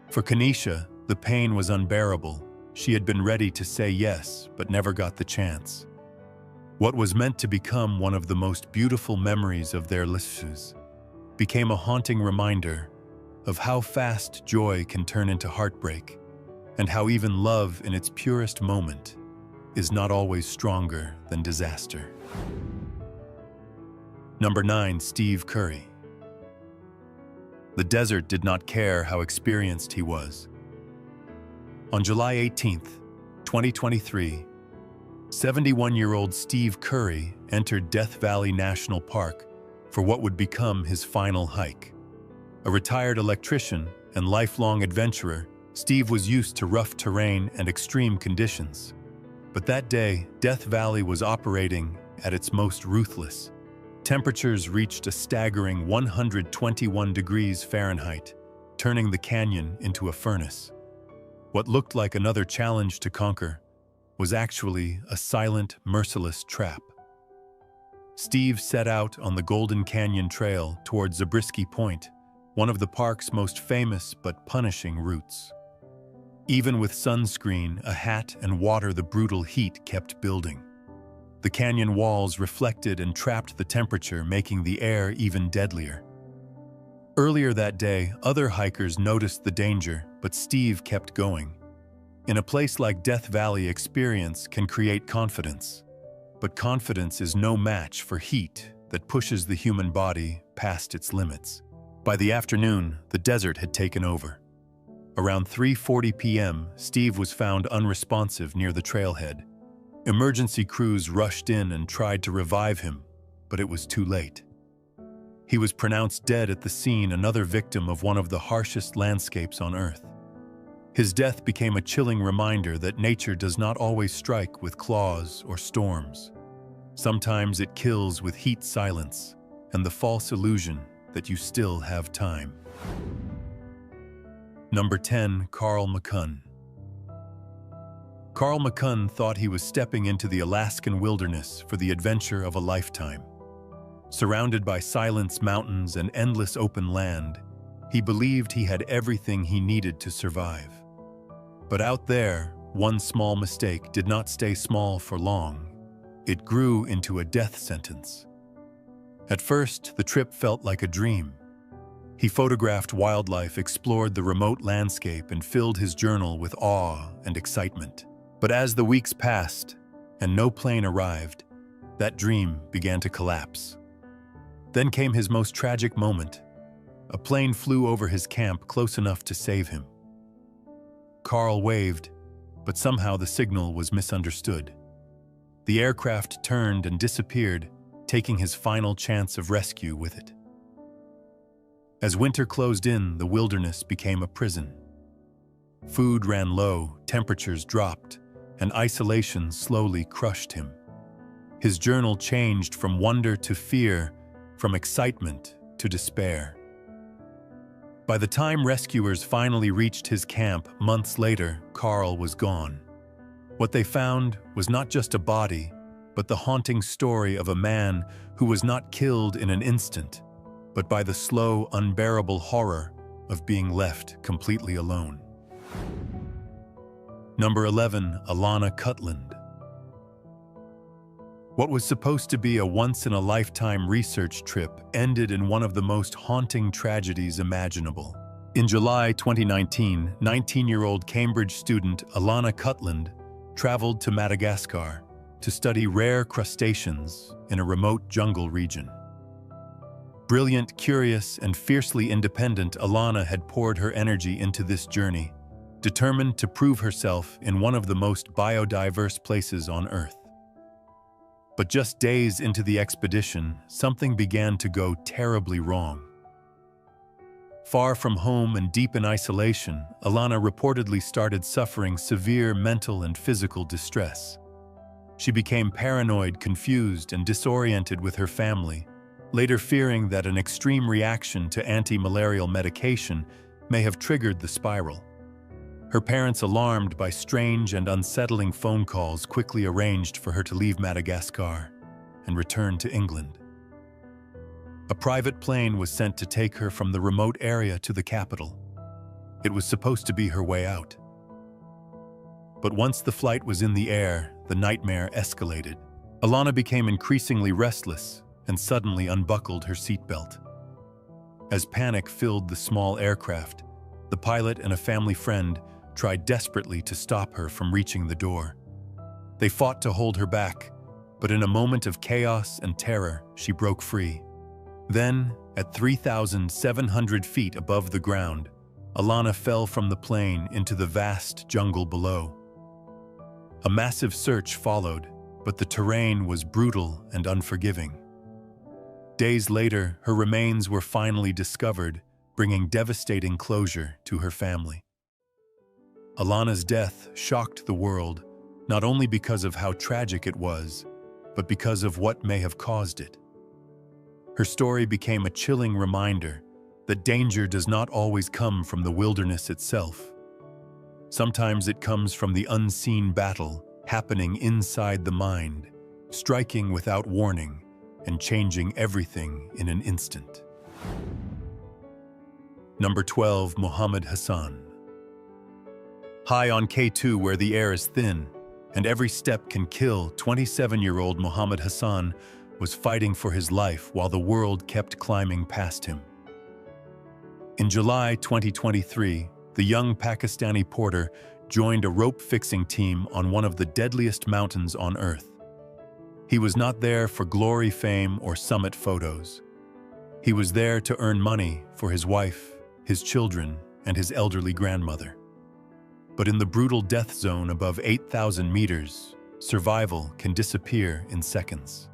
For Kenesha, the pain was unbearable. She had been ready to say yes, but never got the chance. What was meant to become one of the most beautiful memories of their lives became a haunting reminder of how fast joy can turn into heartbreak, and how even love in its purest moment is not always stronger than disaster. Number 9. Steve Curry. The desert did not care how experienced he was. On July 18, 2023, 71-year-old Steve Curry entered Death Valley National Park for what would become his final hike. A retired electrician and lifelong adventurer, Steve was used to rough terrain and extreme conditions. But that day, Death Valley was operating at its most ruthless. Temperatures reached a staggering 121 degrees Fahrenheit, turning the canyon into a furnace. What looked like another challenge to conquer was actually a silent, merciless trap. Steve set out on the Golden Canyon Trail toward Zabriskie Point, one of the park's most famous but punishing routes. Even with sunscreen, a hat, and water, the brutal heat kept building. The canyon walls reflected and trapped the temperature, making the air even deadlier. Earlier that day, other hikers noticed the danger, but Steve kept going. In a place like Death Valley, experience can create confidence, but confidence is no match for heat that pushes the human body past its limits. By the afternoon, the desert had taken over. Around 3:40 p.m., Steve was found unresponsive near the trailhead. Emergency crews rushed in and tried to revive him, but it was too late. He was pronounced dead at the scene, another victim of one of the harshest landscapes on Earth. His death became a chilling reminder that nature does not always strike with claws or storms. Sometimes it kills with heat silence and the false illusion that you still have time. Number 10. Carl McCunn. Carl McCunn thought he was stepping into the Alaskan wilderness for the adventure of a lifetime. Surrounded by silence, mountains, and endless open land, he believed he had everything he needed to survive. But out there, one small mistake did not stay small for long. It grew into a death sentence. At first, the trip felt like a dream. He photographed wildlife, explored the remote landscape, and filled his journal with awe and excitement. But as the weeks passed and no plane arrived, that dream began to collapse. Then came his most tragic moment. A plane flew over his camp close enough to save him. Carl waved, but somehow the signal was misunderstood. The aircraft turned and disappeared, taking his final chance of rescue with it. As winter closed in, the wilderness became a prison. Food ran low, temperatures dropped, and isolation slowly crushed him. His journal changed from wonder to fear, from excitement to despair. By the time rescuers finally reached his camp months later, Carl was gone. What they found was not just a body, but the haunting story of a man who was not killed in an instant, but by the slow, unbearable horror of being left completely alone. Number 11. Alana Cutland. What was supposed to be a once-in-a-lifetime research trip ended in one of the most haunting tragedies imaginable. In July 2019, 19-year-old Cambridge student Alana Cutland traveled to Madagascar to study rare crustaceans in a remote jungle region. Brilliant, curious, and fiercely independent, Alana had poured her energy into this journey, determined to prove herself in one of the most biodiverse places on Earth. But just days into the expedition, something began to go terribly wrong. Far from home and deep in isolation, Alana reportedly started suffering severe mental and physical distress. She became paranoid, confused, and disoriented with her family, later fearing that an extreme reaction to anti-malarial medication may have triggered the spiral. Her parents, alarmed by strange and unsettling phone calls, quickly arranged for her to leave Madagascar and return to England. A private plane was sent to take her from the remote area to the capital. It was supposed to be her way out. But once the flight was in the air, the nightmare escalated. Alana became increasingly restless and suddenly unbuckled her seatbelt. As panic filled the small aircraft, the pilot and a family friend tried desperately to stop her from reaching the door. They fought to hold her back, but in a moment of chaos and terror, she broke free. Then, at 3,700 feet above the ground, Alana fell from the plane into the vast jungle below. A massive search followed, but the terrain was brutal and unforgiving. Days later, her remains were finally discovered, bringing devastating closure to her family. Alana's death shocked the world, not only because of how tragic it was, but because of what may have caused it. Her story became a chilling reminder that danger does not always come from the wilderness itself. Sometimes it comes from the unseen battle happening inside the mind, striking without warning and changing everything in an instant. Number 12. Mohammed Hassan. High on K2, where the air is thin and every step can kill, 27-year-old Mohammed Hassan was fighting for his life while the world kept climbing past him. In July 2023, the young Pakistani porter joined a rope-fixing team on one of the deadliest mountains on Earth. He was not there for glory, fame, or summit photos. He was there to earn money for his wife, his children, and his elderly grandmother. But in the brutal death zone above 8,000 meters, survival can disappear in seconds.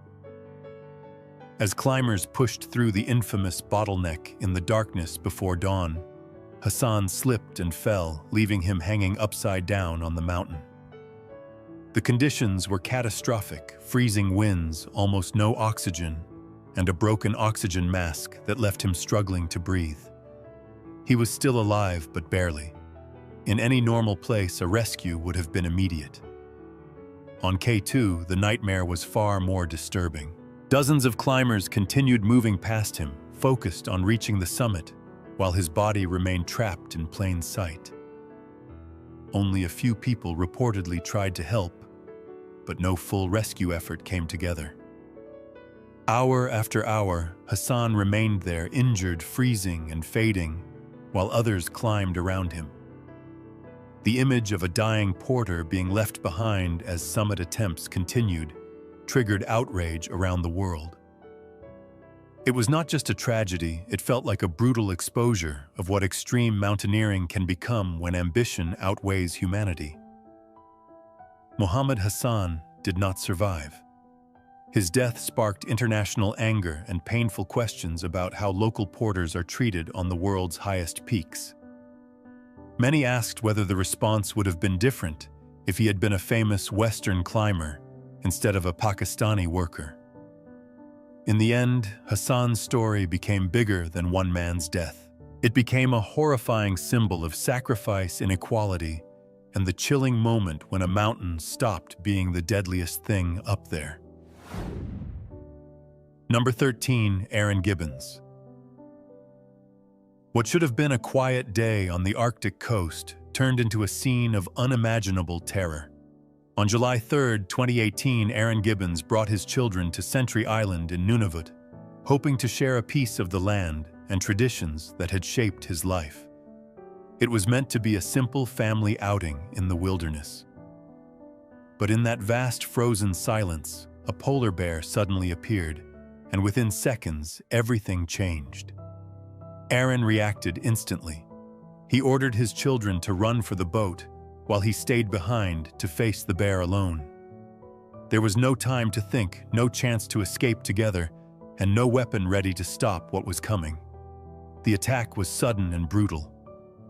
As climbers pushed through the infamous bottleneck in the darkness before dawn, Hassan slipped and fell, leaving him hanging upside down on the mountain. The conditions were catastrophic: freezing winds, almost no oxygen, and a broken oxygen mask that left him struggling to breathe. He was still alive, but barely. In any normal place, a rescue would have been immediate. On K2, the nightmare was far more disturbing. Dozens of climbers continued moving past him, focused on reaching the summit, while his body remained trapped in plain sight. Only a few people reportedly tried to help, but no full rescue effort came together. Hour after hour, Hassan remained there, injured, freezing, and fading, while others climbed around him. The image of a dying porter being left behind as summit attempts continued triggered outrage around the world. It was not just a tragedy, it felt like a brutal exposure of what extreme mountaineering can become when ambition outweighs humanity. Mohammed Hassan did not survive. His death sparked international anger and painful questions about how local porters are treated on the world's highest peaks. Many asked whether the response would have been different if he had been a famous Western climber instead of a Pakistani worker. In the end, Hassan's story became bigger than one man's death. It became a horrifying symbol of sacrifice, inequality, and the chilling moment when a mountain stopped being the deadliest thing up there. Number 13, Aaron Gibbons. What should have been a quiet day on the Arctic coast turned into a scene of unimaginable terror. On July 3, 2018, Aaron Gibbons brought his children to Sentry Island in Nunavut, hoping to share a piece of the land and traditions that had shaped his life. It was meant to be a simple family outing in the wilderness. But in that vast frozen silence, a polar bear suddenly appeared, and within seconds, everything changed. Aaron reacted instantly. He ordered his children to run for the boat, while he stayed behind to face the bear alone. There was no time to think, no chance to escape together, and no weapon ready to stop what was coming. The attack was sudden and brutal.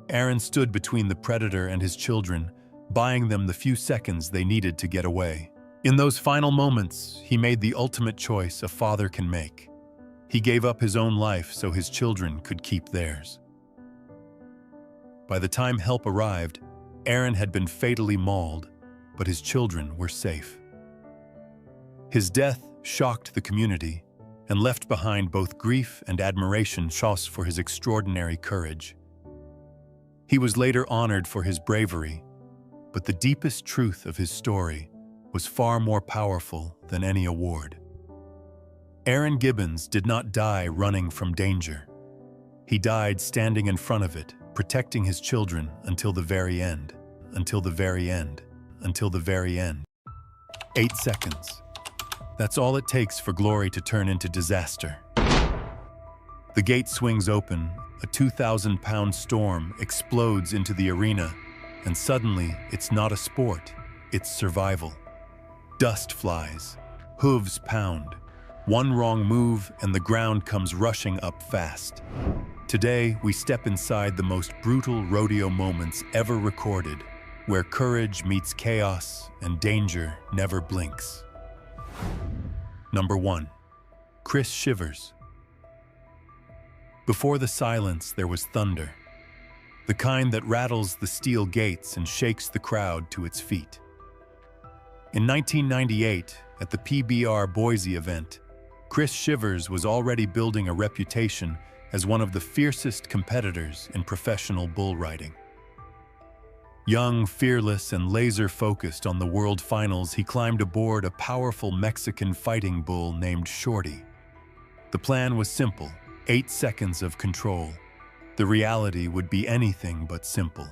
Aaron stood between the predator and his children, buying them the few seconds they needed to get away. In those final moments, he made the ultimate choice a father can make. He gave up his own life so his children could keep theirs. By the time help arrived, Aaron had been fatally mauled, but his children were safe. His death shocked the community and left behind both grief and admiration for his extraordinary courage. He was later honored for his bravery, but the deepest truth of his story was far more powerful than any award. Aaron Gibbons did not die running from danger. He died standing in front of it, protecting his children until the very end, until the very end, until the very end. 8 seconds. That's all it takes for glory to turn into disaster. The gate swings open, a 2,000-pound storm explodes into the arena, and suddenly it's not a sport, it's survival. Dust flies, hooves pound. One wrong move and the ground comes rushing up fast. Today, we step inside the most brutal rodeo moments ever recorded, where courage meets chaos and danger never blinks. Number 1. Chris Shivers. Before the silence, there was thunder, the kind that rattles the steel gates and shakes the crowd to its feet. In 1998, at the PBR Boise event, Chris Shivers was already building a reputation as one of the fiercest competitors in professional bull riding. Young, fearless, and laser-focused on the World Finals, he climbed aboard a powerful Mexican fighting bull named Shorty. The plan was simple: 8 seconds of control. The reality would be anything but simple.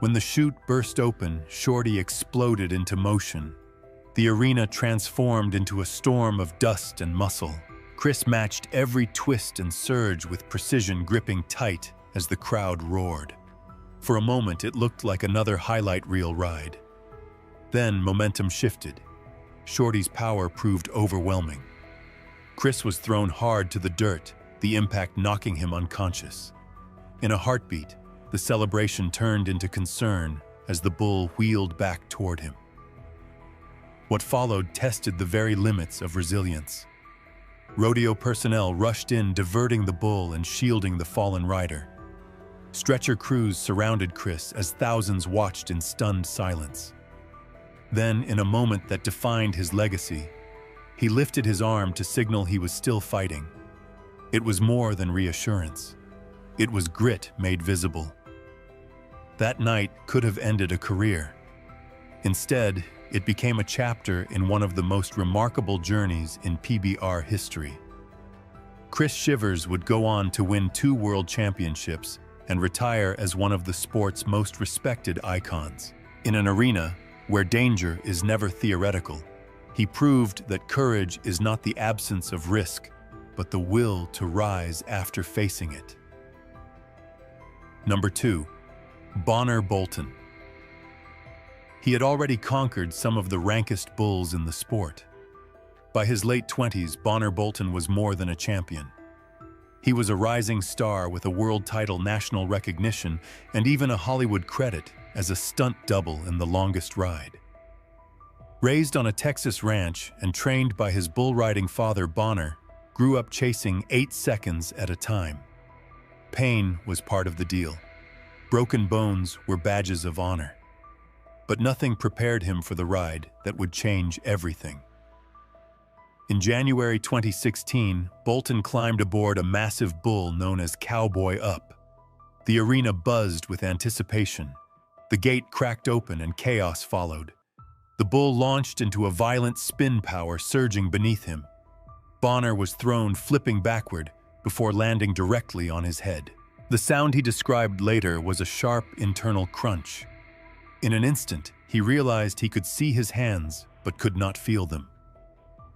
When the chute burst open, Shorty exploded into motion. The arena transformed into a storm of dust and muscle. Chris matched every twist and surge with precision, gripping tight as the crowd roared. For a moment, it looked like another highlight reel ride. Then momentum shifted. Shorty's power proved overwhelming. Chris was thrown hard to the dirt, the impact knocking him unconscious. In a heartbeat, the celebration turned into concern as the bull wheeled back toward him. What followed tested the very limits of resilience. Rodeo personnel rushed in, diverting the bull and shielding the fallen rider. Stretcher crews surrounded Chris as thousands watched in stunned silence. Then, in a moment that defined his legacy, he lifted his arm to signal he was still fighting. It was more than reassurance. It was grit made visible. That night could have ended a career. Instead, it became a chapter in one of the most remarkable journeys in PBR history. Chris Shivers would go on to win 2 world championships and retire as one of the sport's most respected icons. In an arena where danger is never theoretical, he proved that courage is not the absence of risk, but the will to rise after facing it. Number 2. Bonner Bolton. He had already conquered some of the rankest bulls in the sport. By his late 20s, Bonner Bolton was more than a champion. He was a rising star with a world title, national recognition, and even a Hollywood credit as a stunt double in The Longest Ride. Raised on a Texas ranch and trained by his bull-riding father, Bonner grew up chasing 8 seconds at a time. Pain was part of the deal. Broken bones were badges of honor. But nothing prepared him for the ride that would change everything. In January 2016, Bolton climbed aboard a massive bull known as Cowboy Up. The arena buzzed with anticipation. The gate cracked open and chaos followed. The bull launched into a violent spin power surging beneath him. Bonner was thrown flipping backward before landing directly on his head. The sound he described later was a sharp internal crunch. In an instant, he realized he could see his hands, but could not feel them.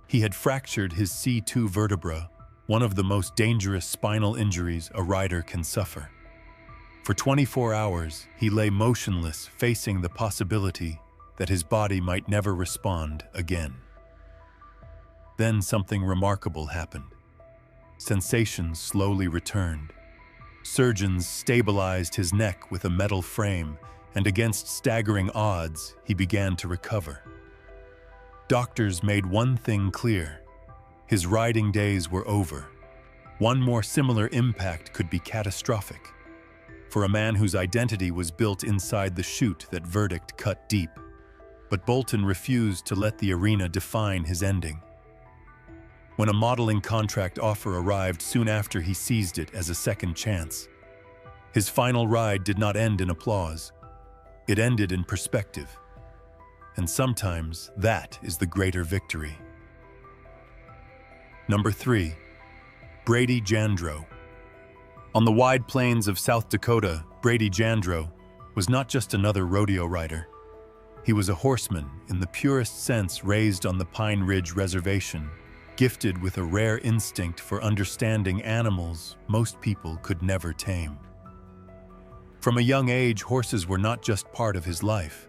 He had fractured his C2 vertebra, one of the most dangerous spinal injuries a rider can suffer. For 24 hours, he lay motionless, facing the possibility that his body might never respond again. Then something remarkable happened. Sensation slowly returned. Surgeons stabilized his neck with a metal frame, and against staggering odds, he began to recover. Doctors made one thing clear: his riding days were over. One more similar impact could be catastrophic. For a man whose identity was built inside the chute, that verdict cut deep. But Bolton refused to let the arena define his ending. When a modeling contract offer arrived soon after, he seized it as a second chance. His final ride did not end in applause. It ended in perspective. And sometimes that is the greater victory. Number 3. Brady Jandro. On the wide plains of South Dakota, Brady Jandro was not just another rodeo rider. He was a horseman in the purest sense, raised on the Pine Ridge Reservation, gifted with a rare instinct for understanding animals most people could never tame. From a young age, horses were not just part of his life.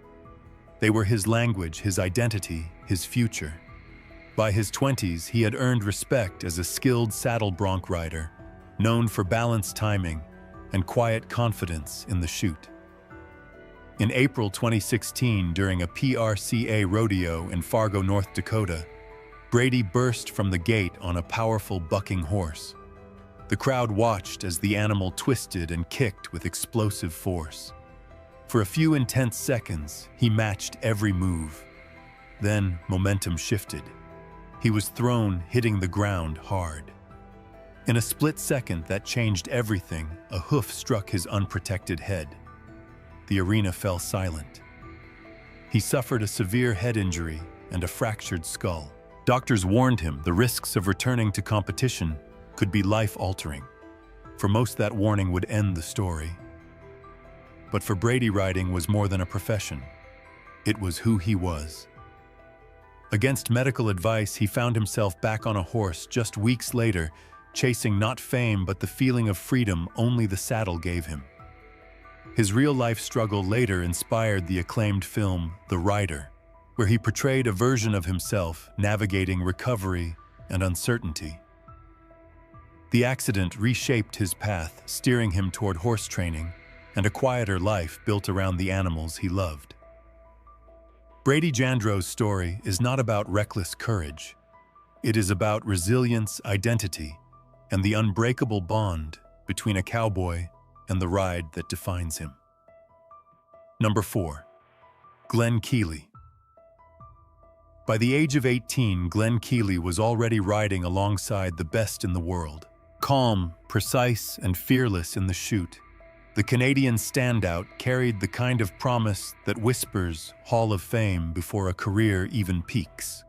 They were his language, his identity, his future. By his 20s, he had earned respect as a skilled saddle bronc rider, known for balanced timing and quiet confidence in the chute. In April 2016, during a PRCA rodeo in Fargo, North Dakota, Brady burst from the gate on a powerful bucking horse. The crowd watched as the animal twisted and kicked with explosive force. For a few intense seconds, he matched every move. Then momentum shifted. He was thrown, hitting the ground hard. In a split second that changed everything, a hoof struck his unprotected head. The arena fell silent. He suffered a severe head injury and a fractured skull. Doctors warned him the risks of returning to competition could be life-altering. For most, that warning would end the story. But for Brady, riding was more than a profession. It was who he was. Against medical advice, he found himself back on a horse just weeks later, chasing not fame but the feeling of freedom only the saddle gave him. His real-life struggle later inspired the acclaimed film The Rider, where he portrayed a version of himself navigating recovery and uncertainty. The accident reshaped his path, steering him toward horse training and a quieter life built around the animals he loved. Brady Jandro's story is not about reckless courage. It is about resilience, identity, and the unbreakable bond between a cowboy and the ride that defines him. Number 4. Glenn Keely. By the age of 18, Glenn Keely was already riding alongside the best in the world. Calm, precise, and fearless in the chute, the Canadian standout carried the kind of promise that whispers Hall of Fame before a career even peaks.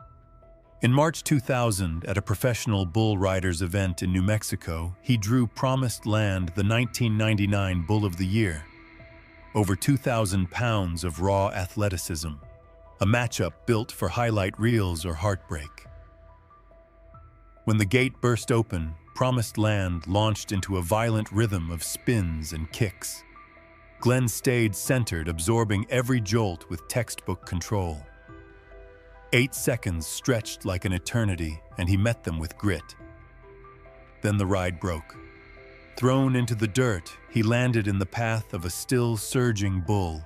In March 2000, at a professional bull riders event in New Mexico, he drew Promised Land, the 1999 Bull of the Year. Over 2,000 pounds of raw athleticism, a matchup built for highlight reels or heartbreak. When the gate burst open, Promised Land launched into a violent rhythm of spins and kicks. Glenn stayed centered, absorbing every jolt with textbook control. 8 seconds stretched like an eternity, and he met them with grit. Then the ride broke. Thrown into the dirt, he landed in the path of a still surging bull.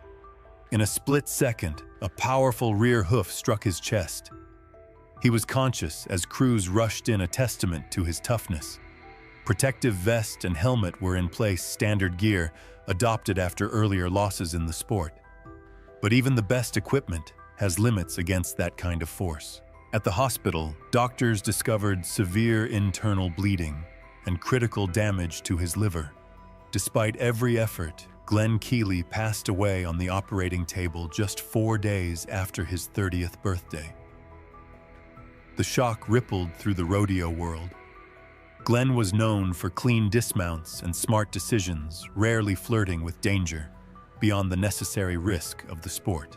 In a split second, a powerful rear hoof struck his chest. He was conscious as crews rushed in, a testament to his toughness. Protective vest and helmet were in place, standard gear, adopted after earlier losses in the sport. But even the best equipment has limits against that kind of force. At the hospital, doctors discovered severe internal bleeding and critical damage to his liver. Despite every effort, Glenn Keely passed away on the operating table just 4 days after his 30th birthday. The shock rippled through the rodeo world. Glenn was known for clean dismounts and smart decisions, rarely flirting with danger, beyond the necessary risk of the sport.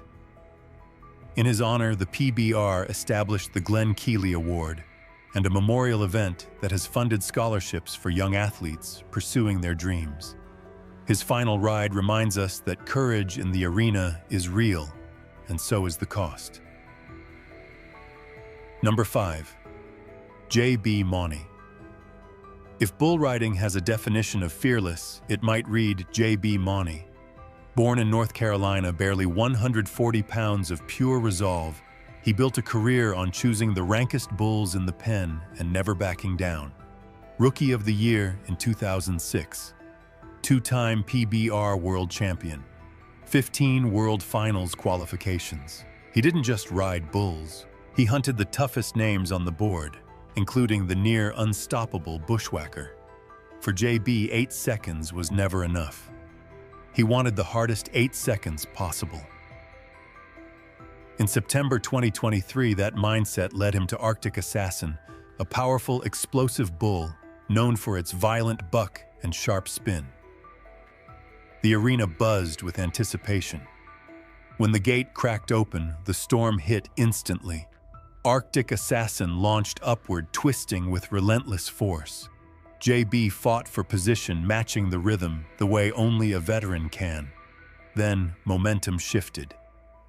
In his honor, the PBR established the Glenn Keely Award, and a memorial event that has funded scholarships for young athletes pursuing their dreams. His final ride reminds us that courage in the arena is real, and so is the cost. Number 5. J.B. Mauney. If bull riding has a definition of fearless, it might read J.B. Mauney. Born in North Carolina, barely 140 pounds of pure resolve, he built a career on choosing the rankest bulls in the pen and never backing down. Rookie of the Year in 2006. Two-time PBR World Champion. 15 World Finals qualifications. He didn't just ride bulls. He hunted the toughest names on the board, including the near-unstoppable Bushwhacker. For JB, 8 seconds was never enough. He wanted the hardest 8 seconds possible. In September 2023, that mindset led him to Arctic Assassin, a powerful, explosive bull known for its violent buck and sharp spin. The arena buzzed with anticipation. When the gate cracked open, the storm hit instantly. Arctic Assassin launched upward, twisting with relentless force. JB fought for position, matching the rhythm the way only a veteran can. Then, momentum shifted.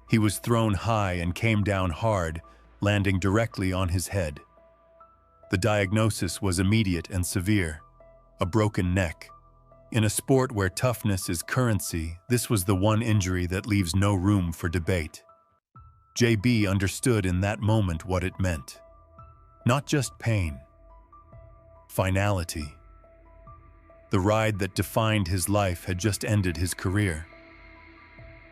He was thrown high and came down hard, landing directly on his head. The diagnosis was immediate and severe: a broken neck. In a sport where toughness is currency, this was the one injury that leaves no room for debate. JB understood in that moment what it meant. Not just pain. Finality. The ride that defined his life had just ended his career.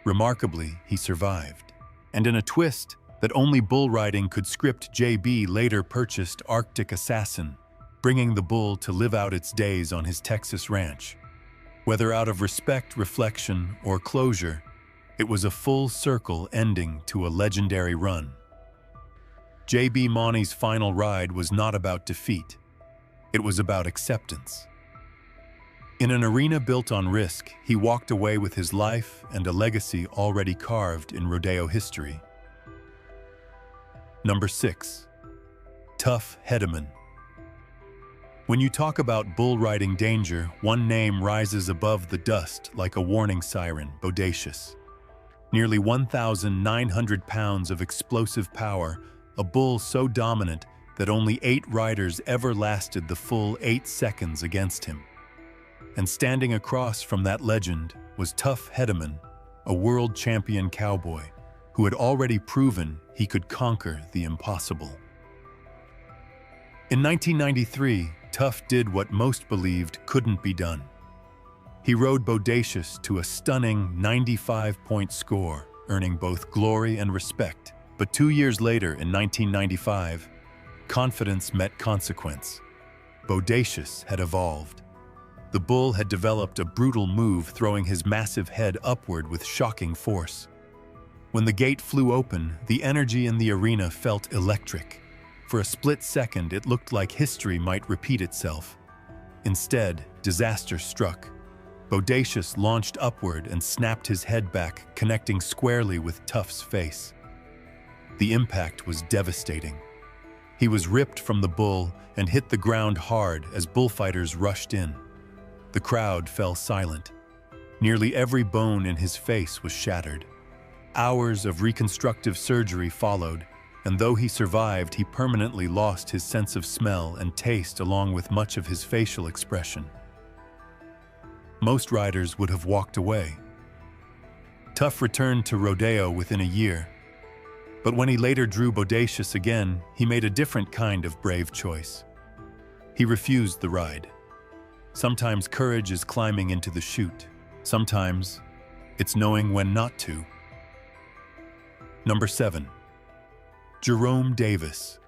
Remarkably, he survived. And in a twist that only bull riding could script, JB later purchased Arctic Assassin, bringing the bull to live out its days on his Texas ranch. Whether out of respect, reflection, or closure, it was a full circle ending to a legendary run. J.B. Mauney's final ride was not about defeat. It was about acceptance. In an arena built on risk, he walked away with his life and a legacy already carved in rodeo history. Number 6. Tough Hedeman. When you talk about bull riding danger, one name rises above the dust like a warning siren: Bodacious. Nearly 1,900 pounds of explosive power, a bull so dominant that only 8 riders ever lasted the full 8 seconds against him. And standing across from that legend was Tough Hedeman, a world champion cowboy who had already proven he could conquer the impossible. In 1993, Tough did what most believed couldn't be done. He rode Bodacious to a stunning 95-point score, earning both glory and respect. But 2 years later, in 1995, confidence met consequence. Bodacious had evolved. The bull had developed a brutal move, throwing his massive head upward with shocking force. When the gate flew open, the energy in the arena felt electric. For a split second, it looked like history might repeat itself. Instead, disaster struck. Bodacious launched upward and snapped his head back, connecting squarely with Tough's face. The impact was devastating. He was ripped from the bull and hit the ground hard as bullfighters rushed in. The crowd fell silent. Nearly every bone in his face was shattered. Hours of reconstructive surgery followed, and though he survived, he permanently lost his sense of smell and taste along with much of his facial expression. Most riders would have walked away. Tough returned to rodeo within a year, but when he later drew Bodacious again, he made a different kind of brave choice. He refused the ride. Sometimes courage is climbing into the chute. Sometimes it's knowing when not to. Number 7. Jerome Davis.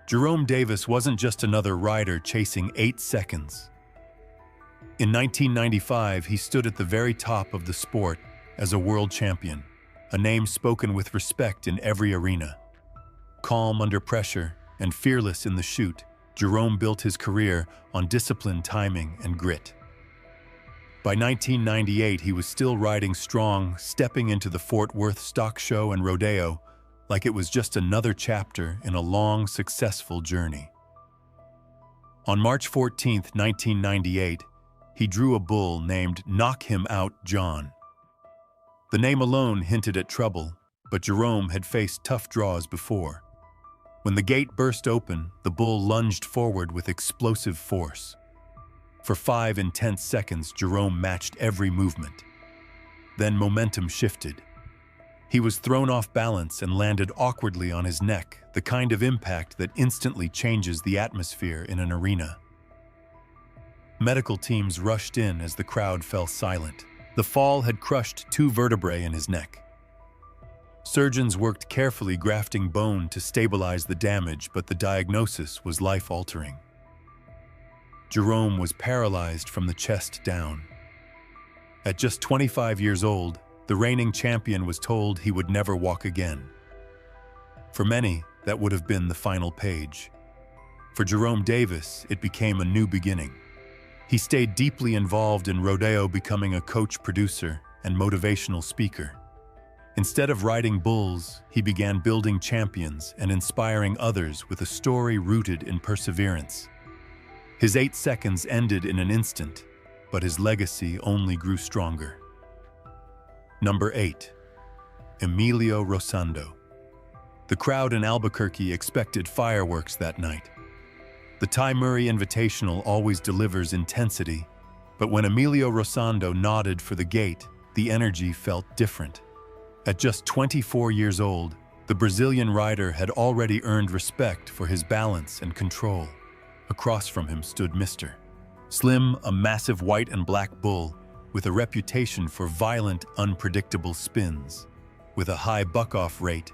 Jerome Davis wasn't just another rider chasing 8 seconds. In 1995, he stood at the very top of the sport as a world champion, a name spoken with respect in every arena. Calm under pressure and fearless in the chute, Jerome built his career on discipline, timing, and grit. By 1998, he was still riding strong, stepping into the Fort Worth Stock Show and Rodeo like it was just another chapter in a long, successful journey. On March 14, 1998, he drew a bull named Knock Him Out John. The name alone hinted at trouble, but Jerome had faced tough draws before. When the gate burst open, the bull lunged forward with explosive force. For 5 intense seconds, Jerome matched every movement. Then momentum shifted. He was thrown off balance and landed awkwardly on his neck, the kind of impact that instantly changes the atmosphere in an arena. Medical teams rushed in as the crowd fell silent. The fall had crushed 2 vertebrae in his neck. Surgeons worked carefully, grafting bone to stabilize the damage, but the diagnosis was life-altering. Jerome was paralyzed from the chest down. At just 25 years old, the reigning champion was told he would never walk again. For many, that would have been the final page. For Jerome Davis, it became a new beginning. He stayed deeply involved in rodeo, becoming a coach, producer, and motivational speaker. Instead of riding bulls, he began building champions and inspiring others with a story rooted in perseverance. His 8 seconds ended in an instant, but his legacy only grew stronger. Number 8. Amelio Rosando. The crowd in Albuquerque expected fireworks that night. The Ty Murray Invitational always delivers intensity, but when Amelio Rosando nodded for the gate, the energy felt different. At just 24 years old, the Brazilian rider had already earned respect for his balance and control. Across from him stood Mr. Slim, a massive white and black bull with a reputation for violent, unpredictable spins. With a high buck-off rate,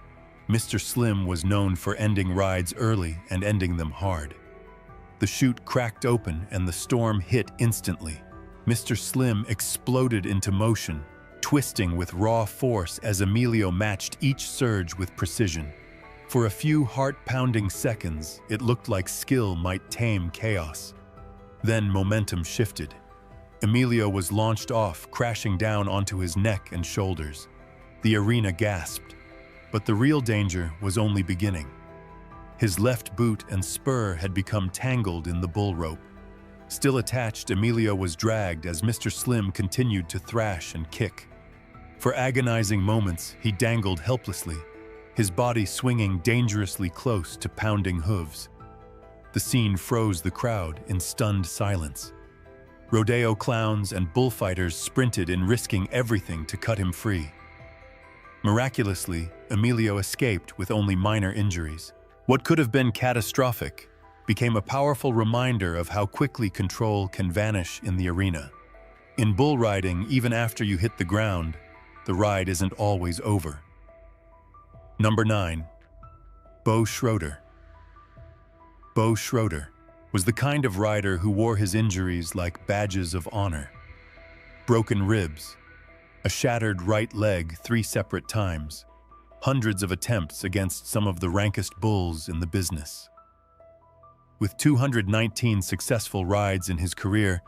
Mr. Slim was known for ending rides early and ending them hard. The chute cracked open and the storm hit instantly. Mr. Slim exploded into motion, twisting with raw force as Amelio matched each surge with precision. For a few heart-pounding seconds, it looked like skill might tame chaos. Then momentum shifted. Amelio was launched off, crashing down onto his neck and shoulders. The arena gasped, but the real danger was only beginning. His left boot and spur had become tangled in the bull rope. Still attached, Amelio was dragged as Mr. Slim continued to thrash and kick. For agonizing moments, he dangled helplessly, his body swinging dangerously close to pounding hooves. The scene froze the crowd in stunned silence. Rodeo clowns and bullfighters sprinted in, risking everything to cut him free. Miraculously, Amelio escaped with only minor injuries. What could have been catastrophic became a powerful reminder of how quickly control can vanish in the arena. In bull riding, even after you hit the ground, the ride isn't always over. Number 9. Bo Schroeder. Bo Schroeder was the kind of rider who wore his injuries like badges of honor. Broken ribs, a shattered right leg 3 separate times, hundreds of attempts against some of the rankest bulls in the business. With 219 successful rides in his career,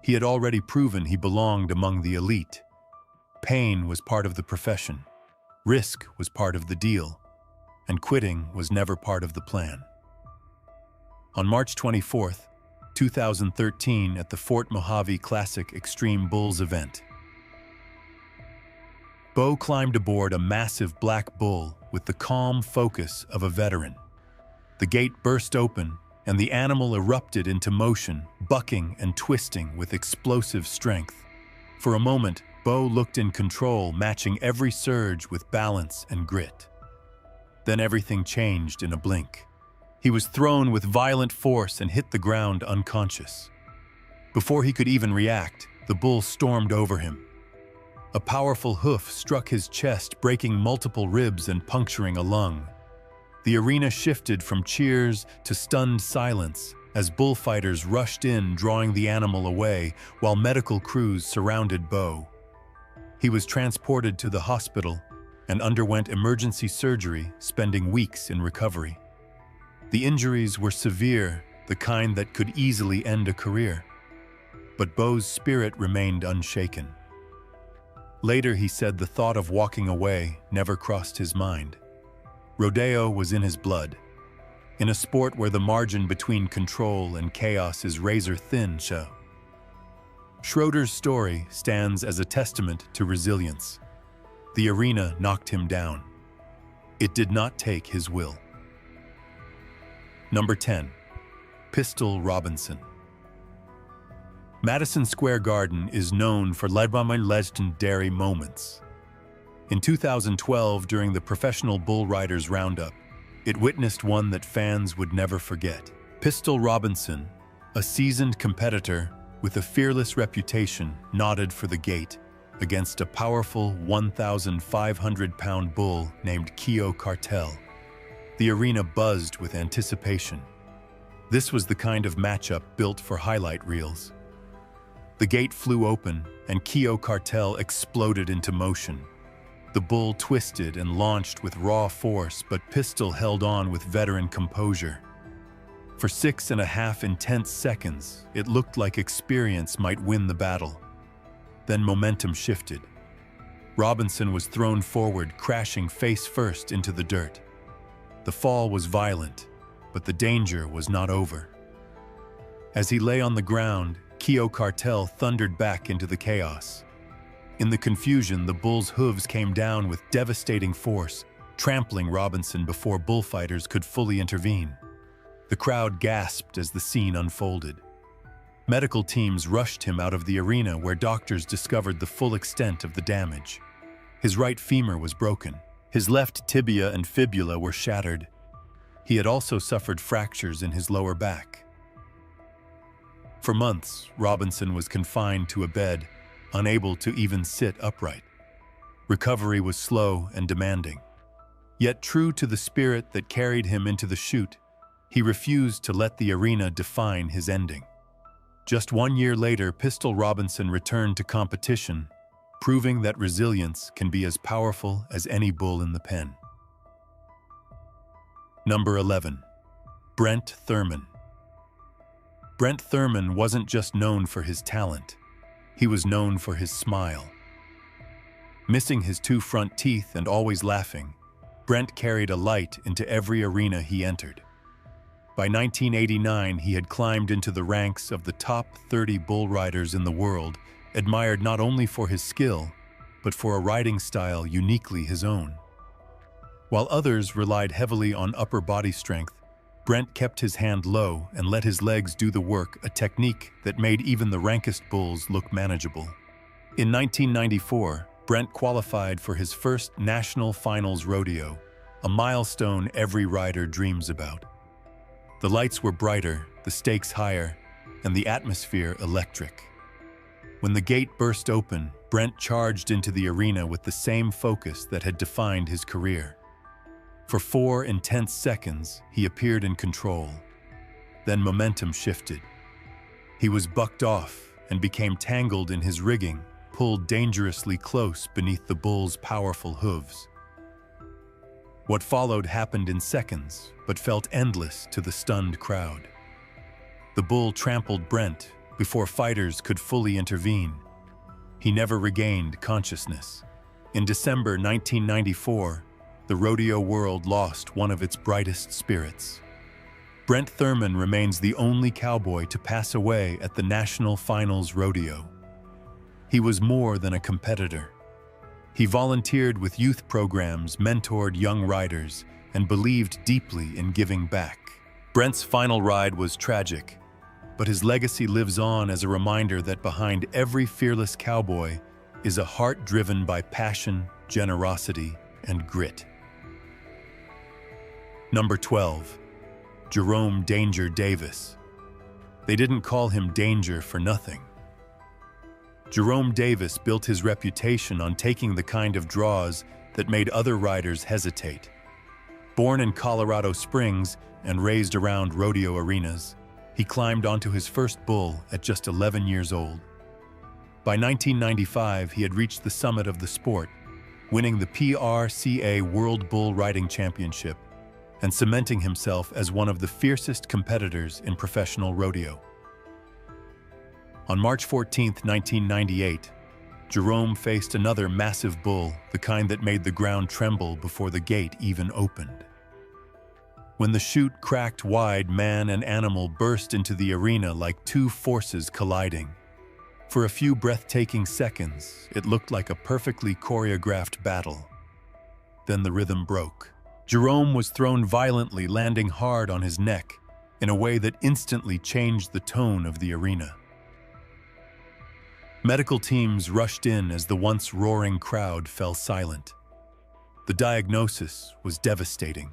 he had already proven he belonged among the elite. Pain was part of the profession, risk was part of the deal, and quitting was never part of the plan. On March 24, 2013, at the Fort Mojave Classic Extreme Bulls event, Bo climbed aboard a massive black bull with the calm focus of a veteran. The gate burst open, and the animal erupted into motion, bucking and twisting with explosive strength. For a moment, Bo looked in control, matching every surge with balance and grit. Then everything changed in a blink. He was thrown with violent force and hit the ground unconscious. Before he could even react, the bull stormed over him. A powerful hoof struck his chest, breaking multiple ribs and puncturing a lung. The arena shifted from cheers to stunned silence as bullfighters rushed in, drawing the animal away, while medical crews surrounded Bo. He was transported to the hospital and underwent emergency surgery, spending weeks in recovery. The injuries were severe, the kind that could easily end a career. But Bo's spirit remained unshaken. Later, he said the thought of walking away never crossed his mind. Rodeo was in his blood. In a sport where the margin between control and chaos is razor-thin, Schroeder's story stands as a testament to resilience. The arena knocked him down. It did not take his will. Number 10. Pistol Robinson. Madison Square Garden is known for legendary moments. In 2012, during the Professional Bull Riders Roundup, it witnessed one that fans would never forget. Pistol Robinson, a seasoned competitor with a fearless reputation, nodded for the gate against a powerful 1,500-pound bull named Keo Cartel. The arena buzzed with anticipation. This was the kind of matchup built for highlight reels. The gate flew open, and Keo Cartel exploded into motion. The bull twisted and launched with raw force, but Pistol held on with veteran composure. For 6.5 intense seconds, it looked like experience might win the battle. Then momentum shifted. Robinson was thrown forward, crashing face first into the dirt. The fall was violent, but the danger was not over. As he lay on the ground, Keo Cartel thundered back into the chaos. In the confusion, the bull's hooves came down with devastating force, trampling Robinson before bullfighters could fully intervene. The crowd gasped as the scene unfolded. Medical teams rushed him out of the arena, where doctors discovered the full extent of the damage. His right femur was broken. His left tibia and fibula were shattered. He had also suffered fractures in his lower back. For months, Robinson was confined to a bed, unable to even sit upright. Recovery was slow and demanding. Yet, true to the spirit that carried him into the chute, he refused to let the arena define his ending. Just 1 year later, Pistol Robinson returned to competition, proving that resilience can be as powerful as any bull in the pen. Number 11. Brent Thurman. Brent Thurman wasn't just known for his talent. He was known for his smile. Missing his 2 front teeth and always laughing, Brent carried a light into every arena he entered. By 1989, he had climbed into the ranks of the top 30 bull riders in the world, admired not only for his skill, but for a riding style uniquely his own. While others relied heavily on upper body strength, Brent kept his hand low and let his legs do the work, a technique that made even the rankest bulls look manageable. In 1994, Brent qualified for his first national finals rodeo, a milestone every rider dreams about. The lights were brighter, the stakes higher, and the atmosphere electric. When the gate burst open, Brent charged into the arena with the same focus that had defined his career. For 4 intense seconds, he appeared in control. Then momentum shifted. He was bucked off and became tangled in his rigging, pulled dangerously close beneath the bull's powerful hooves. What followed happened in seconds, but felt endless to the stunned crowd. The bull trampled Brent before fighters could fully intervene. He never regained consciousness. In December 1994, the rodeo world lost one of its brightest spirits. Brent Thurman remains the only cowboy to pass away at the National Finals Rodeo. He was more than a competitor. He volunteered with youth programs, mentored young riders, and believed deeply in giving back. Brent's final ride was tragic, but his legacy lives on as a reminder that behind every fearless cowboy is a heart driven by passion, generosity, and grit. Number 12. Jerome "Danger" Davis. They didn't call him Danger for nothing. Jerome Davis built his reputation on taking the kind of draws that made other riders hesitate. Born in Colorado Springs and raised around rodeo arenas, he climbed onto his first bull at just 11 years old. By 1995, he had reached the summit of the sport, winning the PRCA World Bull Riding Championship and cementing himself as one of the fiercest competitors in professional rodeo. On March 14, 1998, Jerome faced another massive bull, the kind that made the ground tremble before the gate even opened. When the chute cracked wide, man and animal burst into the arena like two forces colliding. For a few breathtaking seconds, it looked like a perfectly choreographed battle. Then the rhythm broke. Jerome was thrown violently, landing hard on his neck in a way that instantly changed the tone of the arena. Medical teams rushed in as the once roaring crowd fell silent. The diagnosis was devastating: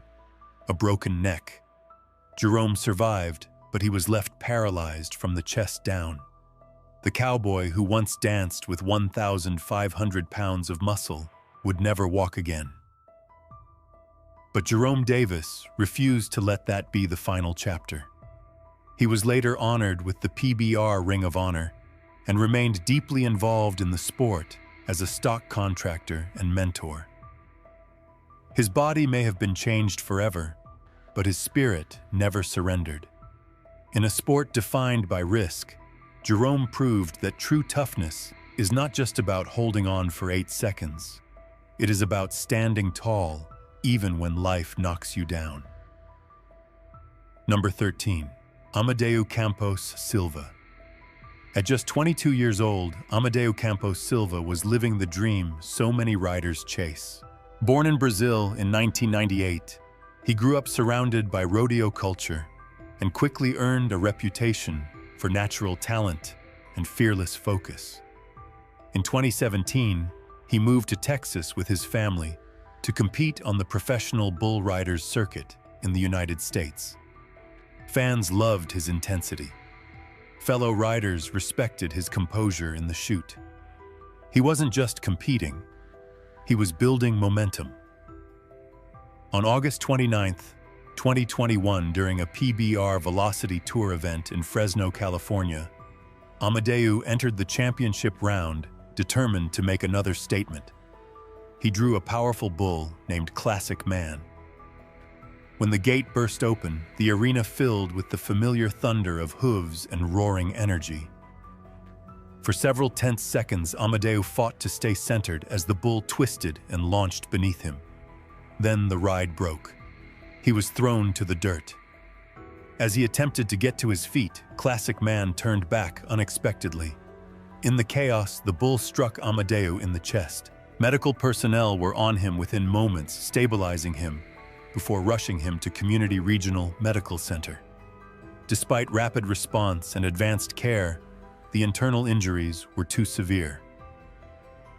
a broken neck. Jerome survived, but he was left paralyzed from the chest down. The cowboy who once danced with 1,500 pounds of muscle would never walk again. But Jerome Davis refused to let that be the final chapter. He was later honored with the PBR Ring of Honor and remained deeply involved in the sport as a stock contractor and mentor. His body may have been changed forever, but his spirit never surrendered. In a sport defined by risk, Jerome proved that true toughness is not just about holding on for 8 seconds. It is about standing tall, even when life knocks you down. Number 13. Amadeo Silva. At just 22 years old, Amadeo Silva was living the dream so many riders chase. Born in Brazil in 1998, he grew up surrounded by rodeo culture and quickly earned a reputation for natural talent and fearless focus. In 2017, he moved to Texas with his family to compete on the professional bull riders circuit in the United States. Fans loved his intensity. Fellow riders respected his composure in the chute. He wasn't just competing, he was building momentum. On August 29, 2021, during a PBR Velocity Tour event in Fresno, California, Amadeo entered the championship round, determined to make another statement. He drew a powerful bull named Classic Man. When the gate burst open, the arena filled with the familiar thunder of hooves and roaring energy. For several tense seconds, Amadeo fought to stay centered as the bull twisted and launched beneath him. Then the ride broke. He was thrown to the dirt. As he attempted to get to his feet, Classic Man turned back unexpectedly. In the chaos, the bull struck Amadeo in the chest. Medical personnel were on him within moments, stabilizing him before rushing him to Community Regional Medical Center. Despite rapid response and advanced care, the internal injuries were too severe.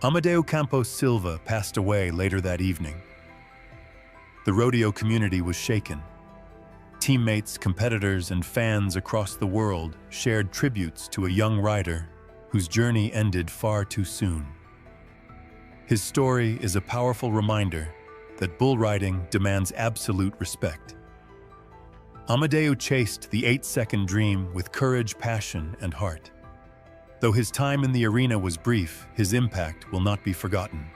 Amadeo Silva passed away later that evening. The rodeo community was shaken. Teammates, competitors, and fans across the world shared tributes to a young rider whose journey ended far too soon. His story is a powerful reminder that bull riding demands absolute respect. Amadeo chased the 8-second dream with courage, passion, and heart. Though his time in the arena was brief, his impact will not be forgotten.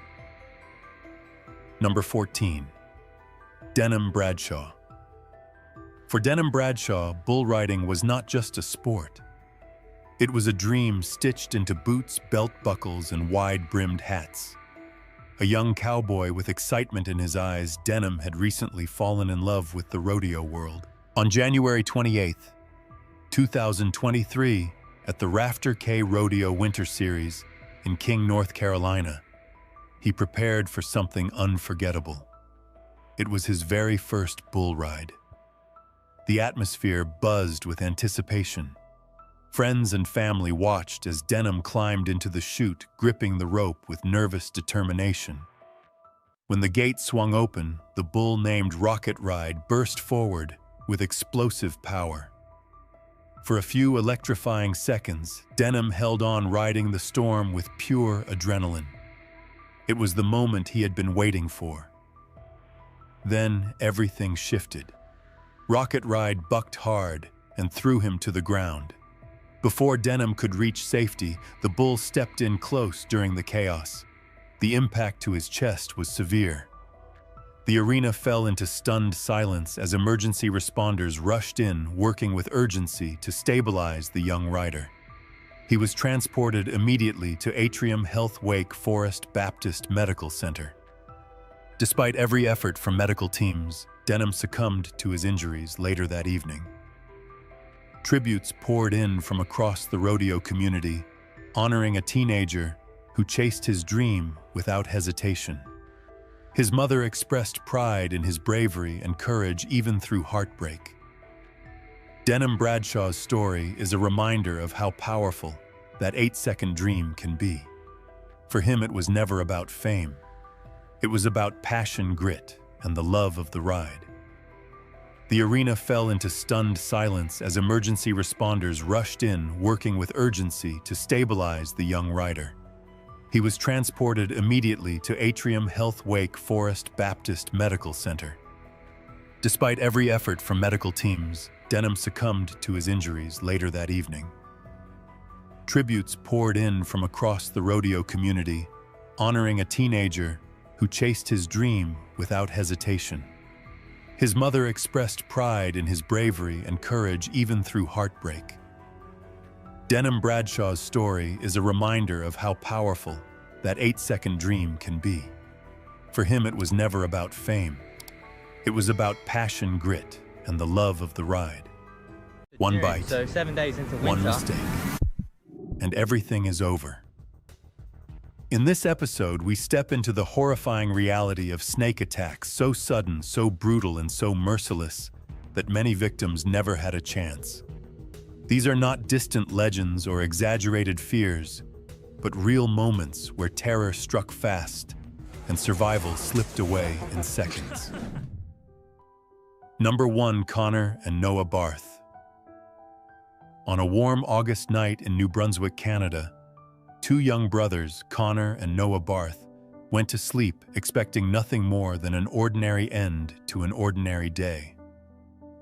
Number 14. Denim Bradshaw. For Denim Bradshaw, bull riding was not just a sport. It was a dream stitched into boots, belt buckles, and wide-brimmed hats. A young cowboy with excitement in his eyes, Denim had recently fallen in love with the rodeo world. On January 28, 2023, at the Rafter K Rodeo Winter Series in King, North Carolina, he prepared for something unforgettable. It was his very first bull ride. The atmosphere buzzed with anticipation. Friends and family watched as Denim climbed into the chute, gripping the rope with nervous determination. When the gate swung open, the bull named Rocket Ride burst forward with explosive power. For a few electrifying seconds, Denim held on, riding the storm with pure adrenaline. It was the moment he had been waiting for. Then everything shifted. Rocket Ride bucked hard and threw him to the ground. Before Denim could reach safety, the bull stepped in close during the chaos. The impact to his chest was severe. The arena fell into stunned silence as emergency responders rushed in, working with urgency to stabilize the young rider. He was transported immediately to Atrium Health Wake Forest Baptist Medical Center. Despite every effort from medical teams, Denim succumbed to his injuries later that evening. Tributes poured in from across the rodeo community, honoring a teenager who chased his dream without hesitation. His mother expressed pride in his bravery and courage even through heartbreak. Denim Bradshaw's story is a reminder of how powerful that 8-second dream can be. For him, it was never about fame. It was about passion, grit, and the love of the ride. The arena fell into stunned silence as emergency responders rushed in, working with urgency to stabilize the young rider. He was transported immediately to Atrium Health Wake Forest Baptist Medical Center. Despite every effort from medical teams, Denim succumbed to his injuries later that evening. Tributes poured in from across the rodeo community, honoring a teenager who chased his dream without hesitation. His mother expressed pride in his bravery and courage even through heartbreak. Denim Bradshaw's story is a reminder of how powerful that 8-second dream can be. For him, it was never about fame. It was about passion, grit, and the love of the ride. One bite, so 7 days into winter, one mistake, and everything is over. In this episode, we step into the horrifying reality of snake attacks, so sudden, so brutal, and so merciless that many victims never had a chance. These are not distant legends or exaggerated fears, but real moments where terror struck fast and survival slipped away in seconds. Number 1. Connor and Noah Barth. On a warm August night in New Brunswick, Canada, two young brothers, Connor and Noah Barth, went to sleep expecting nothing more than an ordinary end to an ordinary day.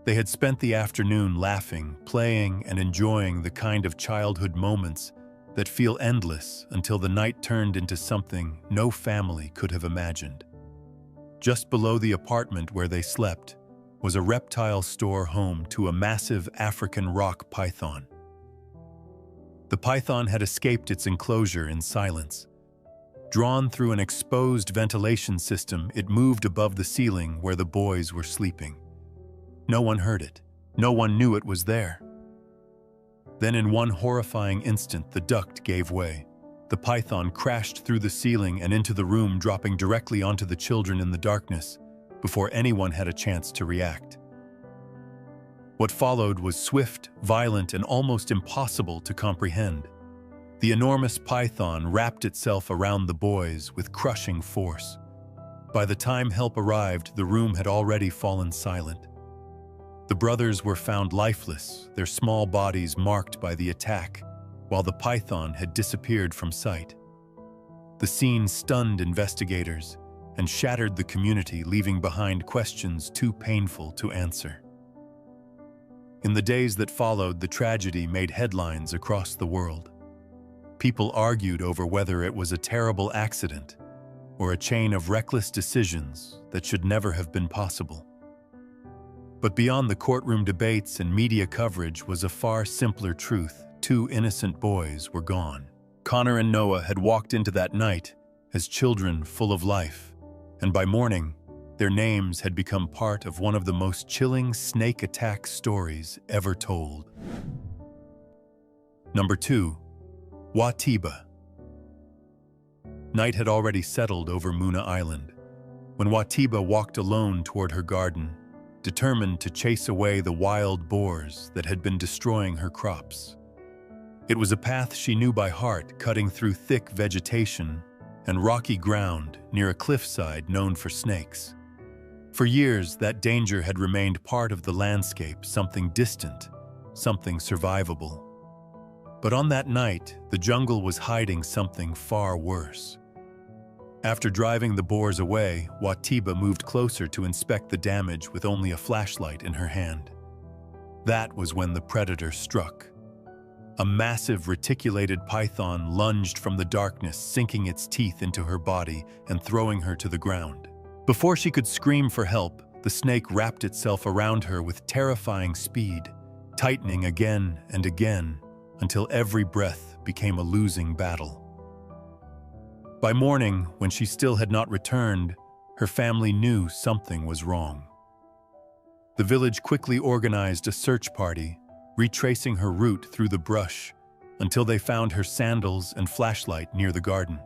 They had spent the afternoon laughing, playing, and enjoying the kind of childhood moments that feel endless until the night turned into something no family could have imagined. Just below the apartment where they slept was a reptile store home to a massive African rock python. The python had escaped its enclosure in silence. Drawn through an exposed ventilation system, it moved above the ceiling where the boys were sleeping. No one heard it. No one knew it was there. Then in one horrifying instant, the duct gave way. The python crashed through the ceiling and into the room, dropping directly onto the children in the darkness before anyone had a chance to react. What followed was swift, violent, and almost impossible to comprehend. The enormous python wrapped itself around the boys with crushing force. By the time help arrived, the room had already fallen silent. The brothers were found lifeless, their small bodies marked by the attack, while the python had disappeared from sight. The scene stunned investigators and shattered the community, leaving behind questions too painful to answer. In the days that followed, the tragedy made headlines across the world. People argued over whether it was a terrible accident or a chain of reckless decisions that should never have been possible. But beyond the courtroom debates and media coverage was a far simpler truth. 2 innocent boys were gone. Connor and Noah had walked into that night as children full of life, and by morning, their names had become part of one of the most chilling snake attack stories ever told. Number 2. Watiba. Night had already settled over Muna Island when Watiba walked alone toward her garden, determined to chase away the wild boars that had been destroying her crops. It was a path she knew by heart, cutting through thick vegetation and rocky ground near a cliffside known for snakes. For years, that danger had remained part of the landscape, something distant, something survivable. But on that night, the jungle was hiding something far worse. After driving the boars away, Watiba moved closer to inspect the damage with only a flashlight in her hand. That was when the predator struck. A massive reticulated python lunged from the darkness, sinking its teeth into her body and throwing her to the ground. Before she could scream for help, the snake wrapped itself around her with terrifying speed, tightening again and again until every breath became a losing battle. By morning, when she still had not returned, her family knew something was wrong. The village quickly organized a search party, retracing her route through the brush until they found her sandals and flashlight near the garden.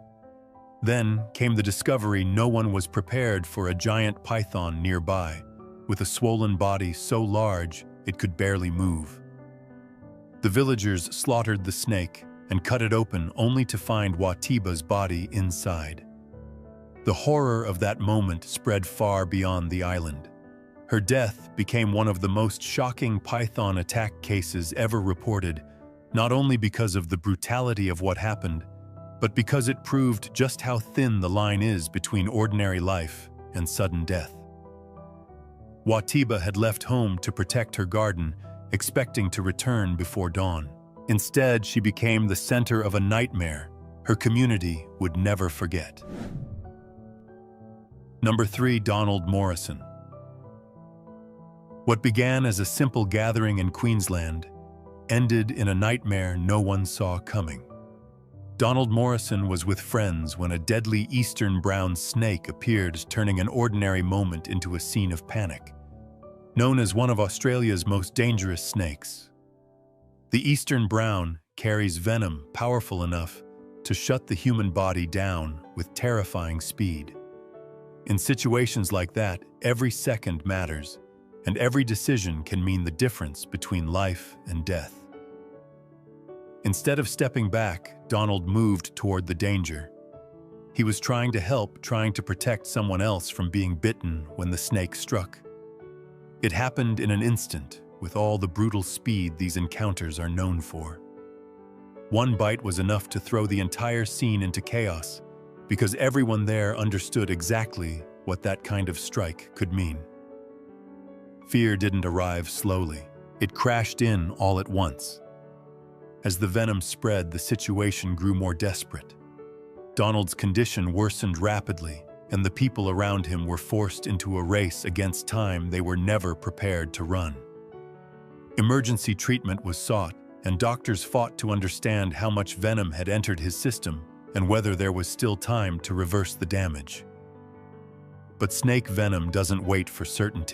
Then came the discovery no one was prepared for a giant python nearby, with a swollen body so large it could barely move. The villagers slaughtered the snake and cut it open only to find Watiba's body inside. The horror of that moment spread far beyond the island. Her death became one of the most shocking python attack cases ever reported, not only because of the brutality of what happened, but because it proved just how thin the line is between ordinary life and sudden death. Watiba had left home to protect her garden, expecting to return before dawn. Instead, she became the center of a nightmare her community would never forget. Number 3. Donald Morrison. What began as a simple gathering in Queensland ended in a nightmare no one saw coming. Donald Morrison was with friends when a deadly eastern brown snake appeared, turning an ordinary moment into a scene of panic. Known as one of Australia's most dangerous snakes, the eastern brown carries venom powerful enough to shut the human body down with terrifying speed. In situations like that, every second matters, and every decision can mean the difference between life and death. Instead of stepping back, Donald moved toward the danger. He was trying to help, trying to protect someone else from being bitten when the snake struck. It happened in an instant, with all the brutal speed these encounters are known for. One bite was enough to throw the entire scene into chaos, because everyone there understood exactly what that kind of strike could mean. Fear didn't arrive slowly. It crashed in all at once. As the venom spread, the situation grew more desperate. Donald's condition worsened rapidly, and the people around him were forced into a race against time they were never prepared to run. Emergency treatment was sought, and doctors fought to understand how much venom had entered his system and whether there was still time to reverse the damage. But snake venom doesn't wait for certainty.